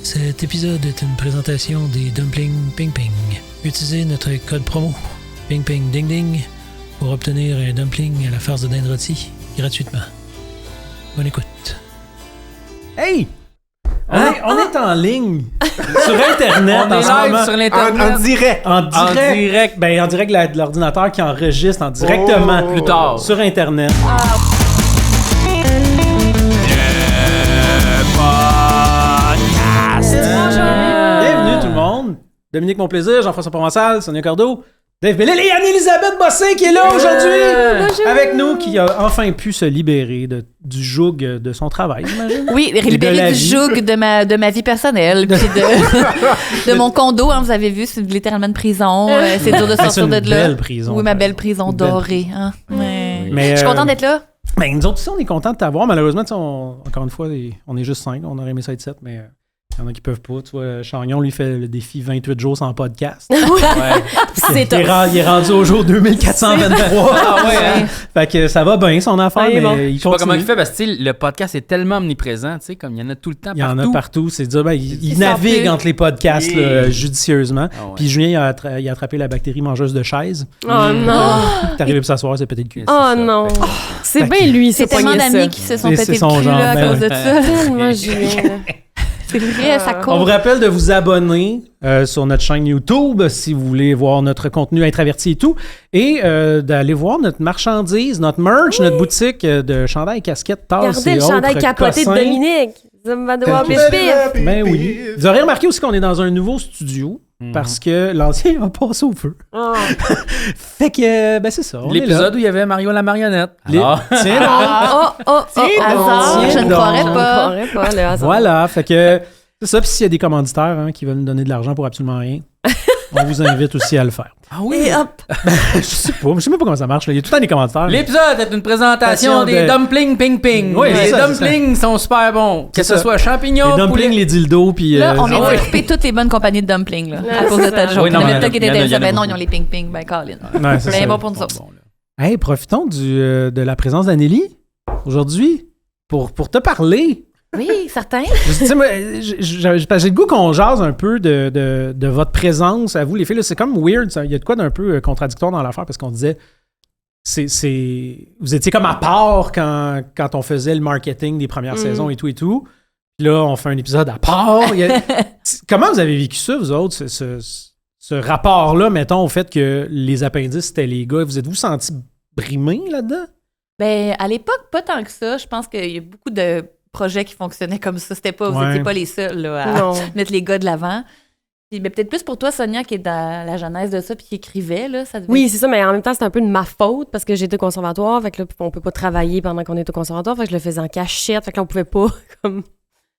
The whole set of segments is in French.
Cet épisode est une présentation des Dumplings Ping Ping. Utilisez notre code promo Ping Ping Ding Ding pour obtenir un dumpling à la farce de dinde rôti gratuitement. Bonne écoute. Hey! On est en ligne sur Internet on est live sur l'Internet. En direct. En direct de l'ordinateur qui enregistre directement plus tard sur Internet. Bienvenue tout le monde. Dominique Monplaisir, Jean-François Provençal, Sonia Cordeau, Dave Bellil et Anne-Élisabeth Bossé qui est là aujourd'hui avec nous, qui a enfin pu se libérer du joug de son travail, j'imagine. Oui, libéré du joug de ma vie personnelle, puis de mon condo, hein, vous avez vu, c'est littéralement une prison. C'est dur de sortir de là. C'est une belle prison. Oui, ma belle prison dorée. Hein. Mais, je suis contente d'être là. Mais nous autres aussi, on est contents de t'avoir. Malheureusement, encore une fois, on est juste 5. On aurait aimé ça être 7, mais il y en a qui peuvent pas. Tu vois, Chagnon, lui, fait le défi 28 jours sans podcast. C'est top. Il est rendu au jour 2423. Fait que ça va bien, son affaire, mais bon. il Je sais pas comment il fait, parce que le podcast est tellement omniprésent, tu sais, comme il y en a tout le temps, partout. Il y en a partout. C'est dire, il navigue entre les podcasts là, judicieusement. Puis Julien, il a attrapé la bactérie mangeuse de chaises. Oh non! T'es arrivé pour s'asseoir, c'est pété le cul. Oh non! C'est bien lui, c'est tellement d'amis qui se sont pété le cul là, à cause de ça. Tellement Julien. C'est vrai, ça compte. On vous rappelle de vous abonner sur notre chaîne YouTube si vous voulez voir notre contenu intraverti et tout. Et d'aller voir notre marchandise, notre merch, notre boutique de chandails et casquettes, tasses Regardez et le chandail autres capoté de cossins. Dominique. Zumba pif. Ben oui. Vous aurez remarqué aussi qu'on est dans un nouveau studio parce que l'ancien a passé au feu. Oh. Fait que, ben c'est ça. L'épisode où il y avait Mario la marionnette. Tiens, Hasard, je ne croirais pas. Le hasard. Voilà, fait que c'est ça. Puis s'il y a des commanditaires qui veulent nous donner de l'argent pour absolument rien, on vous invite aussi à le faire. Ah oui? Et hop! Je sais pas comment ça marche. Là. Il y a tout le temps des commanditaires. L'épisode est une présentation des dumplings Ping Ping. Oui, les ça, dumplings sont super bons. Que ce soit champignons, les dumplings, les dildos, puis... Là, on vient de couper toutes les bonnes compagnies de dumplings, là, à cause de ta joke. Oui, non, il y en a peut-être qui étaient il y en a ben non, beaucoup. ils ont les Ping Ping, ben Colin. Ouais, c'est C'est ça. bon pour nous autres. Hey, profitons de la présence d'Anneli aujourd'hui pour te parler. Oui, certain. Tu sais, moi, j'ai le goût qu'on jase un peu de votre présence à vous, les filles. Là, c'est comme weird. Il y a de quoi d'un peu contradictoire dans l'affaire parce qu'on disait vous étiez comme à part quand on faisait le marketing des premières saisons et tout. Puis là, on fait un épisode à part. Comment vous avez vécu ça, vous autres, ce rapport-là, mettons, au fait que les appendices, c'était les gars? Vous êtes-vous sentis brimés là-dedans? Ben, à l'époque, pas tant que ça. Je pense qu'il y a beaucoup de projets qui fonctionnaient comme ça. Vous n'étiez pas les seuls là, à mettre les gars de l'avant. Puis, ben, peut-être plus pour toi, Sonia, qui est dans la genèse de ça puis qui écrivait. Là, ça devait... Oui, c'est ça, mais en même temps, c'est un peu de ma faute parce que j'étais au conservatoire. Fait que là, on peut pas travailler pendant qu'on est au conservatoire. Fait que je le faisais en cachette. Fait que là, on pouvait pas comme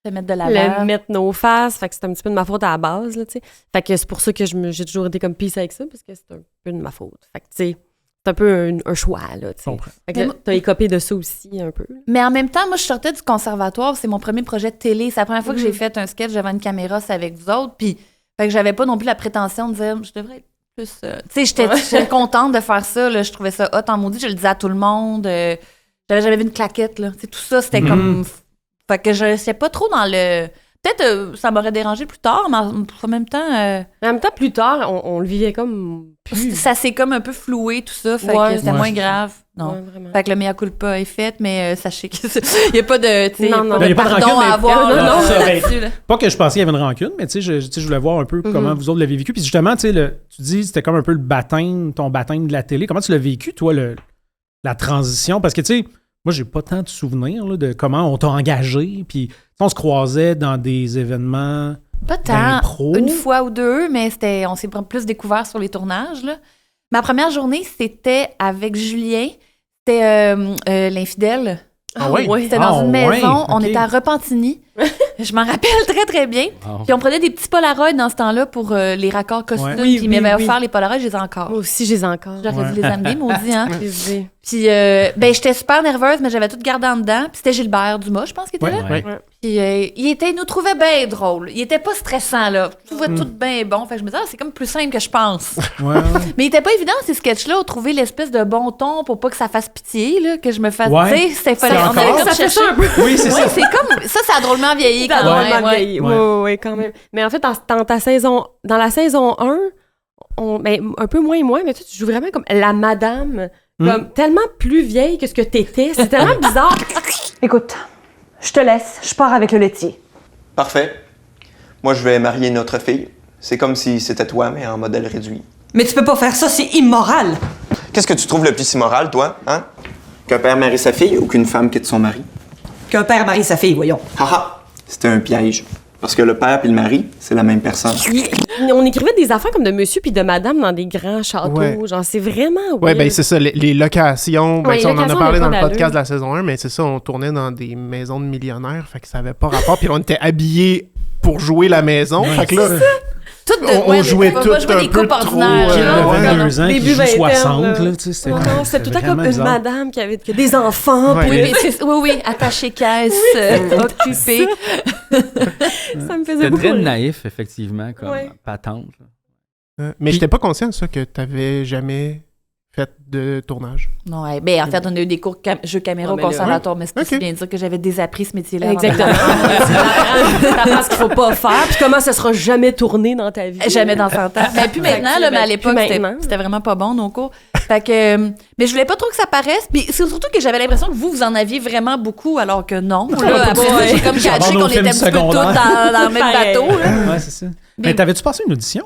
se mettre de l'avant. mettre nos faces. Fait que c'est un petit peu de ma faute à la base. Là, t'sais. Fait que c'est pour ça que j'ai toujours été comme pisse avec ça parce que c'est un peu de ma faute. Fait que, tu sais, c'est un peu un choix, là, tu sais. Fait que là, t'as écopé de ça aussi, un peu. Mais en même temps, moi, je sortais du conservatoire. C'est mon premier projet de télé. C'est la première fois que j'ai fait un sketch devant une caméra, c'est avec vous autres. Puis, fait que j'avais pas non plus la prétention de dire, je devrais être plus... Tu sais, j'étais contente de faire ça, là. Je trouvais ça hot en maudit. Je le disais à tout le monde. J'avais jamais vu une claquette, là. Tu sais, tout ça, c'était comme... Fait que je sais pas trop dans le... Peut-être ça m'aurait dérangé plus tard, mais en même temps... Mais en même temps, plus tard, on le vivait comme... Ça s'est comme un peu floué, tout ça, fait que c'était moins grave. Non. Ouais, vraiment. Fait que le mea culpa est fait, mais sachez qu'il n'y a pas de, Non, il y a pas de pardon rancune, à avoir mais- là. Pas que je pensais qu'il y avait une rancune, mais tu sais, je voulais voir un peu comment vous autres l'avez vécu. Puis justement, tu sais, tu dis c'était comme un peu ton baptême de la télé. Comment tu l'as vécu, toi, la transition? Parce que, tu sais, moi, j'ai pas tant de souvenirs là, de comment on t'a engagé. Puis on se croisait dans des événements Pas tant, d'impro. une fois ou deux, mais on s'est plus découvert sur les tournages, là. Ma première journée, c'était avec Julien. C'était l'infidèle. Ah oui? C'était dans une maison. On ok. était à Repentigny. Je m'en rappelle très, très bien. Puis on prenait des petits Polaroids dans ce temps-là pour les raccords costumes. Ouais. Oui, Puis il m'avait oui. offert les Polaroids, je les ai encore. Moi aussi, j'ai encore. J'aurais dû les amener, maudit, hein? Puis, Puis, ben, j'étais super nerveuse, mais j'avais tout gardé en dedans. Puis c'était Gilbert Dumas, je pense, qui était là. Ouais. Puis il nous trouvait bien drôle. Il était pas stressant, là. Je trouvais tout bien bon. Fait que je me disais, c'est comme plus simple que je pense. Ouais. Mais il était pas évident, ces sketchs-là, à trouver l'espèce de bon ton pour pas que ça fasse pitié, là, que je me fasse. Ouais. Tu sais, C'est on avait encore? comme ça fait cherché. ça un peu. Oui, c'est Oui, ça. c'est comme ça a drôlement drôlement vieilli quand même. Oui, quand même. Mais en fait, dans la saison 1, un peu moins moi, mais tu joues vraiment comme la madame, comme tellement plus vieille que ce que t'étais. C'est tellement bizarre. Écoute, je te laisse. Je pars avec le laitier. Parfait. Moi, je vais marier notre fille. C'est comme si c'était toi, mais en modèle réduit. Mais tu peux pas faire ça, c'est immoral. Qu'est-ce que tu trouves le plus immoral, toi, hein? Qu'un père marie sa fille ou qu'une femme quitte son mari? Qu'un père marie sa fille, voyons. Haha! C'était un piège. Parce que le père et le mari, c'est la même personne. On écrivait des affaires comme de monsieur puis de madame dans des grands châteaux. Ouais. Genre, c'est vraiment Ouais, ben c'est ça, les locations. Ben, Ouais, les on en a locations parlé n'ont dans pas le podcast d'allure. de la saison 1, mais c'est ça, on tournait dans des maisons de millionnaires, fait que ça avait pas rapport. Puis on était habillés pour jouer la maison. Fait que là, on jouait tout un peu trop. Il 22 ans, Début qui joue vingtaine, 60, là. là, tu sais, c'était Non, c'était tout à vraiment comme une bizarre. madame qui avait des enfants. Ouais. puis Oui, attaché caisse, occupé. ça me faisait C'était beaucoup très rire. naïf, effectivement, comme Ouais. patente. là. Mais j'étais pas conscient de ça, que t'avais jamais fait de tournage. Non, ouais, ben, en fait, on a eu des cours jeux caméra Ah, au mais là, conservatoire, mais c'est Ok. bien dire que j'avais désappris ce métier-là. Exactement. T'apprends ce qu'il faut pas faire, puis comment ça sera jamais tourné dans ta vie. Jamais dans 100 ans. Mais plus maintenant, là, mais à l'époque, Plus maintenant. c'était vraiment pas bon, nos cours. Fait que, mais je voulais pas trop que ça paraisse. Puis c'est surtout que j'avais l'impression que vous en aviez vraiment beaucoup, alors que non. Là, après ça, j'ai comme catché Genre nos qu'on était un films petit peu toutes secondaires. dans le même Pareil. bateau. Là. Ouais, c'est ça. Mais t'avais-tu passé une audition?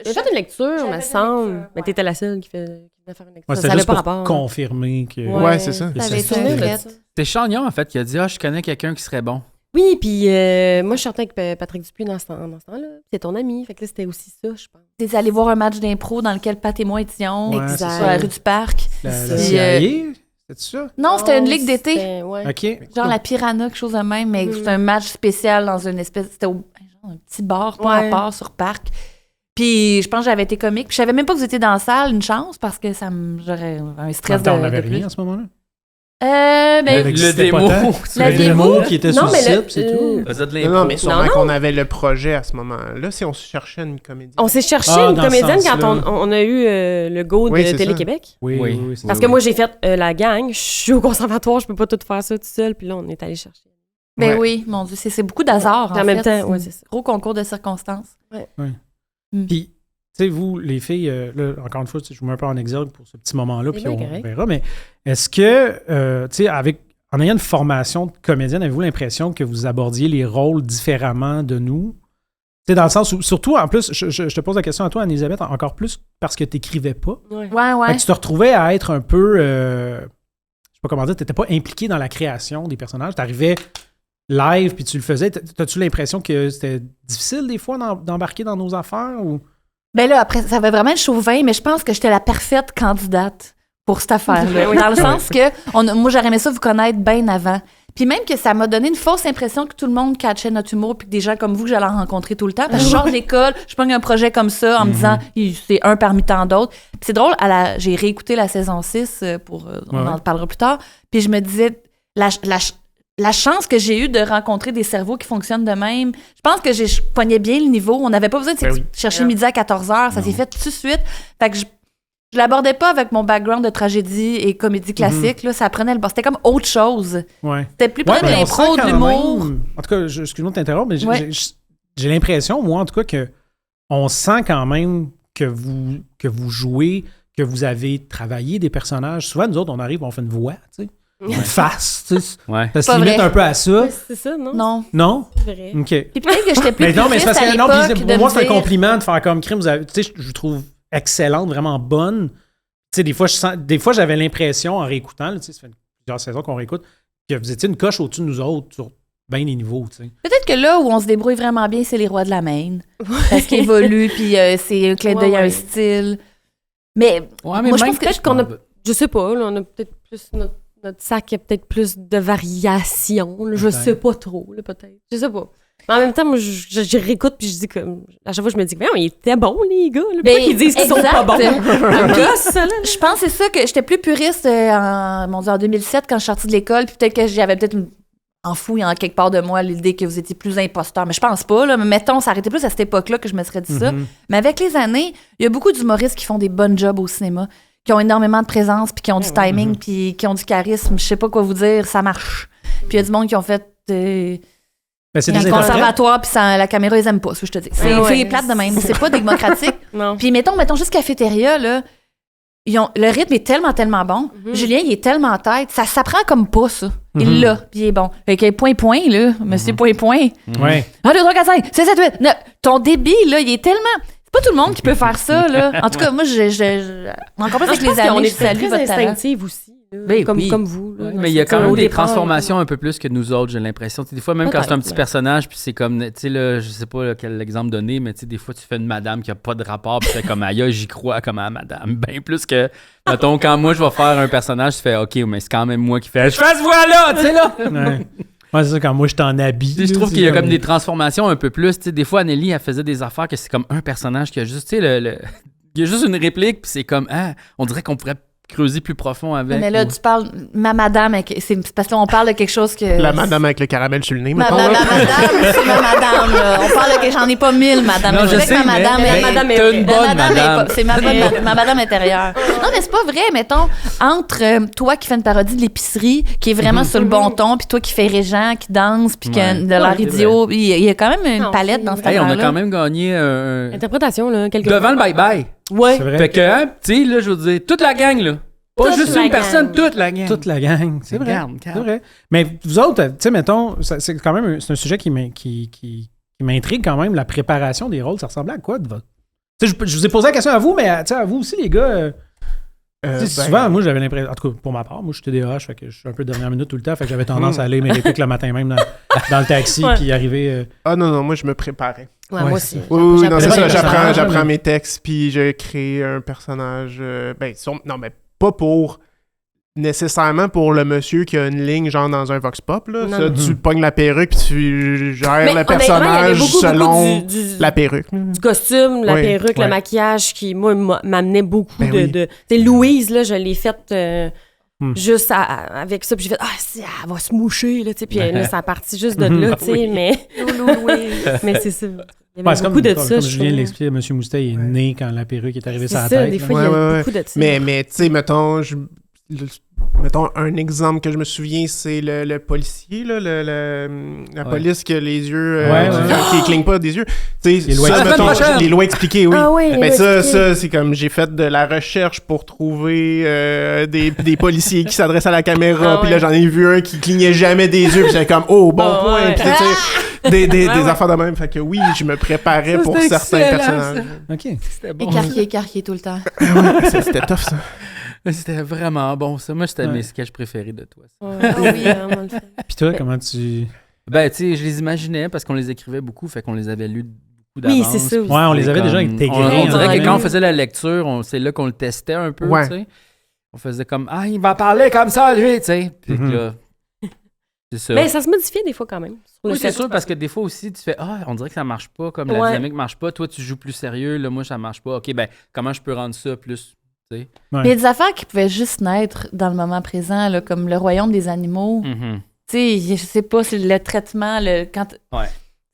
J'ai fait une lecture, J'avais me fait semble. une lecture, Mais t'étais la seule qui venait faire une lecture. Ouais, ça c'était avait juste pas pour rapport. confirmer que... Ouais, c'est ça. que Ça avait ça été se fait. fait. C'était Chagnon, en fait, qui a dit « Ah, je connais quelqu'un qui serait bon. Oui, puis moi, je sortais avec Patrick Dupuis dans ce temps-là. C'est ton ami. Fait que là, c'était aussi ça, je pense. T'es allé voir un match d'impro dans lequel Pat et moi étions. Ouais, Exact. c'est Sur la rue du Parc. La Puis, CIA, c'était ça? Non, c'était une ligue d'été. C'était- Ouais. OK. Genre la Piranha, quelque chose de même, mais c'était un match spécial dans une espèce. C'était genre un petit bar, pas Ouais. à part sur Parc. Puis je pense que j'avais été comique. Puis je savais même pas que vous étiez dans la salle, une chance, parce que j'aurais un stress Attends, on de n'avait plus. rien à ce moment-là? Ben, Avec Le c'était démo. pas tant. La Le démo. démo qui était sur Non, le mais site, c'est tout. Faisait de Non, l'impro. non, mais sûrement Non. qu'on avait le projet à ce moment-là, si on se cherchait une comédie. On s'est cherché Ah, une dans ce comédienne sens-là. quand on a eu le go Oui, de c'est Télé-Québec. Oui, Oui. oui, c'est Parce ça. que moi, j'ai fait la gang. Je suis au conservatoire, je peux pas tout faire ça tout seul. Puis là, on est allé chercher. Ben Ouais. oui, mon Dieu, c'est beaucoup d'hasard. Puis en même temps, ouais, c'est ça. Gros concours de circonstances. Puis, tu sais, vous, les filles, là, encore une fois, je vous mets un peu en exergue pour ce petit moment-là, C'est puis bien on correct. verra, mais est-ce que, tu sais, en ayant une formation de comédienne, avez-vous l'impression que vous abordiez les rôles différemment de nous? Tu sais, dans le sens où, surtout, en plus, je te pose la question à toi, Anne-Elisabeth, encore plus parce que tu n'écrivais pas. Ouais. Ouais. Fait que tu te retrouvais à être un peu, je sais pas comment dire, tu n'étais pas impliqué dans la création des personnages. Tu arrivais live, puis tu le faisais. T'as-tu l'impression que c'était difficile des fois d'embarquer dans nos affaires? Ou... Ben là, après, ça va vraiment être chauvin, mais je pense que j'étais la parfaite candidate pour cette affaire-là. Dans le sens que moi, j'aurais aimé ça vous connaître bien avant. Puis même que ça m'a donné une fausse impression que tout le monde catchait notre humour puis que des gens comme vous que j'allais en rencontrer tout le temps. Parce que je sors de l'école, je pogne un projet comme ça en me disant c'est un parmi tant d'autres. Puis c'est drôle, j'ai réécouté la saison 6 on en parlera plus tard. Puis je me disais la chance que j'ai eue de rencontrer des cerveaux qui fonctionnent de même. Je pense que je pognais bien le niveau. On n'avait pas besoin de chercher midi à 14h. Ça s'est fait tout de suite. Fait que je l'abordais pas avec mon background de tragédie et comédie classique. Là, ça prenait le bas. C'était comme autre chose. Ouais. C'était plus près de mais on l'impro, sent de quand l'humour. même- En tout cas, excuse-moi de t'interrompre, mais Ouais. j'ai l'impression, moi, en tout cas, que on sent quand même que vous jouez, que vous avez travaillé des personnages. Souvent, nous autres, on arrive, on fait une voix, tu sais. Une face, tu sais. Ouais. Ça se Pas limite vrai. un peu à ça. Ouais, c'est ça, non? Non. Non? C'est vrai. OK. Puis peut-être que j'étais plus Mais non, mais c'est parce puriste que à non, puis l'époque pour de moi, me c'est un dire- compliment de faire comme crime. Tu sais, je vous trouve excellente, vraiment bonne. Tu sais, des fois, j'avais l'impression, en réécoutant, là, tu sais, ça fait plusieurs saisons qu'on réécoute, que vous étiez une coche au-dessus de nous autres sur bien les niveaux, tu sais. Peut-être que là où on se débrouille vraiment bien, c'est les rois de la Maine. Parce qu'ils évoluent, puis c'est un clin d'œil à un Ouais. style. Mais Ouais, moi, je même pense que peut-être qu'on a... Je sais pas, là, on a peut-être plus... Notre sac a peut-être plus de variations. Là, je Peut-être. sais pas trop, là, peut-être. Je sais pas. Mais en même temps, moi, je réécoute puis je dis comme... À chaque fois, je me dis, mais ils étaient bons, les gars. Là. Pourquoi qu'ils disent qu'ils sont pas bons? Un gosse, ça, là. je pense que c'est ça que j'étais plus puriste en 2007 quand je suis sortie de l'école, puis peut-être que j'avais peut-être enfoui en quelque part de moi l'idée que vous étiez plus imposteur. Mais je pense pas, là. Mais mettons, ça arrêtait plus à cette époque-là que je me serais dit ça. Mais avec les années, il y a beaucoup d'humoristes qui font des bonnes jobs au cinéma, qui ont énormément de présence, puis qui ont du timing, puis qui ont du charisme. Je sais pas quoi vous dire, ça marche. Puis il y a du monde qui ont fait Ben, c'est il y a des un interprètes. conservatoire, puis la caméra, ils aiment pas, ça, je te dis. C'est plate de même. C'est pas démocratique. Non. Puis mettons juste cafétéria, là, le rythme est tellement bon. Julien, il est tellement en tête. Ça s'apprend comme pas, ça. Il l'a, puis il est bon. Fait que point, là, monsieur point. Ouais. 1, 2, 3, 4, 5, 6, 7, 8, 9. Ton débit, là, il est tellement... C'est pas tout le monde qui peut faire ça, là. En tout cas, moi, encore plus avec les amis, je salue votre talent. instinctive aussi. Ben comme vous. Là, mais il y a quand même au des départ, transformations un peu plus que nous autres, j'ai l'impression. Des fois, même quand c'est un petit Peut-être, personnage, puis c'est comme, tu sais, là, je sais pas quel exemple donner, mais tu sais, des fois, tu fais une madame qui a pas de rapport, puis tu fais comme aïe, j'y crois comme à madame. Bien plus que, mettons, quand moi, je vais faire un personnage, tu fais, OK, mais c'est quand même moi qui fais, je fais ce voix-là, tu sais, là. Ouais, c'est ça, quand moi, je t'en habille. Je trouve qu'il y a comme des transformations un peu plus. Tu sais, des fois, Anneli, elle faisait des affaires que c'est comme un personnage qui a juste, tu sais, il y a juste une réplique, puis c'est comme, on dirait qu'on pourrait creuser plus profond avec. Mais là, tu parles, ma madame, c'est parce qu'on parle de quelque chose que... La madame avec le caramel sur le nez, Ma mettons, madame, là. c'est ma madame, là. On parle de que j'en ai pas 1000, madame. Non, je sais que sais, ma madame mais est... madame t'as une bonne madame. C'est ma madame intérieure. Non, mais c'est pas vrai, mettons, entre toi qui fais une parodie de l'épicerie, qui est vraiment sur le bon ton, puis toi qui fais Régent, qui danse, puis Ouais. de l'air idiot, il y a quand même une Non, palette c'est dans cette Hey, on a affaire-là. quand même gagné un... Interprétation, là. devant le bye-bye. Ouais. C'est vrai. Fait que, hein, tu sais, là, je veux dire, toute la gang, là. Pas Toute juste la une personne, gang. toute la gang. Toute la gang. C'est vrai. Regarde. C'est vrai. Mais vous autres, tu sais, mettons, c'est quand même c'est un sujet qui m'intrigue quand même, la préparation des rôles. Ça ressemblait à quoi de votre. Tu sais, je vous ai posé la question à vous, mais tu sais, à vous aussi, les gars. Tu sais, souvent, moi, j'avais l'impression. En tout cas, pour ma part, moi, je suis TDAH, fait que je suis un peu dernière minute tout le temps, fait que j'avais tendance à aller mes répliques le matin même dans le taxi, Ouais. puis arriver. Ah non, moi, je me préparais. Ouais, Ouais, moi c'est- aussi. Oui, non, c'est ça. J'apprends- J'apprends mes textes, puis je crée un personnage. Non, mais pas pour nécessairement pour le monsieur qui a une ligne genre dans un vox pop là. Non, Ça, non. tu pognes la perruque puis tu gères Mais le honnêtement, il y avait personnage beaucoup selon du la perruque. du costume, la Oui, perruque, ouais. le maquillage qui, moi, m'amenait beaucoup Ben de... oui. Tu sais, Louise, là, je l'ai faite juste avec ça, puis j'ai fait « Ah, si, elle va se moucher, là, tu sais. » Puis là, ça a parti juste de là, tu sais, mais... mais c'est ça. Il y avait Ouais, c'est beaucoup de comme ça, je Julien trouve. l'expliquait, M. Moustet il est né quand la perruque est arrivée sur la C'est ça, tête. des là. fois, il y a Ouais. beaucoup de ça. Mais tu sais, mettons, mettons un exemple que je me souviens, c'est le policier, là, la police qui a les yeux, qui cligne pas des yeux. Tu sais, Les lois ça, expliquées. mettons, les lois expliquées, oui. Ah oui, les Mais lois expliquées. ça, c'est comme j'ai fait de la recherche pour trouver des policiers qui s'adressent à la caméra, Ah puis là ouais. j'en ai vu un qui clignait jamais des yeux, puis j'étais comme oh bon Ah point, ouais. puis tu sais, des affaires de même. Fait que oui, je me préparais Ça, pour c'était certains excellent, personnages. OK. C'était bon. Écarqué tout le temps. C'était tough ça. C'était vraiment bon, ça. Moi, c'était Ouais. mes sketchs préférés de toi. ça. Ah oui, vraiment le fun. Puis toi, comment tu. Ben, tu sais, je les imaginais parce qu'on les écrivait beaucoup, fait qu'on les avait lus beaucoup d'avance. Oui, c'est ça. puis Ouais, on les c'était avait déjà comme- intégrés, On dirait hein. que quand on faisait la lecture, c'est là qu'on le testait un peu, Ouais. tu sais. On faisait comme, ah, il va parler comme ça, lui, tu sais. Puis Mhm. là, c'est ça. Mais ça se modifiait des fois quand même. sur le Oui, c'est set. sûr, parce que des fois aussi, tu fais, ah, on dirait que ça marche pas, comme la Ouais. dynamique marche pas. Toi, tu joues plus sérieux, là, moi, ça marche pas. OK, ben, comment je peux rendre ça plus, tu sais? Ouais. Il y a des affaires qui pouvaient juste naître dans le moment présent, là, comme le royaume des animaux. Mhm. Tu sais, je sais pas, c'est le traitement, Ouais.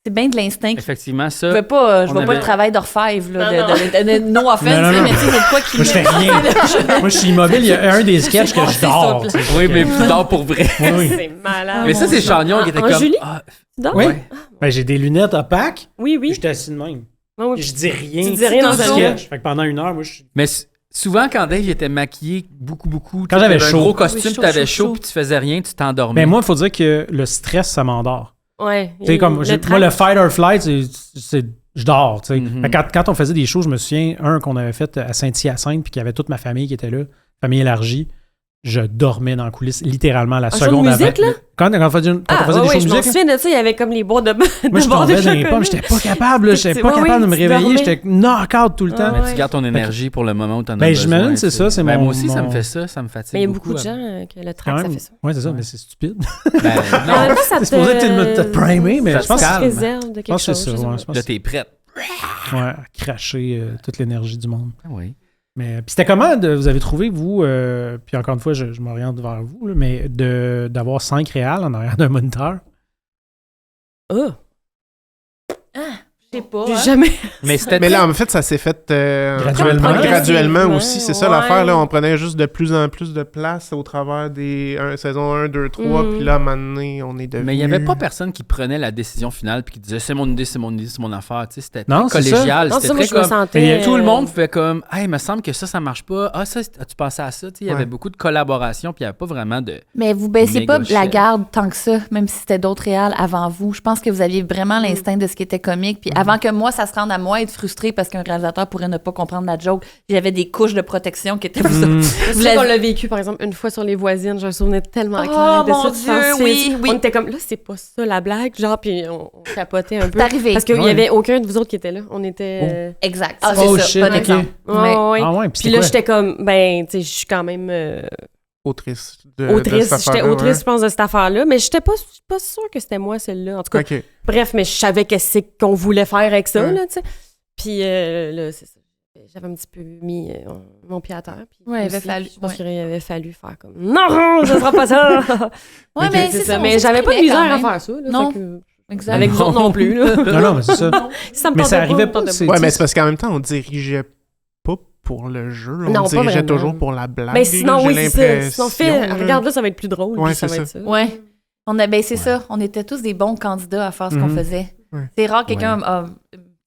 c'est bien de l'instinct. Effectivement, Je ça. vois pas, je on vois pas avait- le travail d'orfèvre, là, Non, no offense, Non, non, non. mais tu sais, c'est quoi qui Moi, je fais rien. Moi, je suis immobile. Il y a un des sketchs que je dors. tu sais. Oui, mais tu dors pour vrai. Oui, oui. C'est malade. Mais ça, c'est Chagnon qui était En comme. Julie? Ah, Tu dors? Oui. ouais. Ben, j'ai des lunettes opaques. Oui, Puis oui. j'étais assis de même. Ouais, oui. Je dis rien. Tu dis rien dans C'est un tout autre. sketch. Fait que pendant une heure, moi, je. Mais souvent, quand Dave était maquillé beaucoup, Quand j'avais t'avais chaud. un gros costume, Oui, chaud, t'avais chaud, chaud, puis tu faisais rien, tu t'endormais. Ben, moi, il faut dire que le stress, ça m'endort. Ouais. Tu sais, comme, moi, le fight or flight, je dors, tu sais. Mhm. Fait que quand on faisait des shows, je me souviens, un qu'on avait fait à Saint-Hyacinthe, puis qu'il y avait toute ma famille qui était là, famille élargie, je dormais dans la coulisse, littéralement, la show de seconde musique, avant. là? Quand on faisait, quand on faisait des shows ouais, de je me musique, souviens de ça, il y avait comme les boîtes de moi, je bord de tombais dans les chocolat. pommes, j'étais pas capable, là, j'étais pas Ouais, capable de me tu réveiller, dormais. j'étais knock-out tout le temps. Ah, Mais tu gardes ton énergie pour le moment où t'en as Ben, besoin. j'imagine, c'est tu sais. ça, c'est Ben, mon- moi aussi, ça me mon- fait ça, ça me fatigue Mais il y a beaucoup. beaucoup de gens que le Quand track, ça même. fait ça. Ouais, c'est ça, mais c'est stupide. Ben, En non, même temps, ça C'est supposé te primer, mais ça je pense te que ça te calme. réserve de je quelque pense que chose. c'est ça, je sais ouais, pas. je pense là, que t'es prête. ouais, à cracher toute l'énergie du monde. Ah oui. Mais puis c'était comment vous avez trouvé, vous, puis encore une fois, je m'oriente vers vous, là, mais d'avoir 5 réals en arrière d'un moniteur? Ah! Je sais pas. Plus hein. jamais. Mais là, en fait, ça s'est fait graduellement aussi. C'est ça l'affaire. Là, on prenait juste de plus en plus de place au travers des saison 1, 2, 3. Puis là, à un moment donné, on est devenu... Mais il n'y avait pas personne qui prenait la décision finale puis qui disait c'est mon idée, c'est mon idée, c'est mon affaire. Tu sais, c'était Non, très c'est collégial. Non, C'était ça, moi, très je me comme... sentais... Tout le monde fait comme hey, il me semble que ça marche pas. Ah, ça, as-tu pensé à ça? Tu sais, il y avait Ouais. beaucoup de collaboration puis il n'y avait pas vraiment de. Mais vous baissiez pas Méga la chef. garde tant que ça, même si c'était d'autres réals avant vous. Je pense que vous aviez vraiment l'instinct de ce qui était comique. Puis avant que moi, ça se rende à moi être frustrée parce qu'un réalisateur pourrait ne pas comprendre la joke, j'avais des couches de protection qui étaient... C'est Vous vrai qu'on l'avez- l'a vécu, par exemple, une fois sur Les Voisines. Je me souvenais tellement Oh, clair de mon ça. Dieu, Sensible. oui, oui. On était comme, là, c'est pas ça la blague. Genre, puis on capotait un peu. C'est arrivé. Parce qu'il y Ouais. avait aucun de vous autres qui était là. On était... Exact. Ah, Ça, c'est oh ça. shit, Bon ok. exemple. Ouais, Ouais. ouais. Ah ouais, Puis là, j'étais comme, ben, tu sais, je suis quand même autrice de autrice. cette J'étais affaire-là, autrice, je pense, de cette affaire-là. Mais j'étais pas sûre que c'était moi, celle-là. En tout cas, OK. bref, mais je savais qu'est-ce c'est qu'on voulait faire avec ça, Ouais. là, tu sais. Puis là, c'est ça. J'avais un petit peu mis mon pied à terre. Puis Ouais, il avait aussi, fallu- Je pense ouais. qu'il avait fallu faire comme, non, ça sera pas ça. Ouais, mais c'est ça. on Mais j'avais pas de s'exprimait misère quand à même. faire ça. Là, Non. fait que- Exact. avec vous autres non plus. Là. Non, mais c'est ça. Ça me Mais tentait ça arrivait pas. me tentait c'est- Ouais, mais c'est parce qu'en même temps, on dirigeait pas pour le jeu. On Non, pas dirigeait vraiment. toujours pour la blague. Mais sinon, j'ai oui, c'est ça. l'impression, Sinon, fait, là. regarde là, ça va être plus drôle. Ouais, puis ça c'est va être ça. Ouais. C'est ça. On était tous des bons candidats à faire ce qu'on Mhm. faisait. Ouais. C'est rare quelqu'un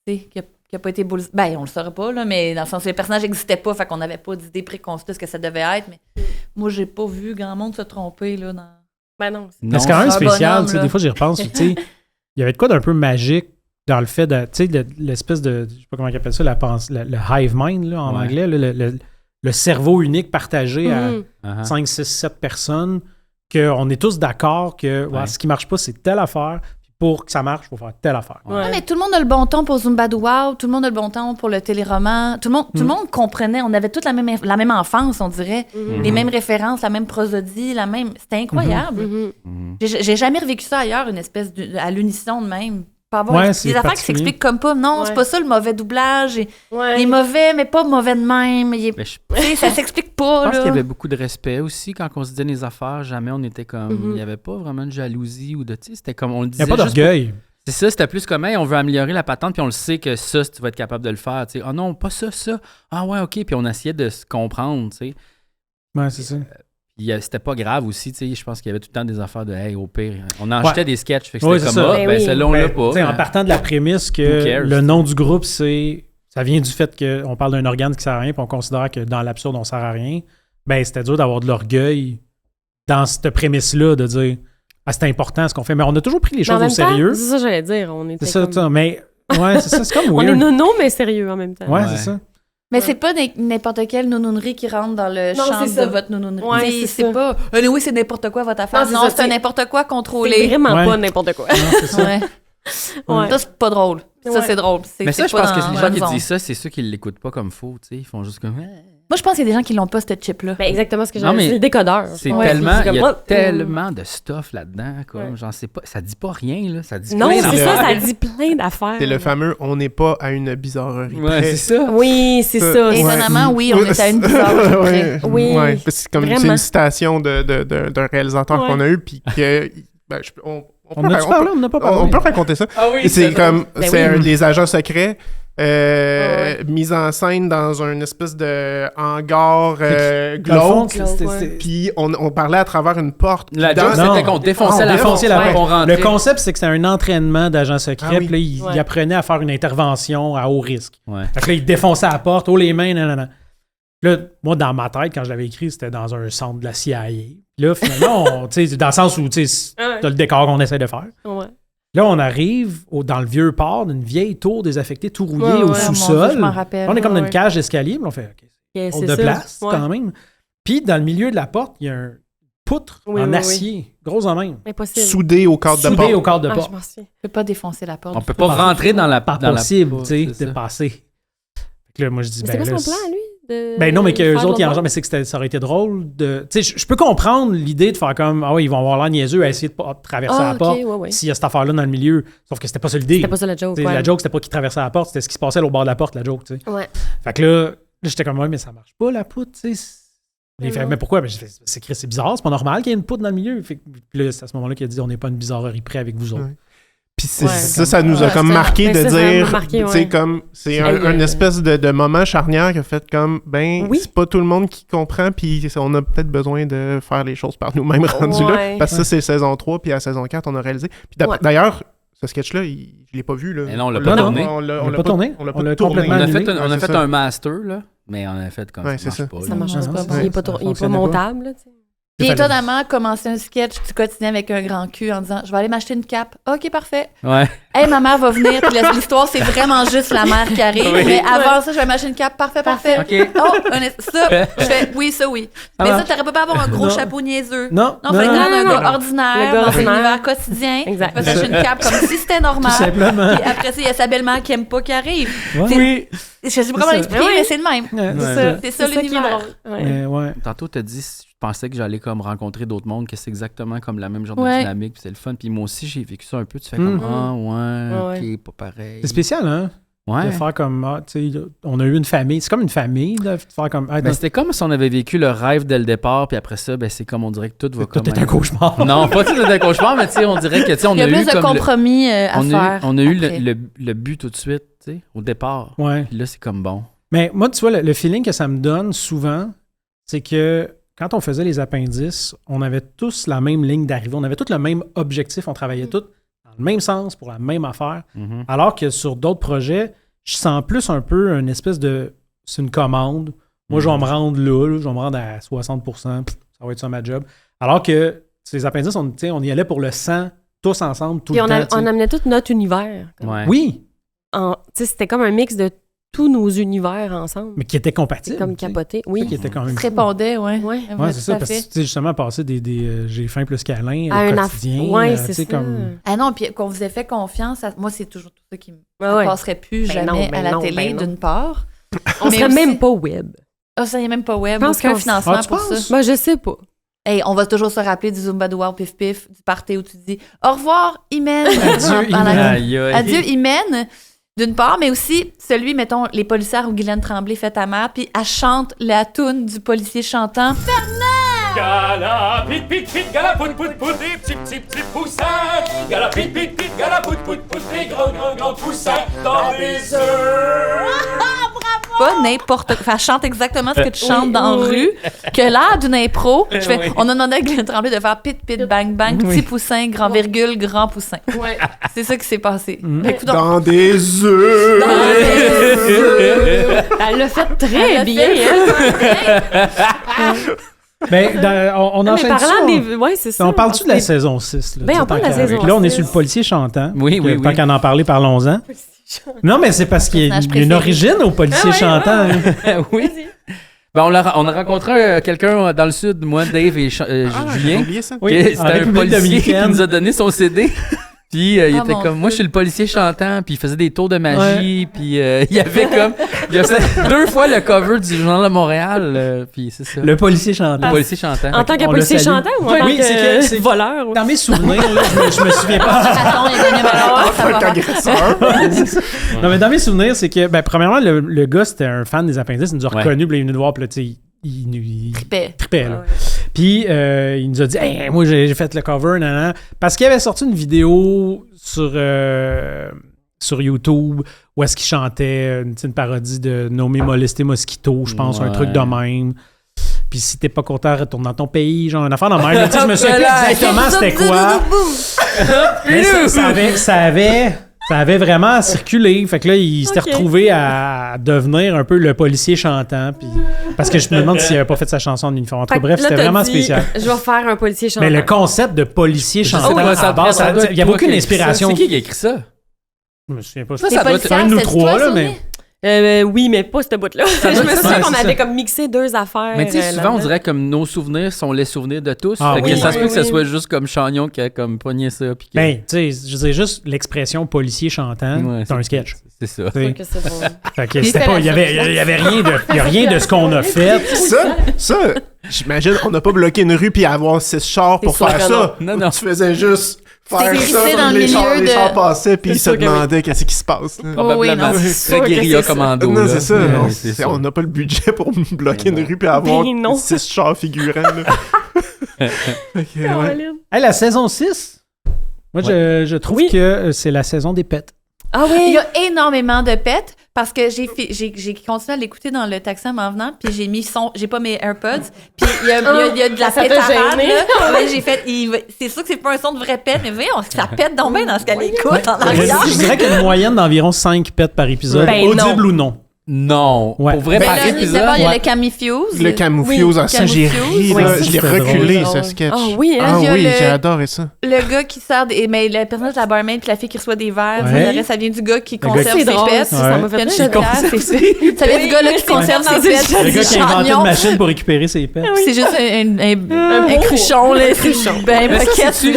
qui a pas été bouleversé. Ben, on le saurait pas, là, mais dans le sens où les personnages n'existaient pas, fait qu'on n'avait pas d'idée préconçue de ce que ça devait être. Mais moi, j'ai pas vu grand monde se tromper, là, dans... Ben non. Mais c'est quand même c'est un spécial. bonhomme, Tu sais, là. des fois, j'y repense. Tu sais, il y avait de quoi d'un peu magique dans le fait de, tu sais, l'espèce de, je sais pas comment ils appellent ça, le hive mind là, en Ouais. anglais, là, le cerveau unique partagé à Mhm. 5, 6, 7 personnes, qu'on est tous d'accord que ouais, Ouais. ce qui marche pas, c'est telle affaire. Puis pour que ça marche, il faut faire telle affaire. Ouais. Non, mais tout le monde a le bon ton pour Zumbado Wow, tout le monde a le bon ton pour le téléroman. Tout le monde comprenait. On avait toute la même enfance, on dirait. Mhm. Les mêmes références, la même prosodie, la même... C'était incroyable. Mhm. J'ai jamais revécu ça ailleurs, une espèce à l'unisson de même. Pas avoir Ouais, des c'est affaires qui particulier. s'expliquent comme pas. Non, Ouais. c'est pas ça le mauvais doublage. Il Ouais. est mauvais, mais pas mauvais de même. Il est... Mais je Tu sais, ça s'explique Je pas, pense là. qu'il y avait beaucoup de respect aussi quand on se disait les affaires. Jamais on était comme. Mhm. Il n'y avait pas vraiment de jalousie ou de. Tu sais, c'était comme on le Il disait. n'y a pas juste d'orgueil. C'est ça, c'était plus comme, hey, on veut améliorer la patente, puis on le sait que ça, tu vas être capable de le faire. Tu sais, ah non, pas ça, ça. Ah ouais, OK. Puis on essayait de se comprendre, tu sais. Ouais, c'est ça. Puis c'était pas grave aussi, tu sais. Je pense qu'il y avait tout le temps des affaires de, hey, au pire. On en jetait des sketchs, fait que Ouais, c'était c'est comme, ça. ah, Ben ben oui. celle-là, on l'a pas. Tu sais, en hein. partant de la prémisse Who que cares? le nom du groupe, ça vient du fait qu'on parle d'un organe qui sert à rien, puis on considère que dans l'absurde, on sert à rien. Ben, c'était dur d'avoir de l'orgueil dans cette prémisse-là, de dire ah, c'est important ce qu'on fait. Mais on a toujours pris les Mais en choses au même temps, sérieux. c'est ça que j'allais dire. On était C'est ça, comme... tu sais, mais ouais, c'est ça, c'est comme On est weird. nono, mais sérieux en même temps. Ouais, Ouais. c'est ça. Mais c'est pas n'importe quelle nounounerie qui rentre dans le Non, champ c'est ça. de votre nounounerie. Ouais, Tu sais, c'est c'est ça. pas oui, c'est n'importe quoi votre affaire. Non, c'est Non, ça, c'est un c'est- n'importe quoi C'est contrôlé. vraiment Ouais. pas n'importe quoi. Non, c'est ça. Ouais. Ouais. Ça, c'est pas drôle. Ça, Ouais. c'est drôle. Mais ça, je pas pense que dans les la gens qui zone. disent ça, c'est ceux qui l'écoutent pas comme faux, tu sais. Ils font juste comme. Moi, je pense qu'il y a des gens qui l'ont pas, ce chip-là. Ben, exactement ce que Non, j'allais mais dire. C'est le décodeur. C'est Ouais, tellement. c'est Il y comme, a oh, tellement de stuff là-dedans, comme, Ouais. j'en sais pas. Ça dit pas rien, là. Ça dit Non, plein c'est d'affaires. ça, ça dit plein d'affaires. C'est le fameux « on n'est pas à une bizarrerie Ouais, près. c'est ça. Oui, c'est ça. Ouais. Étonnamment, oui, on est à une bizarre près. Oui, Ouais, parce que c'est comme c'est vraiment. une citation d'un réalisateur Ouais. qu'on a eu, puis que ben, On en a-tu parlé? On n'a pas parlé. on peut raconter ça. Ah oui, C'est comme Ben c'est oui. les agents secrets Ouais. mis en scène dans une espèce de hangar Dans le fond, glauque. ouais. Puis on parlait à travers une porte. La Puis joke, dans- c'était qu'on défonçait On la défonçait porte. la Ouais. porte. On rentrait. Le concept, c'est que c'était un entraînement d'agents secrets. Ah oui. Puis là, il Ouais. apprenait à faire une intervention à haut risque. Ouais. Fait que là, il défonçait la porte, haut les mains, nanana. Là, moi, dans ma tête, quand je l'avais écrit, c'était dans un centre de la CIA. Puis là, finalement, tu sais, dans le sens où tu sais, Ouais. t'as le décor qu'on essaie de faire. Ouais. Là, on arrive dans le vieux port d'une vieille tour désaffectée, tout rouillé Ouais, au ouais, mon Dieu, sous-sol. je m'en rappelle. On est comme dans une Ouais. cage d'escalier, puis on fait OK, Ok, on c'est de ça. place Ouais. quand même. Puis dans le milieu de la porte, il y a un poutre Oui, en oui, acier, gros en même, Impossible. soudé au cadre de soudé porte. au cadre de Ah, porte. je m'en souviens. On peut pas défoncer la porte. On peut pas rentrer dans la Pas dans la possible, porte, tu sais, c'est de ça. passer. Fait que là, moi, je dis, Mais c'est ben quoi là, son plan, lui? ben non, mais qu'eux faire autres, ils en l'autre mais c'est que ça aurait été drôle de. Tu sais, je peux comprendre l'idée de faire comme, ah oui, ils vont avoir l'air niaiseux à essayer de pas traverser Ah, la porte ok, ouais, ouais. s'il y a cette affaire-là dans le milieu. Sauf que c'était pas ça l'idée. C'était pas ça la joke. Tu sais, ouais. La joke, c'était pas qu'ils traversaient la porte, c'était ce qui se passait au bord de la porte, la joke, tu sais. Ouais. Fait que là j'étais comme, ouais, mais ça marche pas, la poutre, tu sais. Il fait, non. mais pourquoi? Ben, j'ai fait, c'est bizarre, c'est pas normal qu'il y ait une poutre dans le milieu. Fait que- puis là, c'est à ce moment-là qu'il a dit, on n'est pas une bizarrerie près avec vous autres. Ouais. Puis ça nous a comme marqué de dire, tu sais, comme, c'est un espèce de moment charnière qui a fait comme, c'est pas tout le monde qui comprend, puis on a peut-être besoin de faire les choses par nous-mêmes rendus là. Parce que ça, c'est saison 3, puis à saison 4, on a réalisé. Puis d'ailleurs, ce sketch-là, je l'ai pas vu, là. Mais non, on l'a pas tourné. On l'a pas tourné. On l'a pas tourné. On a fait un master, là, mais on a fait comme ça marche pas. Ça marche pas. Il est pas montable, là, tu sais. Puis étonnamment, commencer un sketch du quotidien avec un grand cul en disant « Je vais aller m'acheter une cape. » OK, parfait. Ouais. Hey, ma mère va venir. Puis l'histoire, c'est vraiment juste la mère qui arrive. Oui. Mais avant ça, je vais m'acheter une cape. Parfait. OK. Oh, ça, je fais oui, ça, oui. Mais ça, t'aurais pas avoir un gros chapeau niaiseux. Non, fait que un gars ordinaire, dans un univers quotidien. Exact. Il va s'acheter une cape comme si c'était normal. Tout simplement. Puis après ça, il y a sa belle-mère qui aime pas qui arrive. Oui. Je sais pas comment l'expliquer, mais c'est le même. C'est ça l'univers. Tantôt, t'as dit, je pensais que j'allais comme rencontrer d'autres mondes, que c'est exactement comme la même genre de dynamique, puis c'est le fun. Puis moi aussi, j'ai vécu ça un peu. Tu fais comme, ok, pas pareil. C'est spécial, hein? Ouais. De faire comme, tu sais, on a eu une famille. C'est comme une famille, de faire comme. C'était comme si on avait vécu le rêve dès le départ, puis après ça, c'est comme on dirait que tout va comme. Tout est un cauchemar. Non, pas tout est un cauchemar, mais tu sais, on dirait que, tu sais, on a eu. Il y a plus de compromis à faire. On a eu le but tout de suite, tu sais, au départ. Ouais. Puis là, c'est comme bon. Mais moi, tu vois, le feeling que ça me donne souvent, c'est que quand on faisait les appendices, on avait tous la même ligne d'arrivée. On avait tous le même objectif. On travaillait tous dans le même sens pour la même affaire. Mm-hmm. Alors que sur d'autres projets, je sens plus un peu une espèce de... C'est une commande. Moi, je vais me rendre là, je vais me rendre à 60%. Ça va être ça ma job. Alors que ces appendices, on y allait pour le 100, tous ensemble, tout le temps. On amenait tout notre univers. Ouais. Oui. C'était comme un mix de tous nos univers ensemble. Mais qui étaient compatibles. Comme capoté, oui. Qui était quand même. Qui répondait, oui. Ouais, c'est ça. Parce que justement, passer des j'ai faim plus câlin au quotidien. Oui, c'est ça. Comme... Ah non, puis qu'on vous ait fait confiance, moi, c'est toujours tout ça qui me passerait plus jamais à la télé, d'une part. On serait même pas web. Ah, ça n'est même pas web. Aucun financement pour ça. Moi, je sais pas. Hey, on va toujours se rappeler du Zumba de Wow Pif Pif, du party où tu dis au revoir, Imen. Adieu, Imen. D'une part, mais aussi celui, mettons, les policières où Guylaine Tremblay fait ta mère, puis elle chante la toune du policier chantant. Fernand! Gala, pit, pit, pit, gala, pout, pout, pout, des petits poussins. Gala, pit, pit, pit, gala, pout, pout, pout, des grands poussins dans les œufs. Pas n'importe quoi. Elle chante exactement ce que tu chantes dans la rue, que l'air d'une impro. On a demandé à Guylaine Tremblay de faire pit, pit, bang, bang, petit poussin, grand virgule, grand poussin. Ouais. C'est ça qui s'est passé. Dans des œufs! Elle l'a fait très bien. On enchaîne ça. On parle-tu de la saison 6? On parle de la saison 6. Là, on est sur le policier chantant. Oui. Tant qu'à en parler, parlons-en. Non, mais c'est parce qu'il y a une origine au policier chantant. Oui. On a rencontré quelqu'un dans le sud, moi, Dave et Julien. C'était un policier qui nous a donné son CD. Puis il était comme, moi je suis le policier chantant, puis il faisait des tours de magie, puis il y avait comme, il a fait 2 fois le cover du Journal de Montréal, puis c'est ça. Le policier chantant. Le policier chantant. En tant que policier chantant ou en tant que voleur? Dans mes souvenirs, là, je me souviens pas. Non, mais dans mes souvenirs, c'est que, premièrement, le gars, c'était un fan des appendices, il nous a reconnus, puis il est venu nous voir, puis là, tu sais, il trippait là. Puis il nous a dit hey, moi j'ai fait le cover parce qu'il avait sorti une vidéo sur YouTube où est-ce qu'il chantait une parodie de Nommer Molester Mosquito, je pense, un truc de même. Puis si t'es pas content, retourne dans ton pays, genre une affaire dans même. Je me souviens plus exactement c'était quoi. Mais ça avait vraiment circulé. Fait que là, il s'était retrouvé à devenir un peu le policier chantant. Puis... Parce que je me demande s'il avait pas fait sa chanson en uniforme. En tout cas, bref, c'était vraiment spécial. Je vais faire un policier chantant. Mais le concept de policier chantant, il n'y a aucune inspiration. C'est qui a écrit ça? Je me souviens pas. Ça doit être un de nous trois, là, mais... oui, mais pas cette bout-là. Je me souviens qu'on avait comme mixé 2 affaires. Mais tu sais, souvent, on dirait comme nos souvenirs sont les souvenirs de tous. Ça se peut que ce soit juste comme Chagnon qui a comme pogné ça. Puis tu sais, je disais juste l'expression policier chantant, c'est un sketch. C'est ça. C'est que c'est bon. Fait que c'était pas, il y avait rien de ce qu'on a fait. Ça, j'imagine, on n'a pas bloqué une rue puis avoir 6 chars pour faire ça. Non. Tu faisais juste faire ça, dans les chars passaient puis ils se demandaient qu'est-ce qui se passe. Probablement. C'est guérilla commando. Non, c'est ça. On n'a pas le budget pour bloquer une rue puis avoir 6 chars figurants. La saison 6, Moi, je trouve que c'est la saison des pets. Ah oui! Il y a énormément de pets parce que j'ai continué à l'écouter dans le taxi en m'en venant, puis j'ai pas mes AirPods, puis il y a de la pétarade, là. Ouais, j'ai fait, c'est sûr que c'est pas un son de vrai pet, mais voyons, ça pète donc bien dans ce qu'elle écoute en arrière. Je dirais qu'il y a une moyenne d'environ 5 pets par épisode, audible ou non. Non. Ouais. Pour vrai, par épisode. D'abord, il y a le Camifuse. Le Camifuse, ça, j'ai ri. Je l'ai reculé, ce sketch. Ah oui, j'ai adoré ça. Le gars qui sert, mais le personnage de la barmaid puis la fille qui reçoit des verres, le reste, ça vient du gars qui conserve ses pets. Ça m'a fait ça vient du gars qui conserve ses pets. Le gars qui a inventé une machine pour récupérer ses pets. C'est juste un cruchon, là. Ben, paquet. C'est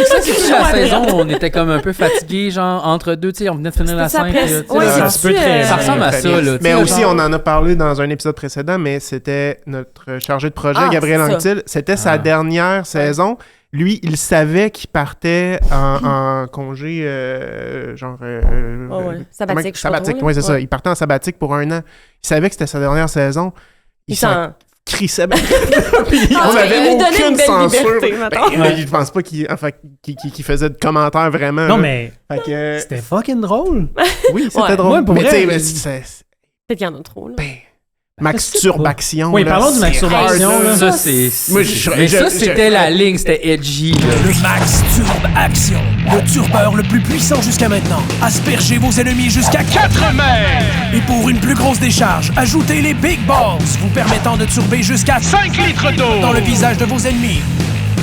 la saison où on était comme un peu fatigués, genre entre deux, tu sais, on venait de finir la 5. Ça ressemble à ça, là. Mais aussi, on en a parlé dans un épisode précédent, mais c'était notre chargé de projet, Gabriel Anctil. C'était sa dernière saison. Lui, il savait qu'il partait en congé, sabbatique. Sabbatique, oui, c'est ça. Il partait en sabbatique pour 1 an. Il savait que c'était sa dernière saison. Il s'en crissait. On n'avait aucune censure. Je pense pas qu'il faisait de commentaires vraiment. Non, mais c'était fucking drôle. Oui, c'était drôle. Mais tu sais, peut-être qu'il y en a trop, là. Masturbation. Oui, parlons de masturbation. Là. Ça, c'est... Mais ça, c'était la ligne, c'était edgy. Là. Le Max-Turb-Action. Le turbeur le plus puissant jusqu'à maintenant. Aspergez vos ennemis jusqu'à 4 mètres. Et pour une plus grosse décharge, ajoutez les Big Balls, vous permettant de turber jusqu'à 5 litres d'eau dans le visage de vos ennemis.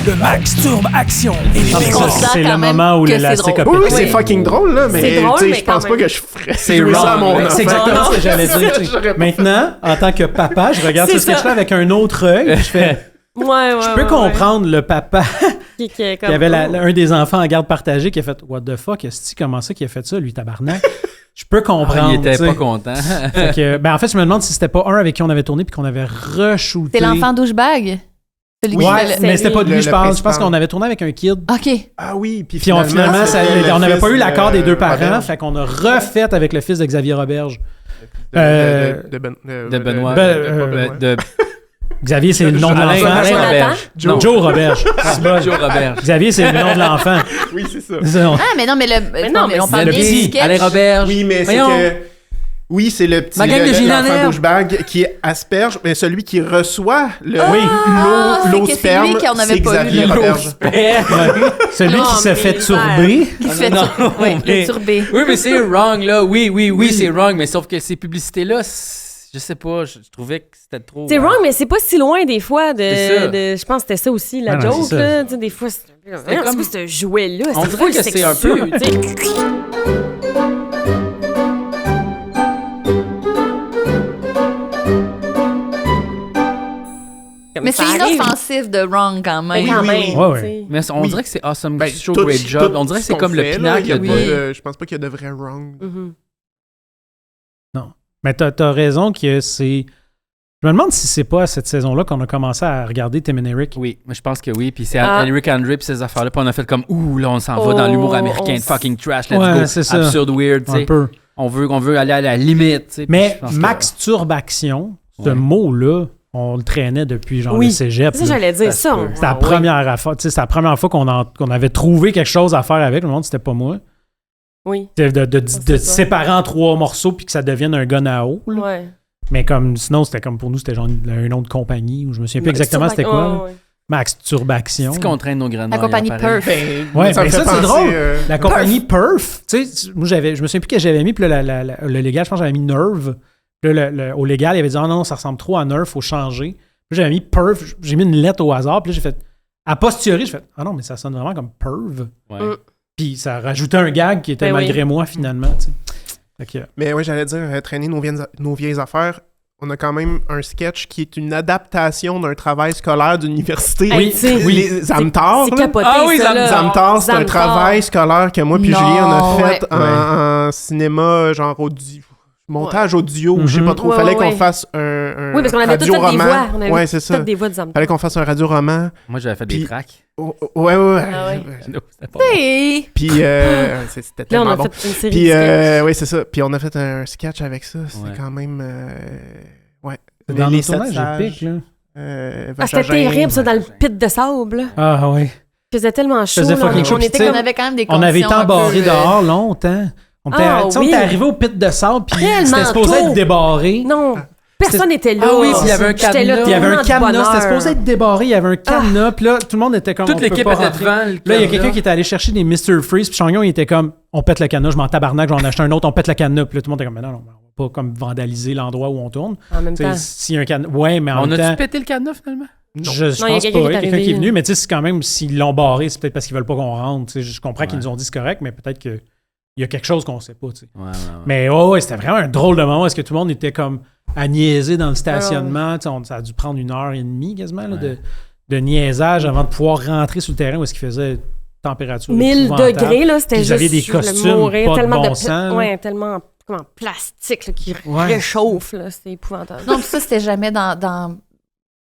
Le Max-Turb-Action. Et les Big Balls. C'est le moment où l'élastique a pété. Oui, c'est fucking drôle, là, mais je pense pas que je ferais ça à mon enfant. C'est exactement ce que j'allais dire. Maintenant, en tant que papa, je regarde ce sketch-là avec un autre œil, je fais... Je peux comprendre le papa qui avait un des enfants en garde partagée qui a fait « What the fuck, est-ce que comment ça qu'il a fait ça, lui, tabarnak? » Je peux comprendre. Il était pas content. En fait, je me demande si c'était pas un avec qui on avait tourné puis qu'on avait re-shooté. C'est l'enfant douchebag? Mais c'était pas de lui, je pense. Je pense qu'on avait tourné avec un kid. OK. Ah oui, puis finalement on n'avait pas eu l'accord des deux parents, fait qu'on a refait avec le fils de Xavier Roberge. De Benoît. Xavier, c'est le nom de l'enfant. Joe Roberge. Joe Roberge. Xavier, c'est le nom de l'enfant. Oui, c'est ça. Mais non, mais on parle le petit. Alain Roberge. Oui, mais c'est que... Oui, c'est le petit l'enfant douchebag qui asperge, mais celui qui reçoit l'eau sperme, c'est Xavier Roberge. Celui qui se fait turber. Qui se fait turber. Oui, mais c'est wrong, là. Oui, c'est wrong, mais sauf que ces publicités-là, je sais pas, je trouvais que c'était trop... C'est wrong, mais c'est pas si loin des fois de je pense que c'était ça aussi, la joke, là. Des fois, c'est comme ce jouet-là. On dirait que c'est un peu... Mais c'est inoffensif de wrong quand même. Oui. Mais on dirait que c'est awesome show, great job. On dirait que c'est comme le pinacle. Je pense pas qu'il y a de vrai wrong. Non. Mais t'as raison que c'est... Je me demande si c'est pas à cette saison-là qu'on a commencé à regarder Tim and Eric. Oui, mais je pense que oui. Puis c'est Eric Andre puis ces affaires-là. Puis on a fait comme, là, on s'en va dans l'humour américain, fucking trash, let's go. C'est ça. Absurde, weird, tu sais. On veut aller à la limite, tu sais. Mais Max-Turb-Action, ce mot-là, on le traînait depuis genre le cégep. Ça, j'allais dire ça. C'est la première fois, c'est la première fois qu'on avait trouvé quelque chose à faire avec. Le monde, c'était pas moi. Oui. De séparer en 3 morceaux puis que ça devienne un gun à eau. Ouais. Mais comme sinon, c'était comme pour nous, c'était genre un nom de compagnie ou je me souviens plus exactement c'était quoi. Max-Turb-Action. C'est qu'on traîne nos grenades. La compagnie Perf. Mais ça c'est drôle. La compagnie Perf. Tu sais, moi, je me souviens plus que j'avais mis. Puis là, le légal, je pense que j'avais mis Nerve. Puis là, au légal, il avait dit non, ça ressemble trop à Nerve, faut changer. Puis j'avais mis Perf. J'ai mis une lettre au hasard. Puis là, j'ai fait. A posteriori, j'ai fait non, mais ça sonne vraiment comme Perv. Ouais. Puis ça rajoutait un gag qui était malgré moi, finalement. Tu sais. Mais oui, j'allais dire, traîner nos vieilles affaires. On a quand même un sketch qui est une adaptation d'un travail scolaire d'université. Oui. Les Zamtar. C'est capoté, Zamtar, c'est un travail scolaire que moi puis Julie, on a fait en cinéma, genre montage audio, je sais pas trop. Fallait qu'on fasse un parce qu'on avait toutes des voix. On avait c'est ça. Toutes des voix de Zamtar. Fallait qu'on fasse un radio-roman. Moi, j'avais fait des tracks. Ouais. Puis, c'était tellement bon. Fait une série puis, oui, c'est ça. Puis, on a fait un sketch avec ça. C'était quand même... Dans les tournage épique, là. C'était terrible, ça, dans le pit de sable. Ah, oui. Il faisait tellement chaud. Faisait fucking chaud. On avait quand même des conditions. On avait été embarrés dehors longtemps. On était arrivé au pit de sable, puis c'était supposé être débarré. Non. Personne n'était là. Ah oui, puis il y avait un cadenas. Il y avait un cadenas. C'était supposé être débarré. Il y avait un cadenas. Puis là, tout le monde était comme. Toute l'équipe était devant. Là, il y a quelqu'un qui était allé chercher des Mr. Freeze. Puis Chagnon, il était comme, on pète le cadenas. Je m'en tabarnak. J'en ai acheté un autre. On pète le cadenas. Puis là, tout le monde était comme, mais non, on va pas comme vandaliser l'endroit où on tourne. En même temps. S'il y a un cadenas. Ouais, mais en même temps. On a-tu pété le cadenas finalement? Je pense pas. Il y a quelqu'un qui est venu. Mais tu sais, c'est quand même, s'ils l'ont barré, c'est peut-être parce qu'ils veulent pas qu'on rentre. Je comprends qu'ils nous ont dit c'est correct, mais peut-être qu'il y a quelque chose qu'on sait pas. Mais ouais, c'était vraiment un drôle de moment. Est-ce que tout le monde était comme à niaiser dans le stationnement? Ça a dû prendre 1h30 quasiment là, de niaisage avant de pouvoir rentrer sur le terrain où est-ce qu'il faisait température 1000 degrés, là, c'était juste... Vous aviez des costumes, pas de bon sens. Ouais, tellement comme en plastique là, qui réchauffe, là, c'était épouvantable. Non, ça, c'était jamais dans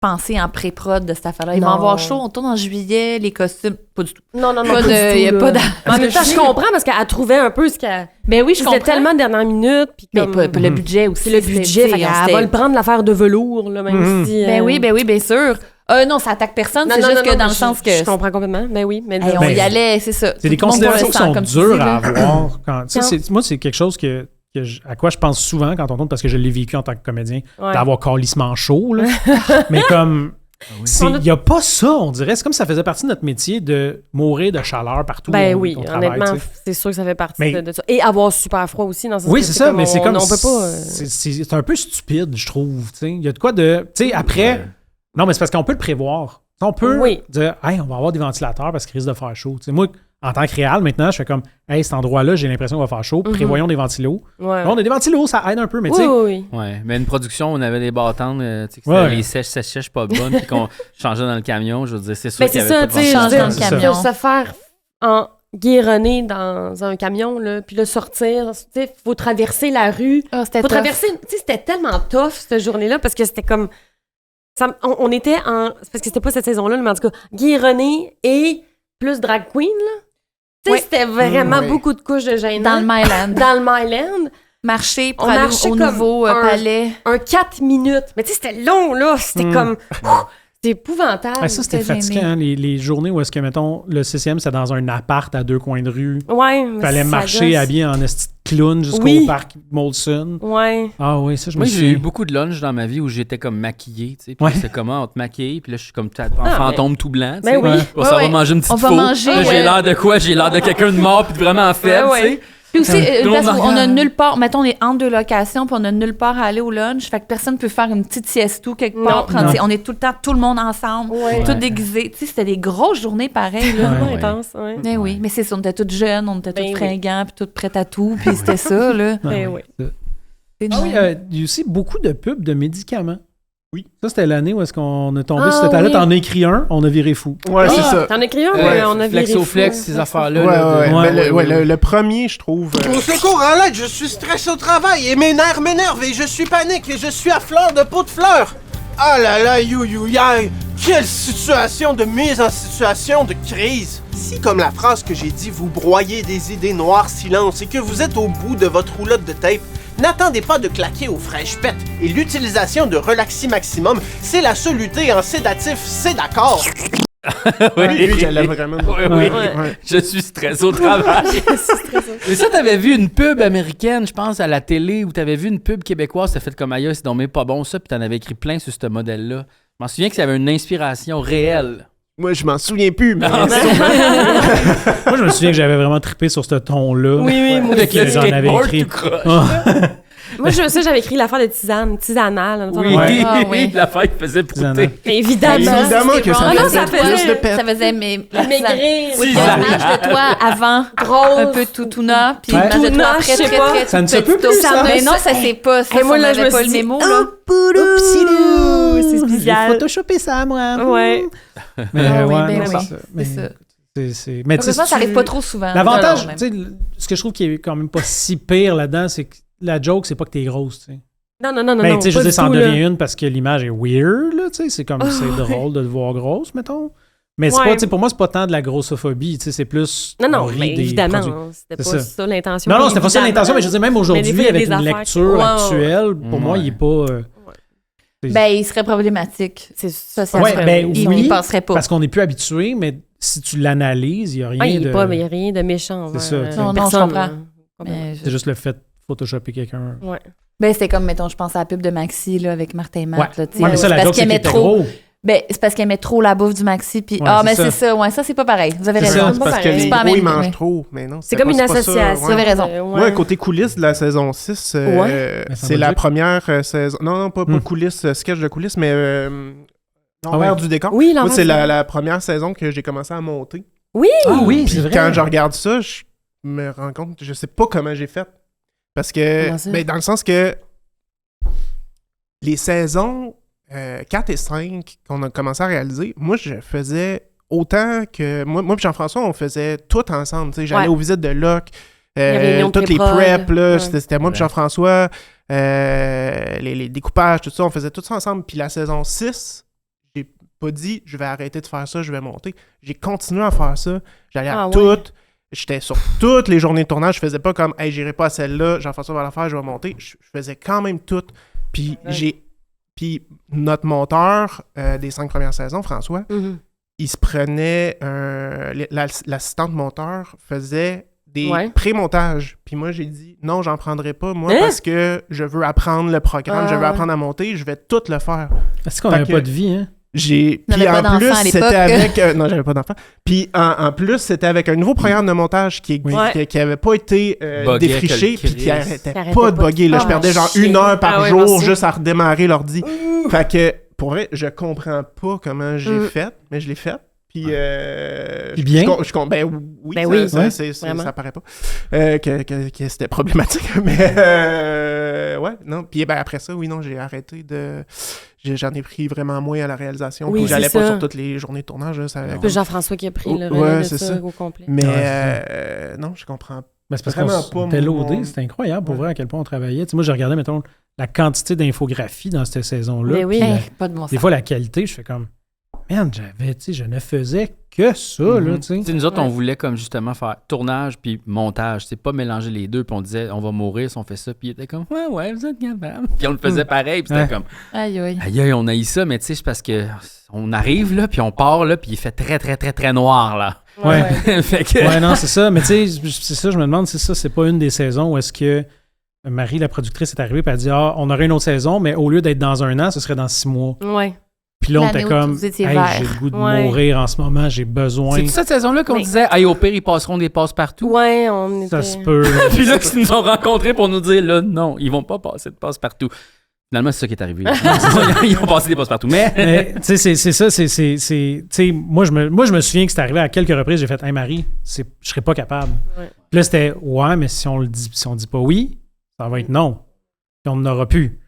penser en pré-prod de cette affaire-là. Ils vont avoir chaud, on tourne en juillet, les costumes, pas du tout. Non, il n'y a pas de... En même temps, je comprends parce qu'elle trouvait un peu ce qu'elle... Ben oui, je comprends. C'était tellement de dernière minute. Puis mais le budget aussi. C'est le budget, elle va le prendre l'affaire de velours, là, même si... Ben oui, bien sûr. Non, ça attaque personne, c'est juste que dans le sens que... Je comprends complètement, ben oui. Mais on y allait, c'est ça. C'est des considérations qui sont dures à avoir. Moi, c'est quelque chose à quoi je pense souvent quand on tourne, parce que je l'ai vécu en tant que comédien, d'avoir calissement chaud, là. Mais comme... Il n'y a pas ça, on dirait. C'est comme si ça faisait partie de notre métier de mourir de chaleur partout. Ben oui, honnêtement, c'est sûr que ça fait partie de ça. Et avoir super froid aussi dans ce oui, c'est ça, mais c'est comme... On peut pas... C'est un peu stupide, je trouve. Il y a de quoi de... Tu sais, après... Non, mais c'est parce qu'on peut le prévoir. On peut dire, hey, on va avoir des ventilateurs parce qu'il risque de faire chaud. T'sais, moi, en tant que réal, maintenant, je fais comme, hey, cet endroit-là, j'ai l'impression qu'il va faire chaud. Prévoyons des ventilos. Ouais. On a des ventilos, ça aide un peu, mais tu sais. Oui. Ouais, mais une production, on avait des bâtantes, les sèches pas bonnes, puis qu'on changeait dans le camion. Je veux dire, c'est sûr qu'il y avait pas de changer dans le camion. Se faire enguironner dans un camion, là, puis le sortir, tu sais, faut traverser la rue. Faut traverser, tu sais, c'était tellement tough, cette journée-là, parce que c'était comme... on était en... C'est parce que c'était pas cette saison-là, mais en tout cas, Guy René et plus drag queen, là. Tu sais, c'était vraiment beaucoup de couches de gênant. Dans le Myland. Marcher pour aller au nouveau palais. Un 4 minutes. Mais tu sais, c'était long, là. C'était comme... C'était épouvantable. Ça, c'était fatigant, hein, les journées où est-ce que, mettons, le CCM, c'était dans un appart à 2 coins de rue. Ouais. Fallait marcher habillé en esti de clown jusqu'au parc Molson. Ouais. Ah oui, ça, Moi, j'ai eu beaucoup de lunch dans ma vie où j'étais comme maquillé, tu sais. Puis c'est comment on te maquille, puis là, je suis comme en fantôme tout blanc, tu sais. Ben oui. Ça va manger une petite faux. Là, j'ai l'air de quoi? J'ai l'air de quelqu'un de mort puis de vraiment faible, tu sais. Puis aussi, parce qu'on a nulle part, mettons, on est entre 2 locations, puis on a nulle part à aller au lunch, fait que personne ne peut faire une petite sieste ou quelque part. On est tout le temps, tout le monde ensemble, tout déguisé. Tu sais, c'était des grosses journées pareilles, là. Intense, Mais oui, mais c'est ça, on était toutes jeunes, on était toutes fringants, puis toutes prêtes à tout, puis c'était ça, là. Ben oui. Il y a aussi beaucoup de pubs de médicaments. Oui. Ça, c'était l'année où est-ce qu'on est tombé sur cette année. T'en as écrit un, on a viré fou. Ouais, c'est ça. T'en as écrit un, on a viré fou. Flexoflex, ces affaires-là. Le premier, je trouve... Au secours, à l'aide, je suis stressé au travail et mes nerfs m'énervent et je suis panique et je suis à fleur de peau de fleur. Ah là là, quelle situation de mise en situation de crise. Si, comme la phrase que j'ai dit, vous broyez des idées noires silence et que vous êtes au bout de votre roulotte de tape, n'attendez pas de claquer aux fraîches pètes et l'utilisation de Relaxi Maximum, c'est la soluté en sédatif, c'est d'accord. Oui, j'allais vraiment. Oui. Je suis stressé au travail. Mais ça, t'avais vu une pub américaine, je pense, à la télé, où t'avais vu une pub québécoise, t'as fait comme ailleurs, c'est donc pas bon ça, puis t'en avais écrit plein sur ce modèle-là. Je m'en souviens que ça avait une inspiration réelle. Moi, je m'en souviens plus, mais... Moi, je me souviens que j'avais vraiment trippé sur ce ton-là. Oui, moi avec le j'en avais écrit. Moi, j'avais écrit l'affaire de tisanale. Oui, l'affaire qui faisait brouter. Évidemment que ça faisait plus de pète. Ça faisait maigrir. Oui, l'image de toi avant, un peu toutouna, puis l'image de toi après, très, ça ne se peut plus, ça. Mais non, ça c'est pas ça. Moi, là, je me pas suis le dit, mémo, là. C'est spécial. J'ai photoshopé ça, moi. Ouais. Mais c'est ça. Mais heureusement, ça arrive pas trop souvent. L'avantage, tu sais, ce que je trouve qui est quand même pas si pire là-dedans, c'est que la joke, c'est pas que t'es grosse, tu sais. Non. Ben, tu sais, je veux dire, ça en devient une parce que l'image est weird, là, tu sais. C'est comme, c'est drôle de te voir grosse, mettons. Mais c'est pas, tu sais, pour moi, c'est pas tant de la grossophobie, tu sais, c'est plus... Non, mais évidemment, c'était pas ça l'intention. Non, c'était pas ça l'intention, mais je veux dire, même aujourd'hui, avec une lecture actuelle, pour moi, il est pas... Ben, il serait problématique. Il passerait pas. Il passerait pas. Parce qu'on n'est plus habitué, mais si tu l'analyses, il n'y a rien il de... n'y a rien de méchant. C'est ça. Non, je comprends. C'est juste le fait de photoshopper quelqu'un. Ouais. Ben, c'est comme, mettons, je pense à la pub de Maxi, là, avec Martin et Matt. Ouais, mais ça, la joke, c'est qu'il était gros. Ben, c'est parce qu'elle met trop la bouffe du Maxi. Puis... mais c'est ça. Ouais, ça, c'est pas pareil. Vous avez raison. C'est parce que les gros, ils mangent trop. Mais non, c'est comme une association. Vous avez raison. Moi, côté coulisses de la saison 6, c'est la première saison. Non, pas coulisses, sketch de coulisses, mais l'envers du décor. Oui, moi, c'est la première saison que j'ai commencé à monter. Oui! Oui, c'est vrai. Quand je regarde ça, je me rends compte que je sais pas comment j'ai fait. Parce que, dans le sens que les saisons 4 et 5 qu'on a commencé à réaliser, moi, je faisais autant que... Moi et Jean-François, on faisait tout ensemble. J'allais aux visites de Locke, toutes les preps, là, c'était moi et Jean-François, les découpages, tout ça, on faisait tout ça ensemble. Puis la saison 6... pas dit je vais arrêter de faire ça, je vais monter. J'ai continué à faire ça. J'allais à toutes. J'étais sur toutes les journées de tournage. Je faisais pas comme hey, j'irai pas à celle-là, Jean-François va la faire, je vais monter. Je faisais quand même toutes. Puis Puis notre monteur des 5 premières saisons, François, il se prenait l'assistante monteur faisait des pré-montages. Puis moi, j'ai dit non, j'en prendrai pas, moi, parce que je veux apprendre le programme, je veux apprendre à monter, je vais tout le faire. Est-ce qu'on n'avait pas de vie, hein? Puis en plus, c'était avec... non, j'avais pas d'enfant. Puis en plus, c'était avec un nouveau programme de montage qui avait pas été défriché puis qui arrêtait pas de bugger. Là. Je perdais genre 1 heure par jour juste à redémarrer l'ordi. Fait que, pour vrai, je comprends pas comment j'ai fait, mais je l'ai fait. Puis, bien? Oui, ça paraît pas que c'était problématique. Mais non. Puis après ça, j'ai arrêté de... J'en ai pris vraiment moins à la réalisation. Oui, puis j'allais pas sur toutes les journées de tournage. Puis Jean-François qui a pris le relais de ça au complet. Mais non, je comprends pas. Mais c'est parce qu'on était loadé. C'était incroyable pour voir à quel point on travaillait. Moi, j'ai regardé, mettons, la quantité d'infographie dans cette saison-là. Mais oui, pas de bon sens. Des fois, la qualité, je fais comme... Man, je ne faisais que ça, là, tu sais. Nous autres, on voulait comme justement faire tournage puis montage, pas mélanger les deux, puis on disait, on va mourir si on fait ça, puis il était comme, ouais, vous êtes capable. Puis on le faisait pareil, puis c'était comme, aïe, on haït ça, mais tu sais, c'est parce que on arrive, là, puis on part, là, puis il fait très, très, très, très noir, là. Ouais. Fait que... Ouais, non, c'est ça, mais tu sais, c'est ça, je me demande si ça, c'est pas une des saisons où est-ce que Marie, la productrice, est arrivée, puis elle a dit, on aurait une autre saison, mais au lieu d'être dans 1 an, ce serait dans 6 mois. Ouais. Puis là, on était comme, hey, j'ai le goût de mourir en ce moment, j'ai besoin. C'est cette saison-là qu'on disait, hey, au pire, ils passeront des passe-partout. Ouais, on était... Ça se peut. Puis là, ils nous ont rencontrés pour nous dire, là, non, ils vont pas passer de passe-partout. Finalement, c'est ça qui est arrivé. Ils ont passé des passe-partout. Mais tu sais, c'est ça, tu sais, moi, je me souviens que c'est arrivé à quelques reprises, j'ai fait, hey, Marie, je serais pas capable. Ouais. Puis là, c'était, mais si on dit pas oui, ça va être non. Puis on n'aura plus.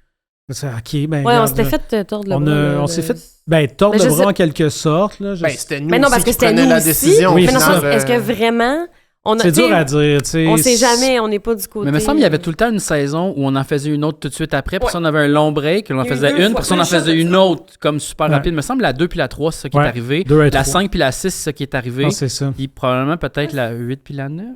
OK, ben. Ouais, on s'était fait tordre le bras. On s'est fait tordre le bras en quelque sorte. Là, c'était nous aussi qui prenait la décision. Oui, mais non, est-ce que vraiment... c'est dur à dire, tu sais. On sait jamais, on n'est pas du côté... Mais il me semble qu'il y avait tout le temps une saison où on en faisait une autre tout de suite après, puis on avait un long break, on en faisait une, puis on en faisait une autre comme super rapide. Il me semble la 2 puis la 3, c'est ça qui est arrivé. La 5 puis la 6, c'est ça qui est arrivé. Non, c'est ça. Puis probablement peut-être la 8 puis la 9.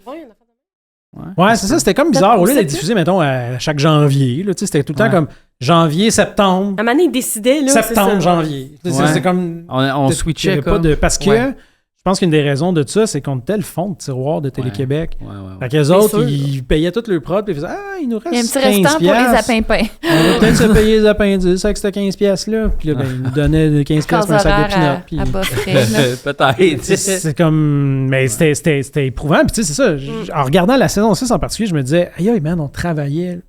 Ouais, c'est ça, c'était comme bizarre. Au lieu d'être diffusé, mettons, à chaque janvier, là, c'était tout le temps comme janvier, septembre. À un moment donné, ils décidaient, là. Septembre, janvier. C'est comme. On switchait. Parce que je pense qu'une des raisons de ça, c'est qu'on était le fond de tiroir de Télé-Québec. Fait qu'eux autres, ils payaient tous leurs propres et ils faisaient il nous reste 15$. Il y a un petit restant pour les apins-pins. On va peut-être se payer les appendices avec ces 15$-là. Puis là, ils nous donnaient 15$ pour un sac de peanuts. Peut-être. C'est comme. Mais c'était éprouvant. Puis tu sais, c'est ça. En regardant la saison 6 en particulier, je me disais, aïe, man, on travaillait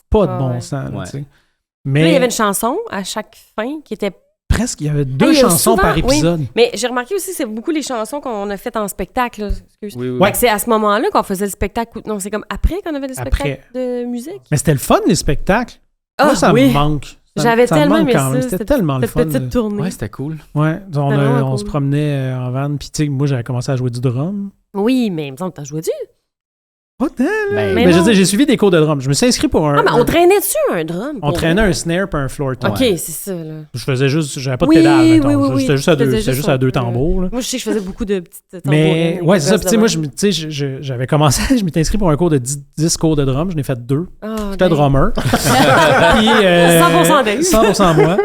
pas de bon sens. Mais là, il y avait une chanson à chaque fin qui était presque, il y avait 2 chansons par épisode. Oui. Mais j'ai remarqué aussi, c'est beaucoup les chansons qu'on a faites en spectacle. Là. Oui. C'est à ce moment-là qu'on faisait le spectacle. Non, c'est comme après qu'on avait le spectacle de musique. Mais c'était le fun, les spectacles. Moi, ça me manque. J'avais tellement aimé ça. C'était tellement le fun. Cette petite tournée. Ouais, c'était cool. Ouais, on se promenait en van. Puis tu sais, moi, j'avais commencé à jouer du drum. Oui, mais il me semble que t'as joué du. Pas tant, là. Mais je veux dire, j'ai suivi des cours de drum. Je me suis inscrit pour un... Ah, mais on traînait dessus un drum? On traînait un snare puis un floor tom. OK, c'est ça, là. Je faisais juste... J'avais pas de pédale, mettons. Oui. C'était juste à deux tambours, là. Moi, je sais que je faisais beaucoup de petites tambours. Mais, ouais, c'est ça. Tu sais, moi, j'avais commencé... Je m'étais inscrit pour un cours de 10 cours de drum. Je n'ai fait 2. J'étais drummer. Puis... 100% Dave. 100% moi.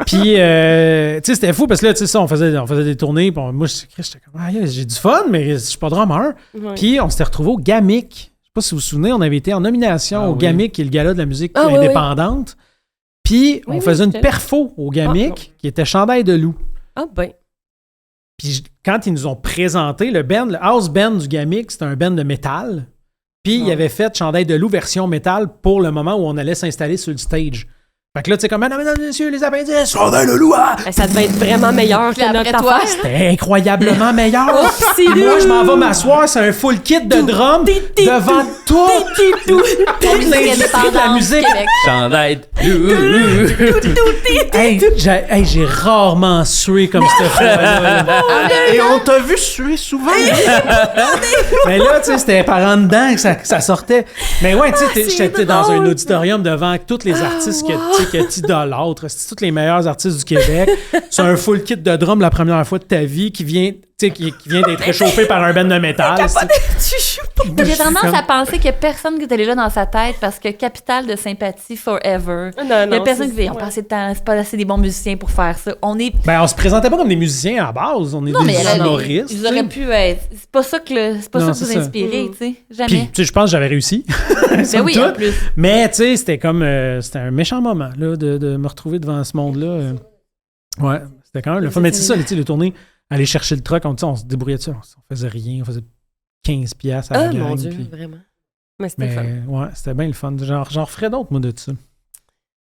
Puis, tu sais, c'était fou parce que là, tu sais, ça, on faisait des tournées. Puis moi, j'étais comme, j'ai du fun, mais je suis pas drummer. Puis, on s'était retrouvés au GAMIC. Je sais pas si vous vous souvenez, on avait été en nomination au GAMIC, qui est le gala de la musique indépendante. Puis, on faisait une perfo au GAMIC qui était Chandail de loup. Ah, ben. Puis, quand ils nous ont présenté le house band du GAMIC, c'était un band de métal. Puis, ils avaient fait Chandail de loup version métal pour le moment où on allait s'installer sur le stage. Fait que là, tu sais, comme, mesdames et messieurs, les appendices, Chandail de loup! Ça devait être vraiment meilleur que notre affaire. C'était incroyablement meilleur. Moi, je m'en vais m'asseoir, c'est un full kit de drum devant toute l'industrie de la musique. Chandail de loup. J'ai rarement sué comme cette fois-là. Et on t'a vu suer souvent. Mais là, tu sais, c'était par en dedans que ça sortait. Mais ouais, tu sais, j'étais dans un auditorium devant tous les artistes que t'idolâtres. C'est tous les meilleurs artistes du Québec. C'est un full kit de drum la première fois de ta vie qui vient d'être réchauffé par un band de métal. J'ai tendance à penser qu'il n'y a personne qui était là dans sa tête parce que Capital de Sympathie Forever. Il n'y a personne qui dit on passe le temps, c'est pas assez des bons musiciens pour faire ça. On se présentait pas comme des musiciens à base, on est des humoristes. Ils auraient pu être. C'est pas ça que vous inspirez, tu sais. Jamais. Puis, tu sais, je pense que j'avais réussi. Ben oui, en plus. Mais, tu sais, c'était comme. C'était un méchant moment, là, de me retrouver devant ce monde-là. Ouais, c'était quand même le fun. Mais, tu sais, ça, les tournées, aller chercher le truck, on se débrouillait de ça. On faisait rien, on faisait 15$ à la gang. Mon Dieu, vraiment. Mais c'était fun. Ouais, c'était bien le fun. J'en referais d'autres, moi, de ça.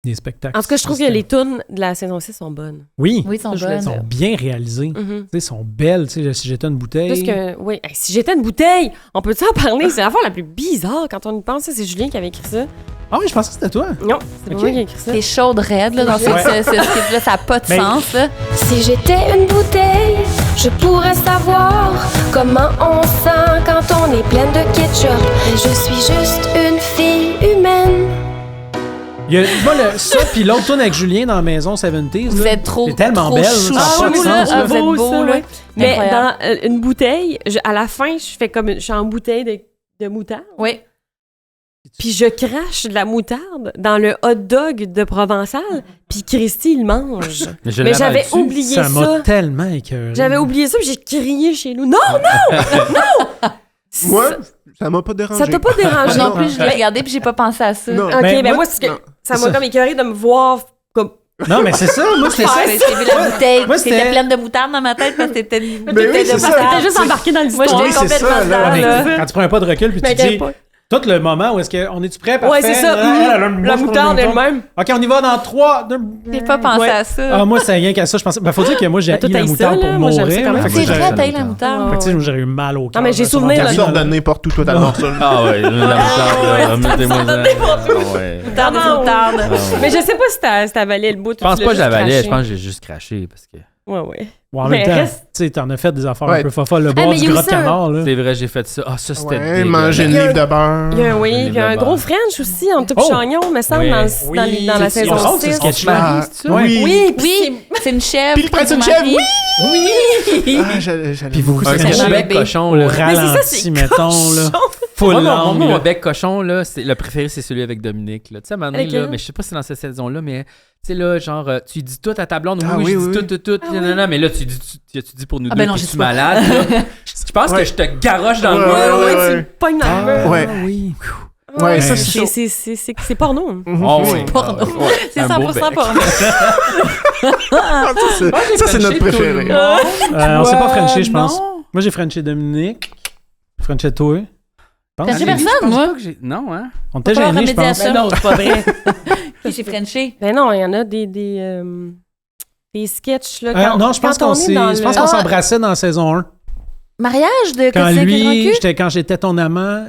Des spectacles. En tout cas, je trouve que les tunes de la saison 6 sont bonnes. Oui, ils sont bonnes. Elles sont bien réalisées. Ils sont belles. Tu sais, si j'étais une bouteille. Oui, si j'étais une bouteille, on peut-tu en parler? C'est la fois la plus bizarre quand on y pense. C'est Julien qui avait écrit ça. Ah oui, je pensais que c'était toi. Non, c'est pas moi qui ai écrit ça. C'est chaude raide, là, dans ce script-là. Ça n'a pas de sens, là. Si j'étais une bouteille, je pourrais savoir comment on sent quand on est pleine de ketchup. Je suis juste une fille humaine. Il y a ça, puis l'autre tourne avec Julien dans la maison 70s. Vous êtes trop. C'est tellement belle. Vous êtes beau, là. Mais dans une bouteille, à la fin, je suis en bouteille de moutarde. Oui. Puis je crache de la moutarde dans le hot dog de Provençal, puis Christy, il mange. Mais j'avais oublié ça. Ça m'a tellement écœuré. J'avais oublié ça, puis j'ai crié chez nous. Non! Moi, ça m'a pas dérangé. Ça t'a pas dérangé? Non plus, je l'ai regardé, puis j'ai pas pensé à ça. Non. OK, ben moi, ça m'a comme écœuré de me voir comme... Non, mais c'est ça. Moi, c'était ça. J'ai vu la bouteille. C'était pleine de moutarde dans ma tête parce que c'était une bouteille de moutarde. T'étais juste embarqué dans l'histoire. Moi, j'étais complètement dedans. Quand tu prends un pas de recul, puis tu dis... Tout le moment où est-ce qu'on est-tu prêt? Parfait? Ouais, c'est ça. La moutarde elle-même. OK, on y va dans 3. J'ai pas pensé à ça. Ah, moi, c'est rien qu'à ça. Je pensais. Faut dire que moi, j'ai haï la moutarde pour mourir. C'est vrai, t'as eu la moutarde. Fait que, tu sais, j'aurais eu mal au cœur. Non, mais j'ai souvenir. Ça sort de n'importe où, totalement ça. Ah ouais, la moutarde. Mettez-moi ça. Moutarde. Mais je sais pas si t'avalais le bout. Je pense pas que j'avalais. Je pense que j'ai juste craché parce que. Ouais. En même temps, tu sais, t'en as fait des affaires un peu fofolles, le boire du gras de canard, là. C'est vrai, j'ai fait ça. Ah, ça, c'était dégueulasse. Manger une livre de beurre. Il y a un gros French aussi, en tout chagnon, me semble, dans la saison 6. Oui, c'est une chèvre. Puis le prince une chèvre, oui! Puis vous un bec cochon, là. Au ralenti, mettons, là. Full langue. Mon bec cochon, là, le préféré, c'est celui avec Dominique, là. Tu sais, à un moment donné, là, mais je sais pas si c'est dans cette saison-là, mais tu sais, là, genre, tu dis tout à ta blonde. Oui, je dis tout. Non, mais là, tu dis pour nous deux que tu es malade. Je pense que je te garoche dans le mur. Tu me pognes dans le mur. Oui. Ouais, ça, c'est porno. Oh, oui. C'est porno. C'est 100% porno. Ça, c'est notre préféré. On s'est pas frenché, je pense. Moi, j'ai frenché Dominique. Frenché toi. Frenché personne, moi. Non, hein? On était gênés, je pense. Non, c'est pas vrai. Qui j'ai frenché? Ben non, il y en a des sketchs, là. Non, je pense qu'on s'embrassait dans la saison 1. Mariage de quand j'étais ton amant.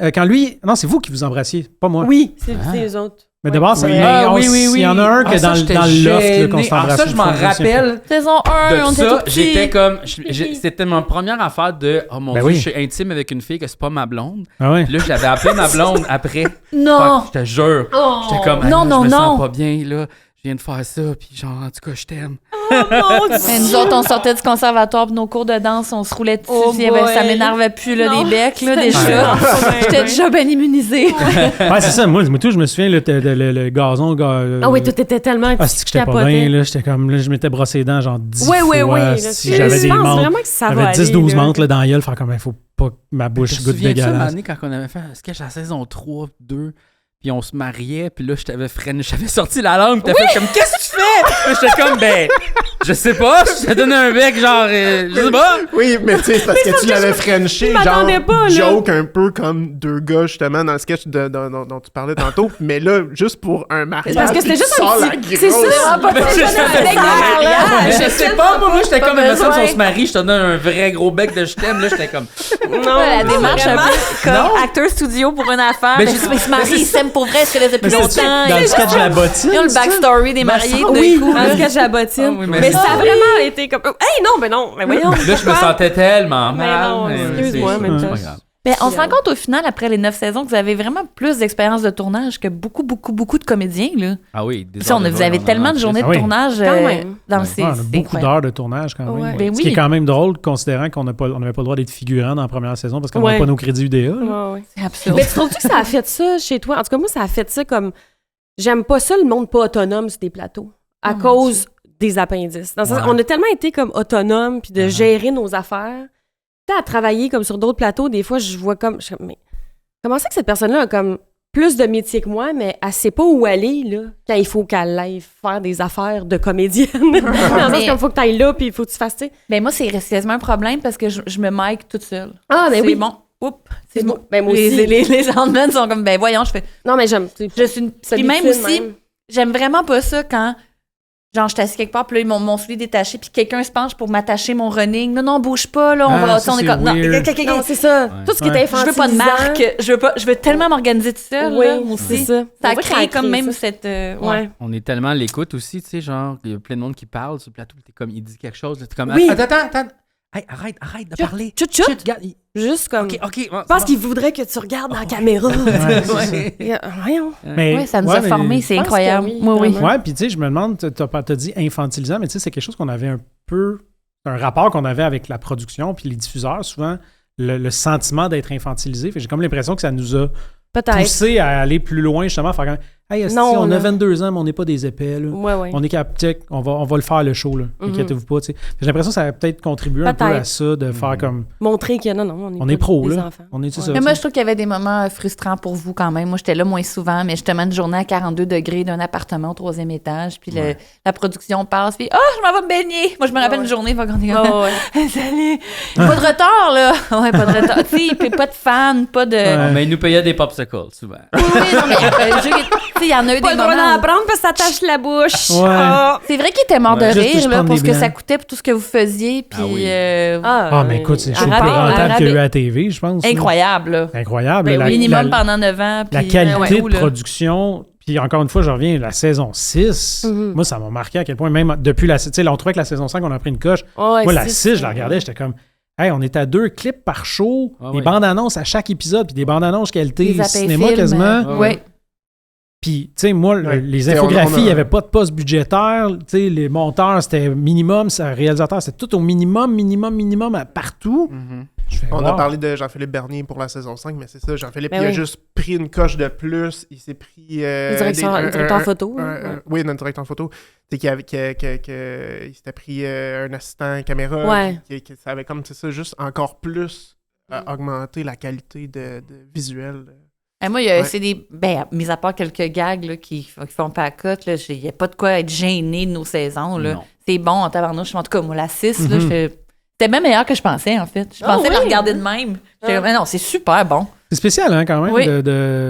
Non, c'est vous qui vous embrassiez, pas moi. Oui, c'est eux autres. Mais d'abord, oui, il y en a un que dans le loft là, qu'on s'est embrassé. Ça, je m'en rappelle. Saison 1, on était tout petits. J'étais comme... C'était ma première affaire de « Oh mon Dieu, je suis intime avec une fille que c'est pas ma blonde. » Puis là, je l'avais appelé ma blonde après. Non! Je te jure. J'étais comme « Je me sens pas bien, là. Je viens de faire ça, puis genre, en tout cas, je t'aime. » Oh mon Dieu! Mais nous autres, on sortait du conservatoire, puis nos cours de danse, on se roulait dessus. Ça m'énervait plus, là, les becs, là, des chats. J'étais déjà bien immunisée. Ouais, c'est ça. Moi, je me souviens, le gazon. Ah oui, tout était tellement. Ah, c'est que j'étais pas bien, là. J'étais comme, là, je m'étais brossé les dents, genre 10 fois. Oui. Si j'avais des menthes. J'avais 10-12 menthes, là, dans la gueule, faire comme, il faut pas que ma bouche goûte dégueulasse. Je me souviens quand on avait fait un sketch à la saison 3, 2. Puis on se mariait, puis là, j'avais sorti la langue, t'as fait comme, qu'est-ce que tu fais? Puis j'étais comme, je sais pas, je t'ai donné un bec, genre, je sais pas. Oui, mais tu sais, parce que tu l'avais frenché, genre, pas, joke un peu comme deux gars, justement, dans le sketch dont tu parlais tantôt, mais là, juste pour un mariage. Parce que c'était juste un petit... C'est ça, je sais pas, moi, j'étais comme, mais ça, on se marie, je te donne un vrai gros bec de je t'aime, là, j'étais comme... Non, la démarche un peu comme acteur studio pour une affaire, mais ils se marient, ils s'aiment pour vrai, c'est depuis longtemps. Dans le sketch de la bottine. Ils ont le backstory des mariés. Oui, dans le sketch de la bottine. Mais ça a vraiment été comme. Hey, non, mais voyons. Là, je me sentais tellement mal. Excuse-moi, mais mais on se rend compte au final, après les 9 saisons, que vous avez vraiment plus d'expérience de tournage que beaucoup de comédiens. Là. Ah oui, vous avez tellement de journées de tournage dans on a beaucoup d'heures de tournage quand même. Ouais. Ce qui est quand même drôle, considérant qu'on n'avait pas le droit d'être figurant dans la première saison parce qu'on n'avait pas nos crédits UDA. C'est absurde. Mais tu trouves-tu que ça a fait ça chez toi? En tout cas, moi, ça a fait ça comme... J'aime pas ça, le monde pas autonome sur des plateaux, à cause des appendices. Dans le sens, on a tellement été comme autonome puis de gérer nos affaires. À travailler comme sur d'autres plateaux, des fois, je vois comme... mais comment ça que cette personne-là a comme plus de métier que moi, mais elle sait pas où aller, là, quand il faut qu'elle aille faire des affaires de comédienne. Dans le sens qu'il faut que tu ailles là, puis il faut que tu fasses, tu sais. Ben moi, c'est quasiment un problème parce que je me mic toute seule. Ah, ben oui. Bon. Oups, c'est bon. Ben moi aussi. Les lendemains sont comme, ben voyons, je fais... Non, mais j'aime... Je suis une... Puis même aussi, j'aime vraiment pas ça quand... Genre, je suis assis quelque part, puis là, mon soulier détaché, puis quelqu'un se penche pour m'attacher mon running. Non, bouge pas, là, on va... On est comme... Non, c'est ça. Tout ce qui est infantilisant. Je veux pas de marque. Je veux tellement m'organiser tout seul, là, aussi. C'est ça. Ça a créé comme même cette... On est tellement à l'écoute aussi, tu sais, genre, il y a plein de monde qui parle sur le plateau, t'es comme, il dit quelque chose, t'es comme... Attends. Hey, arrête de parler. Chut. Juste comme... OK. Je pense qu'il voudrait que tu regardes dans la caméra. Voyons. Ça nous a formés, c'est incroyable. Oui. Ouais, puis tu sais, je me demande, t'as dit infantilisant, mais tu sais, c'est quelque chose qu'on avait un peu... Un rapport qu'on avait avec la production puis les diffuseurs, souvent, le sentiment d'être infantilisé. J'ai comme l'impression que ça nous a poussé à aller plus loin, justement, à faire comme... Hey, on a 22 ans, mais on n'est pas des épais. Là. On est capable, on va le faire le show. Là. Inquiétez-vous pas. J'ai l'impression que ça a peut-être contribué un peu à ça, de faire comme. Montrer que on est pro. Des là. enfants. On est ça. Mais moi, je trouve qu'il y avait des moments frustrants pour vous quand même. Moi, j'étais là moins souvent, mais justement, une journée à 42 degrés d'un appartement au 3e étage, puis la production passe, puis je m'en vais me baigner. Moi, je me rappelle une journée, quand on est comme. Salut! Pas de retard, là! Ouais, pas de retard. Tu sais, pas de fans, pas de. Mais ils nous payaient des popsicles, souvent. Oui, non, mais il y en a eu des moments. Pas prendre parce que ça tâche la bouche. C'est vrai qu'il était mort de rire là, pour ce que ça coûtait, pour tout ce que vous faisiez. Puis, mais écoute, c'est le show le plus rentable qu'il y a eu à la TV, je pense. Incroyable. Là. Incroyable. Minimum pendant 9 ans. La qualité de production. Puis encore une fois, je reviens, la saison 6, moi, ça m'a marqué à quel point, même depuis la... Tu sais, on trouvait que la saison 5, on a pris une coche. Moi, la 6, je la regardais, j'étais comme... Hey, on est à 2 clips par show, des bandes-annonces à chaque épisode, puis des bandes-annonces qualité cinéma quasiment. Puis, tu sais, moi, les infographies, il n'y avait pas de poste budgétaire. Tu sais, les monteurs, c'était minimum. Le réalisateur, c'était tout au minimum partout. On a parlé de Jean-Philippe Bernier pour la saison 5, mais c'est ça. Jean-Philippe, il a juste pris une coche de plus. Il s'est pris... le directeur photo. Oui, notre directeur photo. Tu sais, il s'était pris un assistant caméra. Ça avait comme, c'est ça, juste encore plus augmenté la qualité de visuel. Moi, c'est des... mis à part quelques gags là, qui font pas à cote, il n'y a pas de quoi être gêné de nos saisons. Là. C'est bon en tabarnouche. En tout cas, moi, la 6, là, c'était bien meilleur que je pensais, en fait. Je pensais la regarder de même. Mais non, c'est super bon. C'est spécial, hein, quand même. Oui.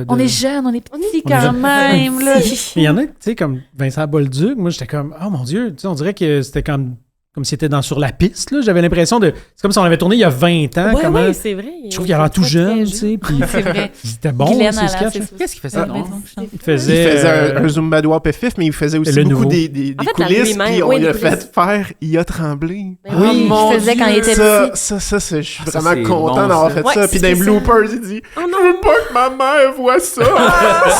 On est jeunes, on est petits quand même. Là. Il y en a, tu sais, comme Vincent Bolduc, moi, j'étais comme, oh mon Dieu, tu sais, on dirait que c'était comme comme s'il était sur la piste. Là. J'avais l'impression de... C'est comme si on avait tourné il y a 20 ans. Oui, c'est vrai. Je trouve qu'il a l'air tout jeune, tu sais. C'est vrai. C'était bon, ces sketchs. Qu'est-ce qu'il faisait, non? Il faisait un Zumba de Wap-Fif, mais il faisait aussi beaucoup des coulisses, puis on lui a fait faire Il a tremblé. Oui, il faisait quand il était petit. Ça, je suis vraiment content d'avoir fait ça. Puis dans les bloopers, il dit « Je veux pas que ma mère voit ça! »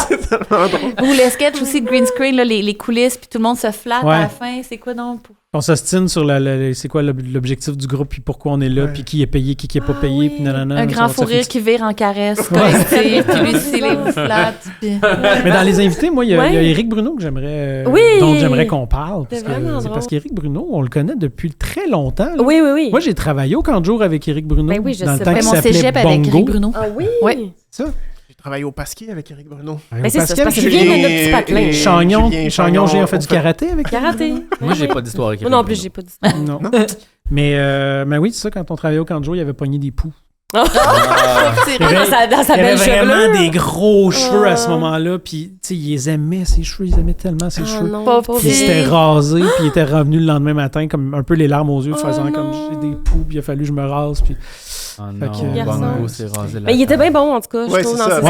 C'est tellement drôle. Ou les sketchs aussi de green screen, là, les coulisses, puis tout le monde se flatte à la fin. C'est quoi donc? On s'ostine sur c'est quoi l'objectif du groupe, puis pourquoi on est là, puis qui est payé, qui est pas payé, puis nanana. Un grand fou rire qui vire en caresse, collective, puis lui aussi, les vous flatte. Mais dans les invités, moi, il y a Éric Bruno que j'aimerais, dont j'aimerais qu'on parle. Parce qu'Éric Bruno, on le connaît depuis très longtemps. Là. Oui. Moi, j'ai travaillé au camp de jour avec Éric Bruno. Ben oui, je dans sais. le temps qu'il mon s'appelait cégep Bongo. avec Éric Bruno. Ah oui? Oui. C'est ça. J'ai travaillé au Pasquier avec Éric Bruno. Mais c'est ça, c'est parce que Julien est notre petit patelin. Chagnon, j'ai fait du karaté avec Karaté. Moi, j'ai pas d'histoire avec Moi non plus, j'ai pas d'histoire. Non. Mais oui, c'est ça, quand on travaillait au camp de jour, il avait pogné des poux. C'est dans sa il belle avait vraiment chevelure. des gros cheveux à ce moment-là, puis tu sais, il les aimait, ses cheveux, ils aimaient tellement ses cheveux. Puis il s'était rasé, puis il était revenu le lendemain matin, comme un peu les larmes aux yeux, faisant comme j'ai des poux, puis il a fallu que je me rase, puis... Oh non, Bongo s'est rasé Mais il était bien bon, en tout cas, je trouve, dans ses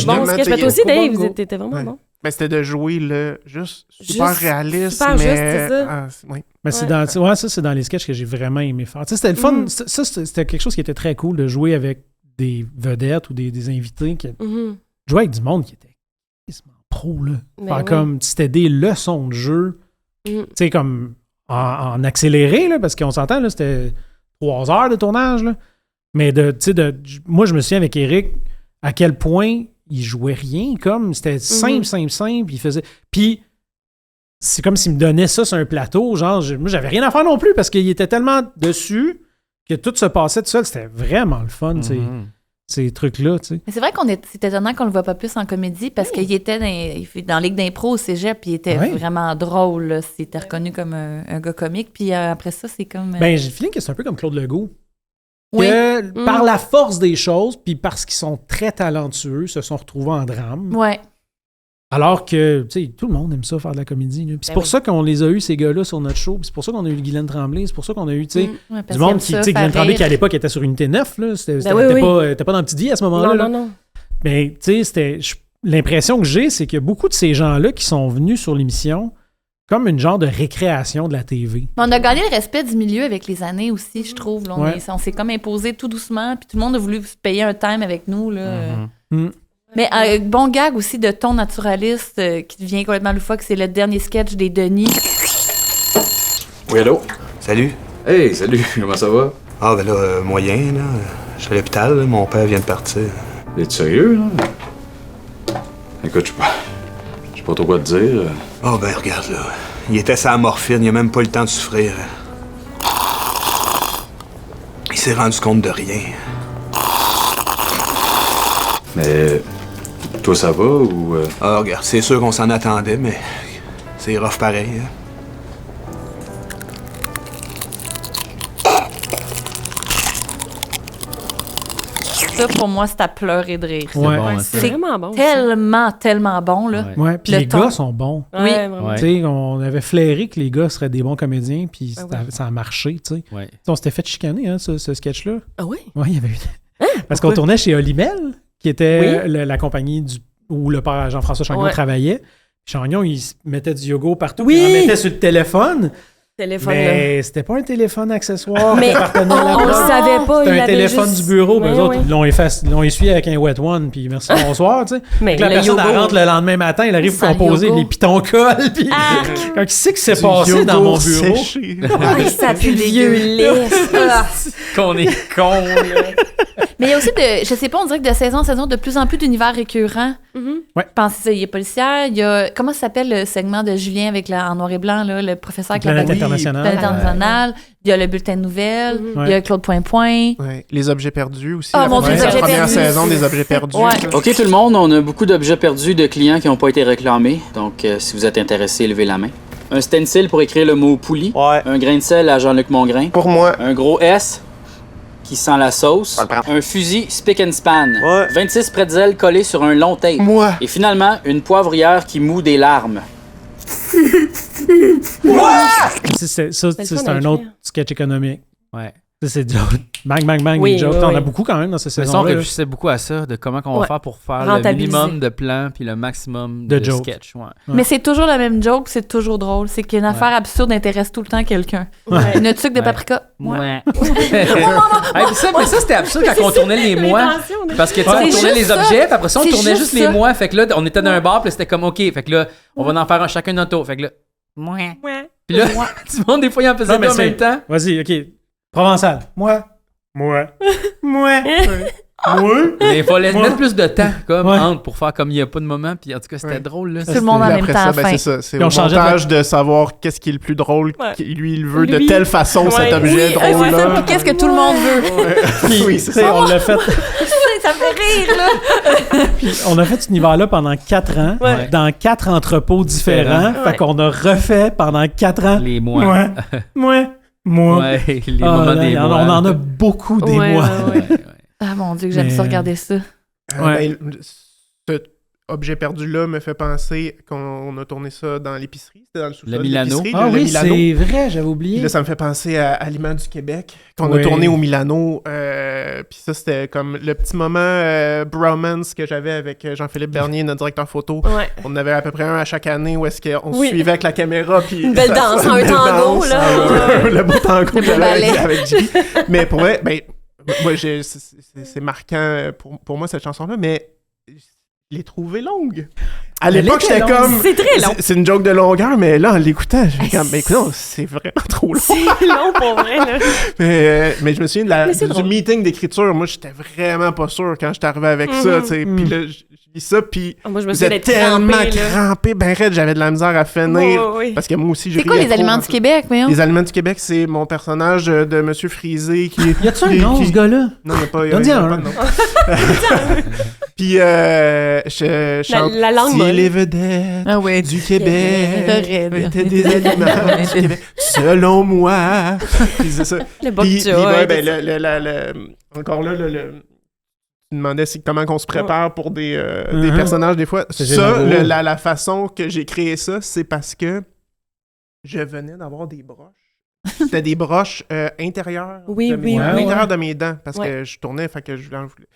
bon sketchs. Mais toi aussi, Dave, t'étais vraiment bon. Mais c'était de jouer juste super réaliste, super mais... juste, c'est ça. Mais c'est dans les sketchs que j'ai vraiment aimé faire. Tu sais, c'était le fun. Ça, c'était quelque chose qui était très cool de jouer avec des vedettes ou des invités. Jouer avec du monde qui était pro, là. Faire comme, c'était des leçons de jeu. Tu sais, comme en accéléré, là, parce qu'on s'entend, là, c'était 3 heures de tournage, là. Mais moi, je me souviens avec Éric à quel point il jouait rien, comme c'était simple, il faisait... Puis c'est comme s'il me donnait ça sur un plateau, genre, moi, j'avais rien à faire non plus, parce qu'il était tellement dessus que tout se passait tout seul. C'était vraiment le fun, ces trucs-là, tu sais. Mais c'est vrai c'est étonnant qu'on le voit pas plus en comédie, parce qu'il était dans Ligue d'impro au cégep, puis il était vraiment drôle, là. Il était reconnu comme un gars comique, puis après ça, c'est comme... Ben, j'ai le feeling que c'est un peu comme Claude Legault. Que par la force des choses, puis parce qu'ils sont très talentueux, se sont retrouvés en drame. Ouais. Alors que, tu sais, tout le monde aime ça, faire de la comédie. Puis c'est pour ça qu'on les a eu, ces gars-là, sur notre show. Puis c'est pour ça qu'on a eu Guylaine Tremblay. C'est pour ça qu'on a eu, tu sais, du monde qui, tu sais, Guylaine Tremblay qui, à l'époque, était sur Unité 9. Là. T'étais pas dans le petit dit à ce moment-là. Non. Mais, tu sais, l'impression que j'ai, c'est que beaucoup de ces gens-là qui sont venus sur l'émission comme une genre de récréation de la TV. On a gagné le respect du milieu avec les années aussi, je trouve. Là, on s'est comme imposé tout doucement, puis tout le monde a voulu se payer un time avec nous. Là. Mais un bon gag aussi de ton naturaliste qui devient complètement loufoque, c'est le dernier sketch des Denis. Oui, allô? Salut. Hey, salut, comment ça va? Ah, ben là, moyen, là. Je suis à l'hôpital, là. Mon père vient de partir. Es-tu sérieux, là? Écoute, je sais pas trop quoi te dire. Oh, ben regarde, là. Il était sur la morphine, il a même pas eu le temps de souffrir. Il s'est rendu compte de rien. Mais... toi, ça va, ou... Ah, regarde, c'est sûr qu'on s'en attendait, mais... c'est rough pareil, hein. Ça, pour moi, c'est à pleurer de rire. C'est vraiment bon. Tellement bon, là. Ouais, puis les gars sont bons. Oui. Tu sais, on avait flairé que les gars seraient des bons comédiens, puis ça a marché, tu sais. On s'était fait chicaner, hein, ce sketch-là. Ah oui? Oui, il y avait eu... Parce qu'on tournait chez Olimel, qui était la compagnie où le père Jean-François Chagnon travaillait. Chagnon, il mettait du yoga partout, il en mettait sur le téléphone. Mais c'était pas un téléphone accessoire qui appartenait à la on le savait pas. C'était un téléphone du bureau. Mais eux autres, ils l'ont essuyé avec un wet one, puis merci, bonsoir, tu sais. Mais la personne rentre le lendemain matin, elle arrive pour composer les pitons colle, puis quand il sait que c'est passé dans mon bureau. Ça pue les vieux laits. Qu'on est con, là. Mais il y a aussi, je sais pas, on dirait que de saison en saison, de plus en plus d'univers récurrents. Je pense que il y a Policière, il y a, comment ça s'appelle le segment de Julien avec en noir et blanc, là, le professeur avec Planète internationale. Planète internationale. Il y a le bulletin de nouvelles, il y a Claude Point. Les objets perdus aussi. La première saison des objets perdus. OK, tout le monde, on a beaucoup d'objets perdus de clients qui n'ont pas été réclamés. Donc, si vous êtes intéressé, levez la main. Un stencil pour écrire le mot poulie. Un grain de sel à Jean-Luc Mongrain. Pour moi. Un gros S qui sent la sauce. Un fusil spick and span. 26 pretzels collés sur un long tape. Moi. Et finalement, une poivrière qui moud des larmes. C'est un autre sketch économique. Ouais. C'est des jokes. Bang, bang, bang, Oui, des jokes. oui, T'en oui. as beaucoup quand même dans ces Mais ça, on saisons-là. réfléchissait beaucoup à ça, de comment on va faire pour faire le Rentabiliser. minimum de plans puis le maximum De de jokes. sketch. Ouais. Mais c'est toujours la même joke, c'est toujours drôle. C'est qu'une affaire absurde intéresse tout le temps quelqu'un. Une tuque de paprika. Ouais. Mais ça, c'était absurde quand on tournait les mois. Parce que, tu sais, on tournait les objets, puis après ça, on tournait juste les mois. Fait que là, on était dans un bar, puis c'était comme, OK. Fait que là, on va en faire un chacun notre tour. Fait que là, puis là, tout le monde, des fois, il en faisait deux en même temps. Vas-y, OK. Provençal. Moi. Mais il fallait mettre plus de temps, comme, entre, pour faire comme il n'y a pas de moment. Puis en tout cas, c'était drôle, là. Tout le monde en même temps à la fin. C'est ça. C'est au montage de savoir qu'est-ce qui est le plus drôle. Lui, il veut de telle façon cet objet drôle-là. Puis qu'est-ce que tout le monde veut. Oui, c'est ça. On l'a fait. Ça me fait rire, là. Puis on a fait cet univers-là pendant 4 ans, dans 4 entrepôts différents. Fait qu'on a refait pendant 4 ans. Les mois. Ouais, les moments des mois. On en a beaucoup des mois. Ah mon Dieu, que j'aime ça regarder ça. Cet objet perdu-là me fait penser qu'on a tourné ça dans l'épicerie. C'était dans le sous-sol Le Milano. de l'épicerie. Ah le oui, Milano. c'est vrai, j'avais oublié. Puis là, ça me fait penser à Aliments du Québec, qu'on a tourné au Milano. Puis ça, c'était comme le petit moment bromance que j'avais avec Jean-Philippe Bernier, notre directeur photo. Ouais. On en avait à peu près un à chaque année où est-ce qu'on se suivait avec la caméra. Puis une belle danse, un tango, là. Le beau tango que j'avais ballet. avec J. Mais pour vrai, moi, c'est marquant pour moi, cette chanson-là, mais je l'ai trouvée longue. À l'époque, j'étais comme... C'est très long. C'est une joke de longueur, mais là, en l'écoutant, j'étais comme... Mais écoute, c'est vraiment trop long. C'est long pour vrai, là. Mais je me souviens du meeting d'écriture. Moi, j'étais vraiment pas sûr quand j'étais arrivé avec ça, tu sais. Puis là, je lis ça, puis moi, je me souviens j'étais d'être tellement crampée, ben raide, j'avais de la misère à finir. Parce que moi aussi, je C'est quoi riais les trop, Aliments du Québec, voyons? Les Aliments du Québec, c'est mon personnage de Monsieur Frisé qui... Y a-tu un nom, ce gars-là? Non, il n'y a pas, Donne-y un. pas de nom. Puis, je chante... La langue Si molle. les vedettes du Québec Québec. étaient des aliments du Québec, selon moi. Puis c'est ça. Le bok Puis, choy, encore là, tu me demandais comment on se prépare pour des personnages des fois. Ça, la façon que j'ai créé ça, c'est parce que je venais d'avoir des broches. C'était des broches intérieures intérieures de mes dents parce que je tournais, fait que je voulais.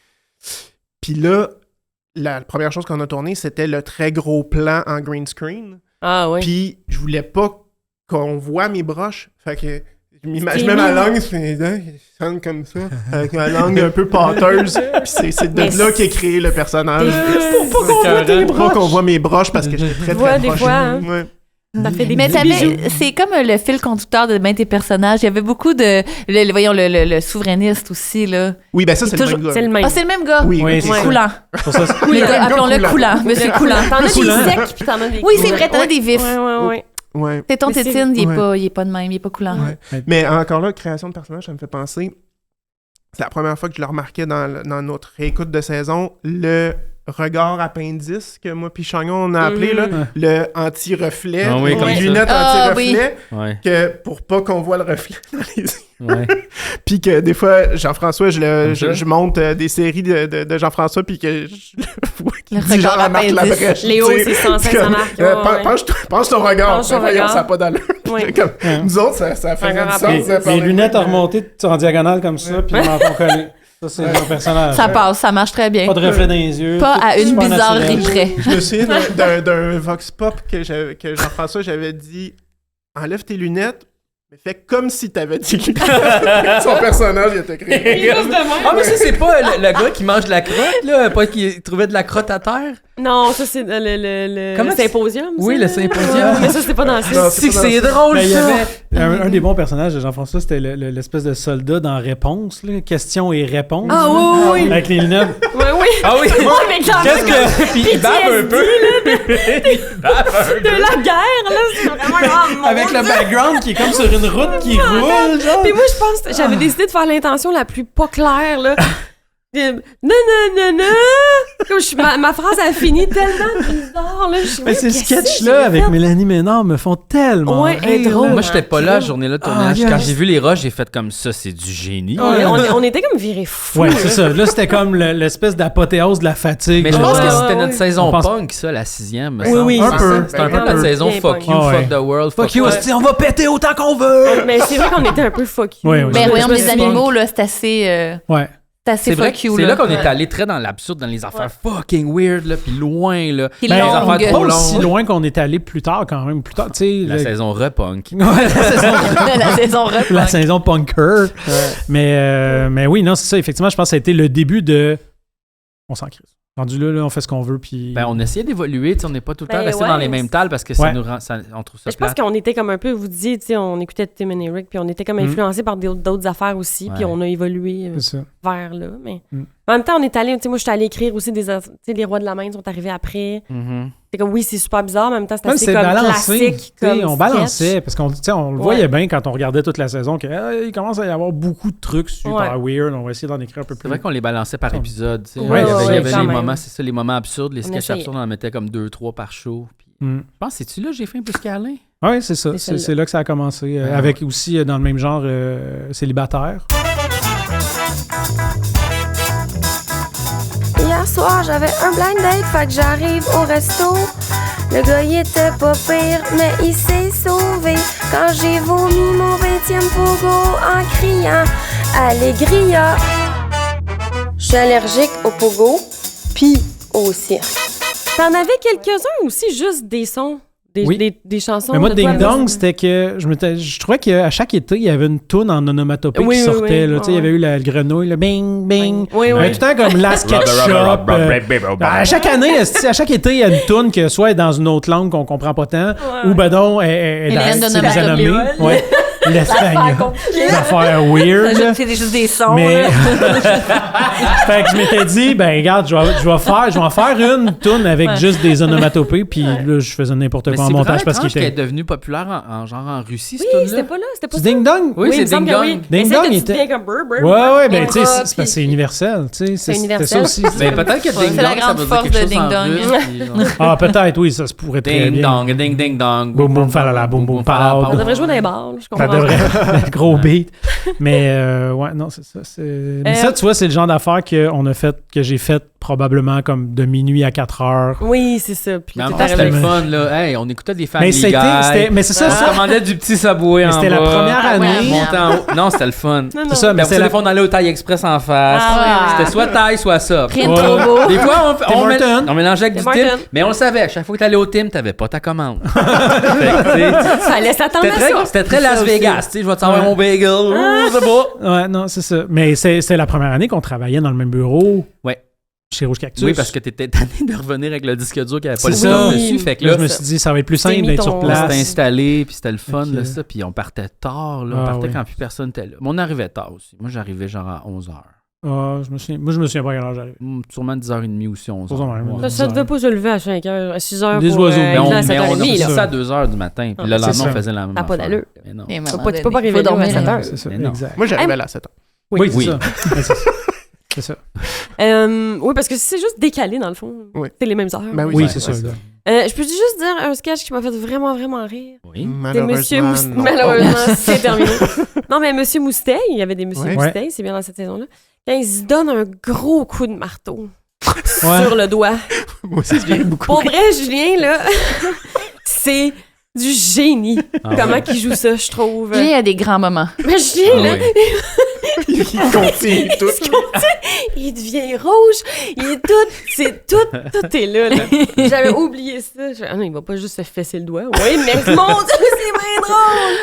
Puis là, la première chose qu'on a tourné, c'était le très gros plan en green screen. Ah oui. Puis je voulais pas qu'on voit mes broches. Fait que je mets ma langue sur les dents, qui sonnent comme ça, avec ma langue un peu pâteuse. Puis c'est de là qu'est créé le personnage. Pour pas qu'on voit tes broches. Pas qu'on voit mes broches parce que j'étais très très des proche. fois, hein. Ouais. Ça fait des Mais petits bijoux. c'est comme le fil conducteur de bien tes personnages. Il y avait beaucoup de... Voyons, le souverainiste aussi, là. Oui, ben ça, c'est le toujours- même gars. C'est le même. Ah, c'est le même gars? Oui, c'est Coulant. Pour ça, Appelons-le Coulant. Monsieur Coulant. T'en as des secs, puis t'en as des... Oui, c'est vrai, t'en as des vifs. Ouais. Ouais. C'est ton Mais c'est- tétine, il est pas de même, il est pas coulant. Ouais. Mais encore là, création de personnage, ça me fait penser. C'est la première fois que je le remarquais dans notre réécoute de saison, le regard appendice que moi puis Chagnon on a appelé là, le anti-reflet, les lunettes anti-reflet, que pour pas qu'on voit le reflet dans les yeux. Puis que des fois, Jean-François, je monte des séries de Jean-François puis que je le vois qui Le dit regard genre la marque la appendice. brèche. Léo, tu sais. c'est censé Puis sa comme, marque. penche ton regard. Penche ton Voyons, regard. ça n'a pas d'allure. Ouais. Comme, nous autres, ça fait Regard du sens. appendice. ça, par les les- lunettes à remonter en diagonale comme ça, puis le menton collé. Ça, c'est mon personnage. Ça passe, ça marche très bien. Pas de reflet dans les yeux. Pas tout à une super bizarrerie naturel. près. Je me souviens d'un vox pop que Jean-François, j'avais dit enlève tes lunettes, mais fais comme si t'avais dit que son personnage il était créé. Ah, mais ça, c'est pas le gars qui mange de la crotte, là? Pas qui trouvait de la crotte à terre? Non, ça, c'est le Comment symposium. Oui, ça? le symposium. Mais ça, c'est pas dans le film. C'est drôle, Ben, il y ça! avait un des bons personnages de Jean-François, c'était l'espèce de soldat dans Réponse, là, question et réponse. Ah oui, oui. Avec les lunettes. Oui, oui. Ah oui! Avec la Qu'est-ce que... Puis il bave un peu. Il bave un de peu. la guerre, là, c'est vraiment... Avec le background qui est comme sur une route qui roule, genre. Puis moi, je pense, j'avais décidé de faire l'intention la plus pas claire, là. Non. Comme ma phrase a fini tellement bizarre. Là. Mais ces sketchs-là avec Mélanie Ménard me font tellement rire. drôle. Moi, j'étais pas là la journée-là de tournage. Quand j'ai vu les rushs, j'ai fait comme ça, c'est du génie. On était comme virés fous. Ouais, c'est ça. Là, c'était comme l'espèce d'apothéose de la fatigue. Mais je pense que c'était notre saison punk, ça, la 6e. Oui, un peu. C'était un peu notre saison fuck you, fuck the world. Fuck you, on va péter autant qu'on veut. Mais c'est vrai qu'on était un peu fuck you. Mais Royaume des animaux, là, c'est assez... Ouais. C'est vrai que c'est là qu'on est allé très dans l'absurde, dans les affaires fucking weird, là, puis loin, là. Puis les affaires trop longues. Si loin qu'on est allé plus tard, quand même. Plus tard, tu sais. La saison repunk. La saison repunk. La saison punker. Mais oui, non, c'est ça. Effectivement, je pense que ça a été le début de... On s'en crise. Rendu là, on fait ce qu'on veut, puis... Ben, on essayait d'évoluer, on n'est pas tout le temps resté dans les mêmes tales parce que ça nous rend... on trouve ça je pense qu'on était comme un peu, vous disiez, on écoutait Tim and Eric, puis on était comme influencés par d'autres affaires aussi, puis on a évolué vers là, mais... En même temps, on est allé, moi, je suis allée écrire aussi les Rois de la Main sont arrivés après. C'est comme, oui, c'est super bizarre, mais en même temps, c'est assez comme classique. On balançait, parce qu'on le voyait bien quand on regardait toute la saison, qu'il commence à y avoir beaucoup de trucs super weird. On va essayer d'en écrire un peu plus. C'est vrai qu'on les balançait par épisode. Il y avait les moments, c'est ça, les moments absurdes, les sketchs absurdes, on en mettait comme 2-3 par show. Je pense, c'est-tu là j'ai fait un peu Scarlin? Oui, c'est ça. C'est là que ça a commencé. Avec aussi, dans le même genre, Célibataire. Hier soir, j'avais un blind date, fait que j'arrive au resto. Le gars, il était pas pire, mais il s'est sauvé quand j'ai vomi mon 20e pogo en criant « Allégria ». Je suis allergique au pogo, puis au cirque. T'en avais quelques-uns aussi, juste des sons. Des chansons. Mais moi, Ding Dong, c'était que je trouvais qu'à chaque été, il y avait une toune en onomatopée qui sortait. Il y avait eu la grenouille, le bing, bing. Tout le temps comme Last Ketchup. À chaque année, à chaque été, il y a une toune que soit est dans une autre langue qu'on comprend pas tant, ou ben donc est dans les anommés. L'espagnol. Des affaires weird. C'est juste des sons. Mais... fait que je m'étais dit, ben regarde, je vais en faire une toune avec juste des onomatopées, puis là, je faisais n'importe quoi en montage parce qu'il était... qu'elle est devenue populaire en Russie, cette toune-là. c'était pas là, c'était pas ça. Ding Dong? Oui, c'est Ding Dong. Ding Dong était... Ouais, ben tu sais, c'est universel, tu sais. C'est universel. Ça aussi. Ben peut-être que Ding Dong, ça veut dire quelque chose en russe. Ah, peut-être, oui, ça se pourrait très bien. Ding Dong, ding ding dong. Boum boum falala, boum boum falala. On devrait jouer dans les bars, je comprends. Ça devrait, gros beat. Mais ouais, non, c'est ça. Mais ça, tu vois, c'est le genre d'affaires que j'ai fait probablement comme de minuit à 4 heures. Oui, c'est ça. Puis mais en fait, c'était le fun, là. Hey, on écoutait des Family Guy. Mais c'est ça. On commandait du petit Subway en bas. C'était la première année. Non, c'était le fun. C'est ça, mais c'était le fun d'aller au Thai Express en face. C'était soit Thai, soit ça. Rien de trop beau. Des fois, on mélangeait avec du Tim, mais on le savait. À chaque fois que t'allais au Tim, t'avais pas ta commande. Fallait s'attendre à ça. C'était très Las Vegas. Tu sais, je vais te savoir mon bagel. C'est beau. Ouais, non, c'est ça. Mais c'est la première année qu'on travaillait dans le même bureau. Ouais. Chez Rouge Cactus. Oui, parce que t'étais tanné de revenir avec le disque dur qui avait pas le son dessus. Fait que là, je me suis dit, ça va être plus simple d'être sur place. C'était installé, puis c'était le fun, là, ça. Puis on partait tard, là. On partait quand plus personne n'était là. Mais on arrivait tard aussi. Moi, j'arrivais genre à 11h. Moi, je me souviens pas à quelle heure j'arrivais. Sûrement 10h30 aussi, 11h. Ça devait pas se lever à 5h, à 6h. Des oiseaux. Mais on a fait ça à 2h du matin. Puis le lendemain, on faisait la même affaire. T'as pas d'allure. Mais non. Tu peux pas arriver là à 7h. C'est ça, exact. Moi, j'arrivais là à 7h. Oui, c'est ça. C'est ça. Oui, parce que c'est juste décalé, dans le fond. C'est les mêmes heures. Ben oui, c'est ça. Je peux juste dire un sketch qui m'a fait vraiment, vraiment rire. Oui. Malheureusement, c'est terminé. Non, mais Monsieur Mousteil, il y avait des Monsieur Mousteil, c'est bien dans cette saison-là. Quand il se donne un gros coup de marteau sur le doigt. Moi aussi, je viens beaucoup. Pour vrai, Julien, là, c'est du génie. Comment qu'il joue ça, je trouve. Julien a des grands moments. Mais Julien, là... il continue tout. Il devient rouge. Il est tout est là. J'avais oublié ça. Non, il va pas juste se fesser le doigt. Oui, mais mon Dieu, c'est bien drôle.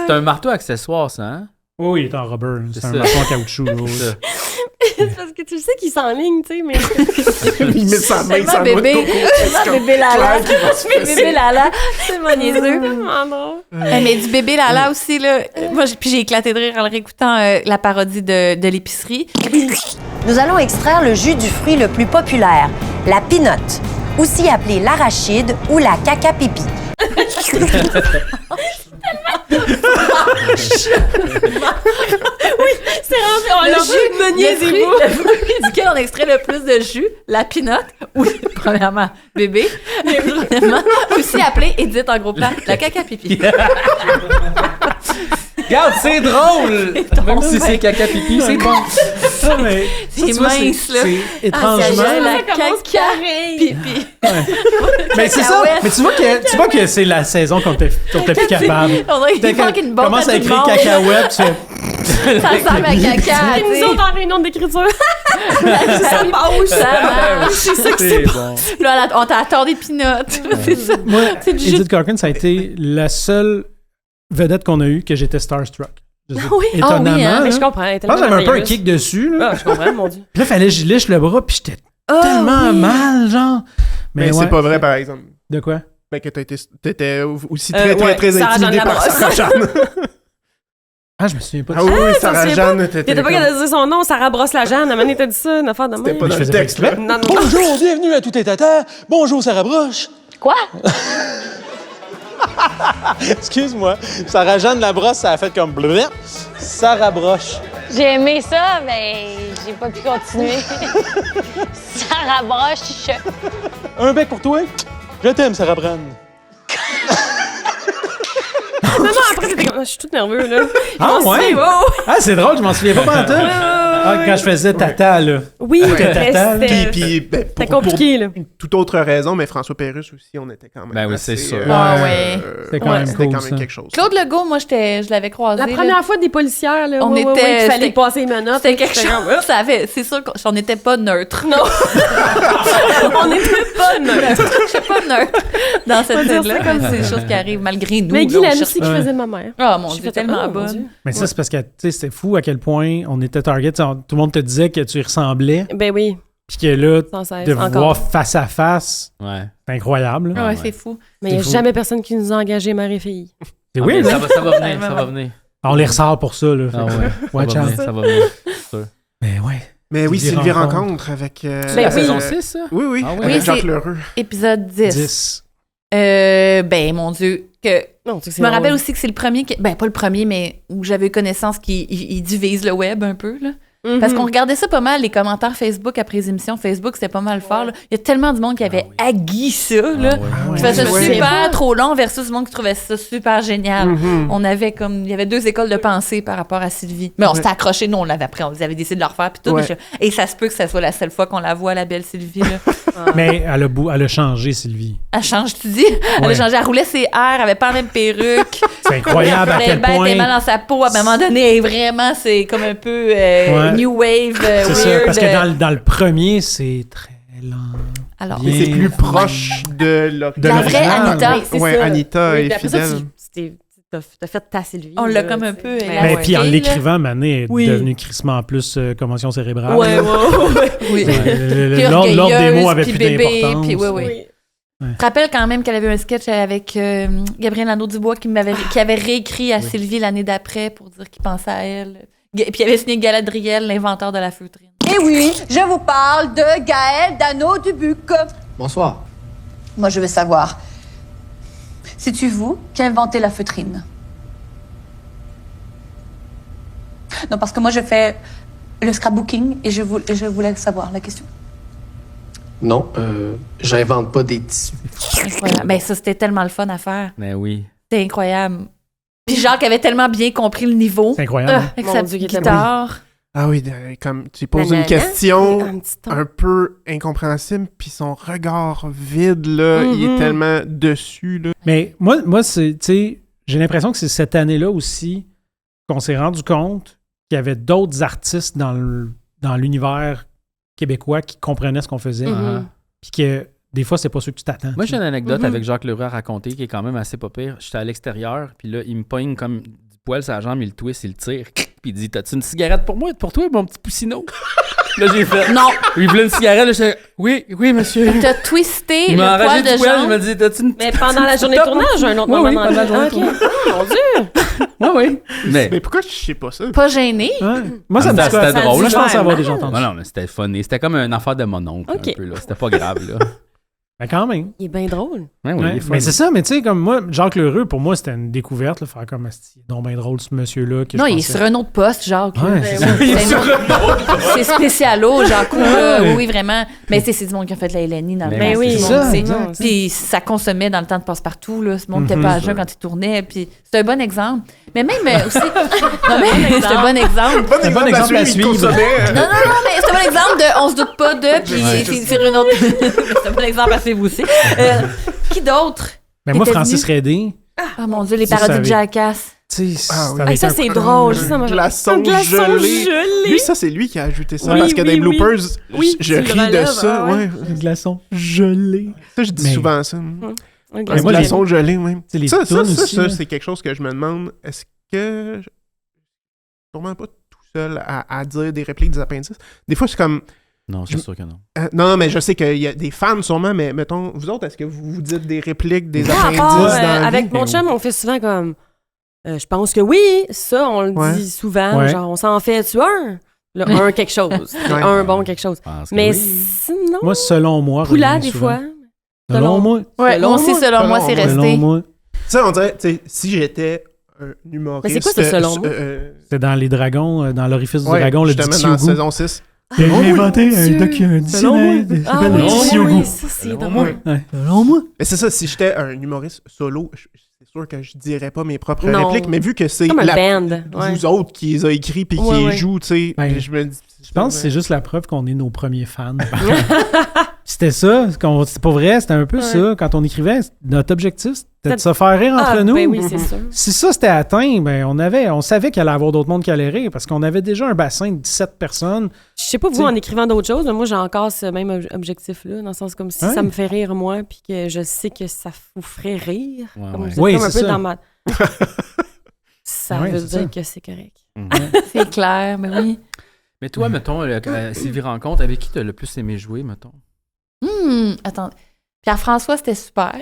C'est un marteau accessoire, ça, hein? Oui, il est en rubber. C'est un marteau en caoutchouc. Parce que tu sais qu'il s'enligne, tu sais, mais... il met sa main sur le bébé. Bébé Lala. Bébé Lala. C'est mon niaiseux. Mais du bébé Lala aussi, là. Moi, puis j'ai éclaté de rire en le réécoutant la parodie de l'épicerie. Nous allons extraire le jus du fruit le plus populaire, la pinotte, aussi appelée l'arachide ou la caca-pipi. Oui, c'est Le fruit duquel on extrait le plus de jus, la pinotte, ou premièrement, bébé, deuxièmement, aussi appelé, et dit en gros plan, la caca pipi. Regarde, c'est drôle! Même si c'est caca pipi, c'est bon. C'est mince, là. C'est étrangement. La caca pipi. Mais c'est ça. Mais tu vois que c'est la saison qu'on était plus capable. On dirait qu'il manque une bombe. Commence à écrire cacahuète, tu fais... Ça ressemble à caca. Nous autres en réunion d'écriture. Ça marche, ça marche. C'est ça que c'est bon. Là, on t'a attendu des pinottes. C'est ça. Moi, Edith Corcoran, ça a été la seule vedette qu'on a eue que j'étais starstruck. Oui. Étonnamment. Oui, hein? Mais je comprends. Je pense que j'avais un peu un kick dessus. Là. Ah, je comprends, mon Dieu. Puis là, fallait que je liche le bras, puis j'étais tellement mal, genre. Mais c'est pas vrai, par exemple. De quoi? Ben, que t'étais aussi très intimidé par Sarah-Jeanne. Ah, je me souviens pas de ça. Ah oui, Sarah-Jeanne, t'étais pas capable de dire son nom, Sarah Brosse-la-Jeanne. À un moment donné, t'as dit ça, une affaire de moi. C'était pas dans le texte, là. Non. Bonjour, bienvenue à Tout est tata. Bonjour, Sarah Broche. Quoi? Excuse-moi. Sarah-Jeanne Labrosse, ça a fait comme bleu. Sarah Broche. J'ai aimé ça, mais j'ai pas pu continuer. Sarah Broche. Un bec pour toi. Je t'aime, Sarah Brand. Non, après, c'était comme... Je suis toute nerveux, là. Ah, ouais? Ah, c'est drôle, je m'en souviens pas pantoute. Quand je faisais Tata, là. Oui, c'était compliqué, là. Toute autre raison, mais François Pérusse aussi, on était quand même. Ben oui, c'est sûr. C'était quand même quelque chose. Claude Legault, moi, je l'avais croisé. La première fois des policières, là. On était. Il fallait passer les menottes. C'était quelque chose. C'est sûr qu'on n'était pas neutre. Non. On n'était pas neutre. Je suis pas neutre dans cette scène-là, comme c'est des choses qui arrivent malgré nous. Mais Guy Lamy aussi qui faisait ma mère. Ah, mon Dieu, tellement bonne. Mais ça, c'est parce que, tu sais, c'était fou à quel point on était target. Tout le monde te disait que tu y ressemblais. Ben oui. Puis que là, de voir face à face, c'est incroyable. Ouais, c'est fou. Mais il n'y a jamais personne qui nous a engagés, mère et fille. C'est weird, ça va venir. On les ressort pour ça, là. Ah ouais. Ça va venir. Mais ouais. Mais oui, Sylvie Rencontre avec... C'est la saison 6, ça? Oui, avec Jacques Lheureux. Épisode 10. Ben, mon Dieu, je me rappelle aussi que c'est le premier, pas le premier, mais où j'avais eu connaissance qu'il divise le web un peu, là. Parce qu'on regardait ça pas mal, les commentaires Facebook après les émissions Facebook, c'était pas mal fort, là. Il y a tellement de monde qui avait haï ça, là. Qui faisait ça super trop long versus du monde qui trouvait ça super génial. On avait il y avait deux écoles de pensée par rapport à Sylvie. Mais on s'était accrochés, nous, on l'avait après, on avait décidé de le refaire, puis tout. Et ça se peut que ça soit la seule fois qu'on la voit, la belle Sylvie, là. Mais elle a changé, Sylvie. Elle change, tu dis? Elle a changé, elle roulait ses airs, elle avait pas la même perruque. C'est incroyable à quel point... Elle était mal dans sa peau, à un moment donné, vraiment, c'est comme un peu new wave, c'est weird. Ça, parce que dans le premier, c'est très lent. Alors, mais c'est plus proche de la vraie Anita. Ouais, Anita est fidèle. T'as fait ta Sylvie. On l'a comme un peu. Mais puis en l'écrivant, Mané est devenue crissement plus commotion cérébrale. Oui. L'ordre des mots avait plus d'importance. Oui. Je te rappelle quand même qu'elle avait un sketch avec Gabriel Nadeau-Dubois qui avait réécrit à Sylvie l'année d'après pour dire qu'il pensait à elle. Puis il avait signé Galadriel, l'inventeur de la feutrine. Eh oui, je vous parle de Gaël Dano-Dubuc. Bonsoir. Moi, je veux savoir, c'est-tu vous qui avez inventé la feutrine? Non, parce que moi, je fais le scrapbooking et je voulais savoir la question. Non, j'invente pas des tissus. Incroyable. Ben ça, c'était tellement le fun à faire. Ben oui. C'était incroyable. Puis Jacques avait tellement bien compris le niveau. C'est incroyable. Avec sa guitare. Ah oui, comme tu poses une question un peu incompréhensible, puis son regard vide, là, il est tellement dessus, là. Mais moi c'est, tu sais, j'ai l'impression que c'est cette année-là aussi qu'on s'est rendu compte qu'il y avait d'autres artistes dans l'univers québécois qui comprenaient ce qu'on faisait. Puis que des fois, c'est pas ceux que tu t'attends. Moi, j'ai une anecdote avec Jacques Lheureux à raconter qui est quand même assez pas pire. J'étais à l'extérieur, puis là, il me pogne comme du poil sur la jambe, il le twist, il le tire. Puis il dit: T'as-tu une cigarette pour moi, mon petit poussineau? Là, j'ai fait: Non. Il voulait une cigarette, là, j'étais: Oui, monsieur. T'as twisté il le poil de jambe. Il m'a dit: T'as-tu une Mais pendant la journée de tournage, un autre moment pendant la journée de tournage. Mon Dieu! Oui. Mais pourquoi je sais pas ça? Pas gêné? Moi, ça me dit c'était drôle. Là, je pense avoir déjà entendu. Non, mais c'était funny. C'était comme une affaire de mon oncle, un peu, là. C'était pas grave, là. Ben quand même. Il est bien drôle. Ouais, oui, il est fun. Mais c'est ça, mais tu sais, comme moi, Jacques Lheureux, pour moi, c'était une découverte, là, faire comme donc bien drôle ce monsieur-là. Non, il est sur un autre poste, Jacques. Ouais, c'est spécialo, Jacques. Oui, vraiment. Mais c'est du monde qui a fait la Hélène dans le temps. Oui, puis ça consommait dans le temps de passe-partout. Là. Ce monde n'était pas à jeun quand il tournait. Puis c'est un bon exemple. Mais même aussi... c'est un bon exemple. C'est un bon exemple à suivre. Non, mais c'est un bon exemple de on se doute pas de, puis c'est une autre... c'est un bon exemple à suivre aussi. Qui d'autre? Mais moi, Francis Redé. Ah mon Dieu, les parodies de Jackass. Ça, c'est drôle. Glaçon gelé. Lui, ça, c'est lui qui a ajouté ça. Parce que des bloopers, je ris de ça. Ouais. Glaçon gelé. Ça, je dis souvent ça. Un glaçon gelé, même. Ça, c'est quelque chose que je me demande. Est-ce que... Sûrement pas tout seul à dire des répliques des appendices. Des fois, c'est comme... Non, c'est sûr que non. Non, mais je sais qu'il y a des fans sûrement, mais mettons, vous autres, est-ce que vous dites des répliques, des appendices dans la avec vie? mon chum, on fait souvent comme... je pense que oui, ça, on le dit souvent. Ouais. Genre, on s'en fait-tu un? Un quelque chose. Un bon quelque chose. Mais sinon... Moi, selon moi... Poula, des fois. Selon moi. Ouais, moi aussi, selon moi, c'est resté. Selon moi. Tu sais, on dirait, si j'étais un humoriste... Mais c'est quoi ce selon moi? C'est dans Les Dragons, dans l'Orifice du Dragon, le justement, dans la saison 6. J'ai inventé un dictionnaire de oui, ça, c'est drôle. Selon moi. Mais c'est ça, si j'étais un humoriste solo, c'est sûr que je dirais pas mes propres répliques, mais vu que c'est comme un band. Vous autres qui les a écrits puis qui les jouent, tu sais, je me dis... Je pense que c'est juste la preuve qu'on est nos premiers fans. C'était ça. C'est pas vrai, c'était un peu ça. Quand on écrivait, notre objectif, c'était de se faire rire entre nous. Ben oui, c'est sûr. Si ça c'était atteint, ben on savait qu'il allait y avoir d'autres mondes qui allaient rire parce qu'on avait déjà un bassin de 17 personnes. Je sais pas vous en écrivant d'autres choses, mais moi j'ai encore ce même objectif-là, dans le sens comme si ça me fait rire moi, puis que je sais que ça vous ferait rire. Oui, comme un c'est peu ça. dans ma... ça veut dire que c'est correct. C'est clair, mais oui. Mais toi, mettons, Sylvie Rencontre, avec qui t'as le plus aimé jouer, mettons? Attends. Pierre-François, c'était super.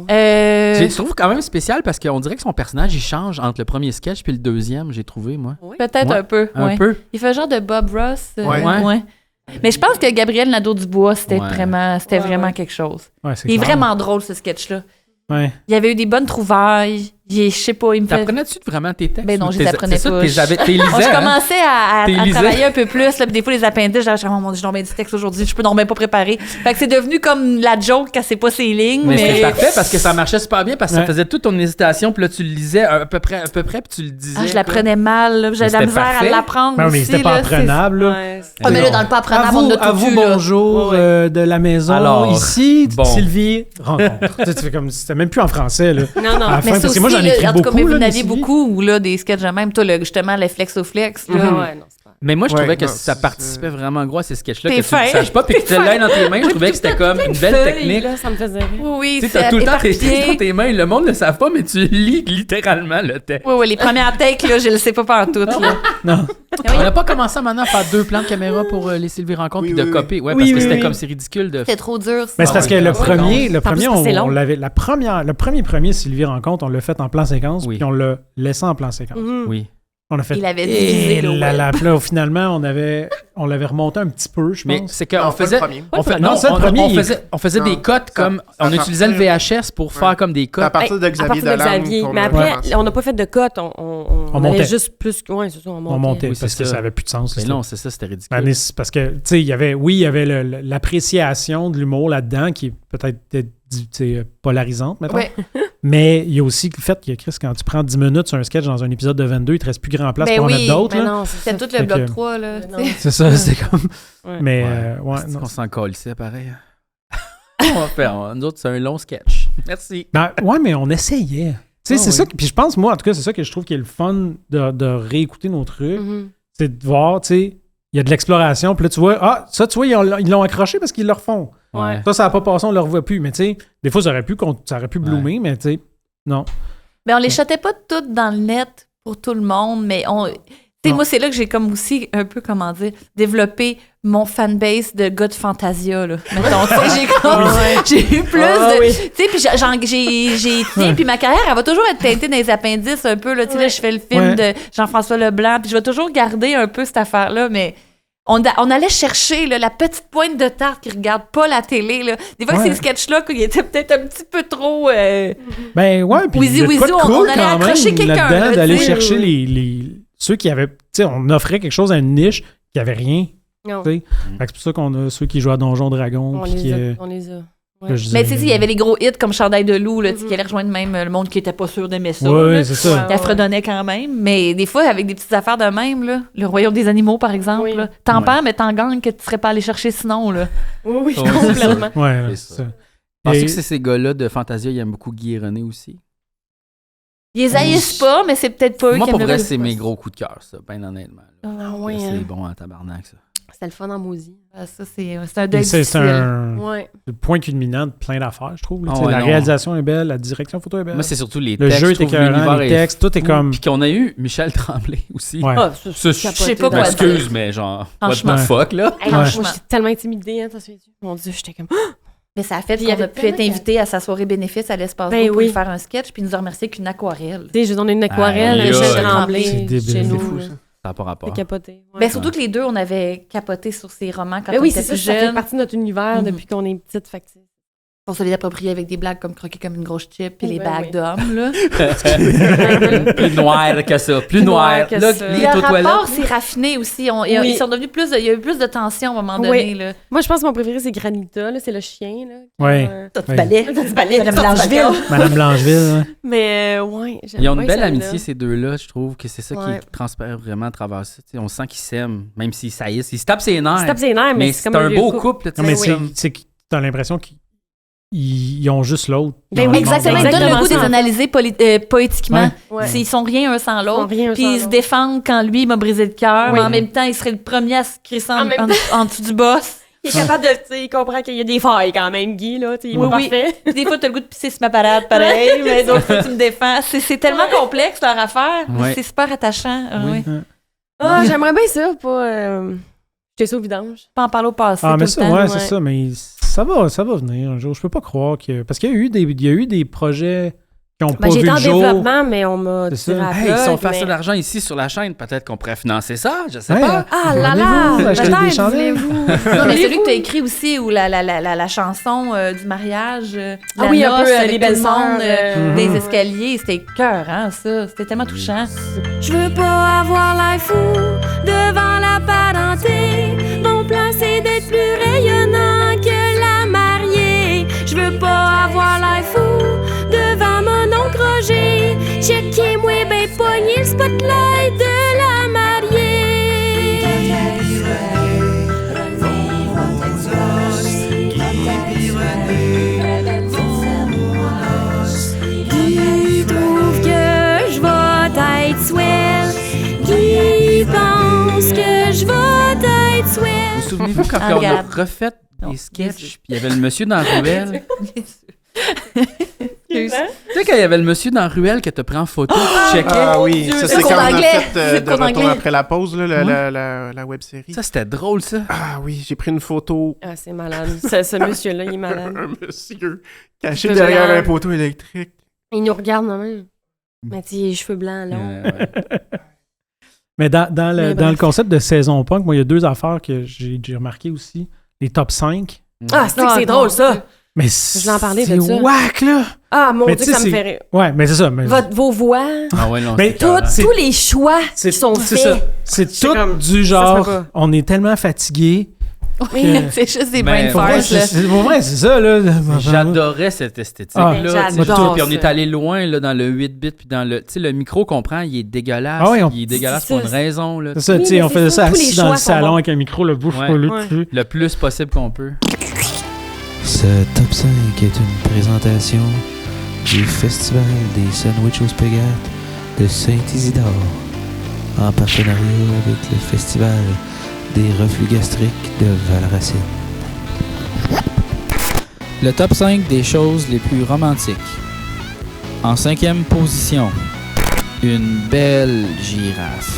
Je trouve quand même spécial parce qu'on dirait que son personnage, il change entre le premier sketch puis le deuxième, j'ai trouvé, moi. Peut-être un peu. Un peu. Il fait genre de Bob Ross. Mais je pense que Gabriel Nadeau-Dubois, c'était vraiment quelque chose. Il est vraiment drôle, ce sketch-là. Ouais. Il y avait eu des bonnes trouvailles. Je sais pas, il me fait... T'apprenais-tu vraiment tes textes? Ben non, je les apprenais pas. Je commençais à travailler un peu plus. Là, puis des fois, les appendices, j'avais oh mon Dieu, j'ai tombé du texte aujourd'hui, je peux non même pas préparer. Fait que c'est devenu comme la joke quand c'est pas ses lignes. Mais c'était parfait parce que ça marchait super bien parce que ça faisait toute ton hésitation. Puis là, tu le lisais à peu près, puis tu le disais. Je l'apprenais mal. J'avais de la misère à l'apprendre. Non, mais c'était pas apprenable. Mais là, dans le pas apprenable, on a tout vu. Bonjour de la maison. Alors, ici, Sylvie Rencontre. Tu fais comme c'était même plus en français. Là. Non. Mais parce que moi, j'en ai écrit beaucoup. Mais vous en aviez beaucoup, ou là, des sketchs de même. Toi, justement, les flex-au-flex. Mais moi, je trouvais que ça participait vraiment gros à ces sketchs-là, que tu ne saches pas, puis que tu l'aies dans tes mains. Je trouvais que c'était comme une belle technique. Là, ça me faisait rire. Oui, tu sais, t'as tout le temps tes textes dans tes mains. Le monde ne le savent pas, mais tu lis littéralement le texte. Oui, les premières takes, là, je le sais pas partout. Non. On n'a pas commencé maintenant à faire 2 plans de caméra pour les Sylvie Rencontre puis de copier. Ouais, parce que c'était comme c'est ridicule de. C'était trop dur. Mais c'est parce que le premier, on l'avait. Le premier Sylvie Rencontre, on l'a fait en plan séquence, puis on l'a laissé en plan séquence. Oui. On a fait. Il avait divisé là, finalement, on l'avait remonté un petit peu, je pense. Mais c'est qu'on faisait. On faisait des cotes comme. On utilisait le VHS pour faire comme des cotes. À partir de Xavier. Mais après, on n'a pas fait de cotes. On avait juste plus. Oui, c'est ça, on montait. Parce que ça n'avait plus de sens. Mais non, c'est ça, c'était ridicule. Parce que, tu sais, il y avait l'appréciation de l'humour là-dedans qui est peut-être polarisante, mettons. Ouais. Mais il y a aussi le fait que, Chris, quand tu prends 10 minutes sur un sketch dans un épisode de 22, il te reste plus grand place pour en mettre d'autres. Mais non, c'était tout le bloc 3, là. C'est ça, c'était comme... Mais, on s'en colissait, pareil. On va faire, nous autres, c'est un long sketch. Merci. Mais on essayait. Tu sais, c'est ça. Puis je pense, moi, en tout cas, c'est ça que je trouve qui est le fun de réécouter nos trucs. C'est de voir, tu sais, il y a de l'exploration. Puis là, tu vois, tu vois, ils l'ont accroché parce qu'ils le refont. Ouais. Ça n'a pas passé, on ne le revoit plus. Mais tu sais, des fois, ça aurait pu bloomer, mais tu sais, non. Mais on les shotait pas toutes dans le net pour tout le monde, mais tu sais, moi, c'est là que j'ai comme aussi un peu, développé mon fanbase de gars de Fantasia, là. Mettons, tu sais, j'ai eu plus de... Tu sais, puis puis ma carrière, elle va toujours être teintée dans les appendices un peu, là. Tu sais, là, je fais le film de Jean-François Leblanc, puis je vais toujours garder un peu cette affaire-là, mais On allait chercher là, la petite pointe de tarte qui regarde pas la télé. Là. Des fois, ces sketchs-là, ils étaient peut-être un petit peu trop... Ben ouais, puis il y a de quoi de cool on allait accrocher quelqu'un. Là-dedans, d'aller chercher ceux qui avaient... Tu sais, on offrait quelque chose à une niche qui avait rien. C'est pour ça qu'on a ceux qui jouent à Donjon Dragon. On les a. Ouais. Mais tu sais, il y avait les gros hits comme Chandail de loup là, qui allaient rejoindre même le monde qui était pas sûr d'aimer ça. Oui, c'est ça. Qui fredonnait quand même. Mais des fois, avec des petites affaires de même, là, le Royaume des animaux, par exemple, là, t'en perds, mais t'en gagnes que tu serais pas allé chercher sinon. Là. Oui, complètement. Ouais, c'est ça. Pensez que c'est ces gars-là de Fantasia, ils aiment beaucoup Guy et René aussi? Ils les haïssent pas, mais c'est peut-être pas eux qui Moi, aiment pour vrai, c'est mes gros coups de cœur, ça, bien honnêtement. Ah oui. C'est bon à tabarnak, ça. C'était le fun en maudit. Ça, c'est un deuil difficile. C'est le point culminant de plein d'affaires, je trouve. La réalisation est belle, la direction photo est belle. Moi, c'est surtout les le textes. Le jeu est écœurant, les textes, tout est comme... Puis qu'on a eu Michel Tremblay aussi. Ouais. Je sais pas quoi dire. Excuse, mais genre, what the fuck, là? Moi, j'étais tellement intimidée, t'as su. Mon Dieu, j'étais comme... Mais ça a fait qu'on a pu être invité à sa soirée bénéfice à l'Espace pour lui faire un sketch puis nous a remercié qu'une aquarelle. Tu sais, j'ai donné une aquarelle à Michel Tremblay. C'est débile. C'est fou, ça. Ça n'a pas rapport. C'est capoté. Ben, surtout que les deux, on avait capoté sur ses romans quand on était plus jeune. Ça fait partie de notre univers depuis qu'on est petite. On se les approprier avec des blagues comme croquer comme une grosse chip puis les bagues d'hommes, là. Plus noir que ça. Plus noir. Que là, ça. Le rapport s'est raffiné aussi. Ils sont devenus plus... Il y a eu plus de tension à un moment donné, là. Moi, je pense que mon préféré, c'est Granita, là. C'est le chien, là. Oui. T'as du balai. Madame Blancheville. Madame Blancheville, Mais, ouais. Ils ont une belle amitié, ces deux-là. Je trouve que c'est ça qui transpère vraiment à travers ça. T'sais, on sent qu'ils s'aiment, même s'ils saillissent. Ils se tapent ses nerfs. Mais c'est un beau couple. Mais c'est que t'as l'impression qu'ils ont juste l'autre. Ben oui, exactement. Ils donnent le goût de les analyser poétiquement. Ils sont rien un sans l'autre. Puis ils se défendent quand lui m'a brisé le cœur. Mais en même temps, il serait le premier à se crisser en dessous du boss. Il est capable de... Il comprend qu'il y a des failles quand même, Guy. Là, il est parfait. Des fois, t'as le goût de pisser sur ma parade, pareil. Mais d'autres fois, tu me défends. C'est tellement complexe, leur affaire. C'est super attachant. J'aimerais bien ça, pas... J'étais ça au vidange. Pas en parler au passé. Ah, mais ça, c'est ça. Mais ça va venir un jour. Je peux pas croire que... Parce qu'il y a eu des projets qui n'ont pas vu le jour. J'étais en développement, mais on m'a tiré à la plug. Si on fait assez d'argent ici sur la chaîne, peut-être qu'on pourrait financer ça. Je sais pas. Ah là là! Acheter des chandelles. Non, mais celui que tu as écrit aussi, ou la chanson du mariage, un peu les belles sœurs des escaliers, c'était cœur, hein, ça. C'était tellement touchant. Je veux pas avoir l'air fou devant la parenté. Mon plan, c'est d'être plus rayonnant que la mariée. Je veux pas avoir l'air fou devant mon oncle Roger. Checkez-moi ben pogner le spotlight de la mariée. Qui trouve que je vais être swell? Qui pense que je vais être swell? Vous souvenez-vous quand on a refait des sketchs, puis il y avait le monsieur dans la ruelle? Tu sais, quand il y avait le monsieur dans la ruelle que t'as pris en photo, tu checkais. Ah oui, ça c'est quand on a fait de retour après la pause, là, la web-série. Ça, c'était drôle, ça. Ah oui, j'ai pris une photo. Ah, c'est malade. Ce monsieur-là, il est malade. Un monsieur caché derrière un poteau électrique. Il nous regarde même. Mais tu les cheveux blancs, longs. Mais dans le concept de saison punk, moi, il y a deux affaires que j'ai remarqué aussi. Les top 5. Ah, c'est drôle, ça. Mais je l'en parlais de ça. C'est whack, là! Ah, mon Dieu, ça me fait rire. Ouais, mais c'est ça. Mais... Vos voix. Ah ouais, non, tous les choix qui sont faits. Ça. C'est tout du genre, on est tellement fatigué. Oui, c'est juste des brain farts, là. Pour vrai, c'est ça, là. J'adorais cette esthétique-là. Puis on est allé loin, là, dans le 8-bit, puis dans le... Tu sais, le micro qu'on prend, il est dégueulasse. Ah, il est dégueulasse pour une raison, là. C'est ça, tu sais, on faisait ça assis dans le salon avec un micro, le bouche collé dessus. Le plus possible qu'on peut. Ce top 5 est une présentation du Festival des Sandwichs aux Spaghettes de Saint-Isidore, en partenariat avec le Festival des reflux gastriques de Valracine. Le top 5 des choses les plus romantiques. En 5e position, une belle girafe.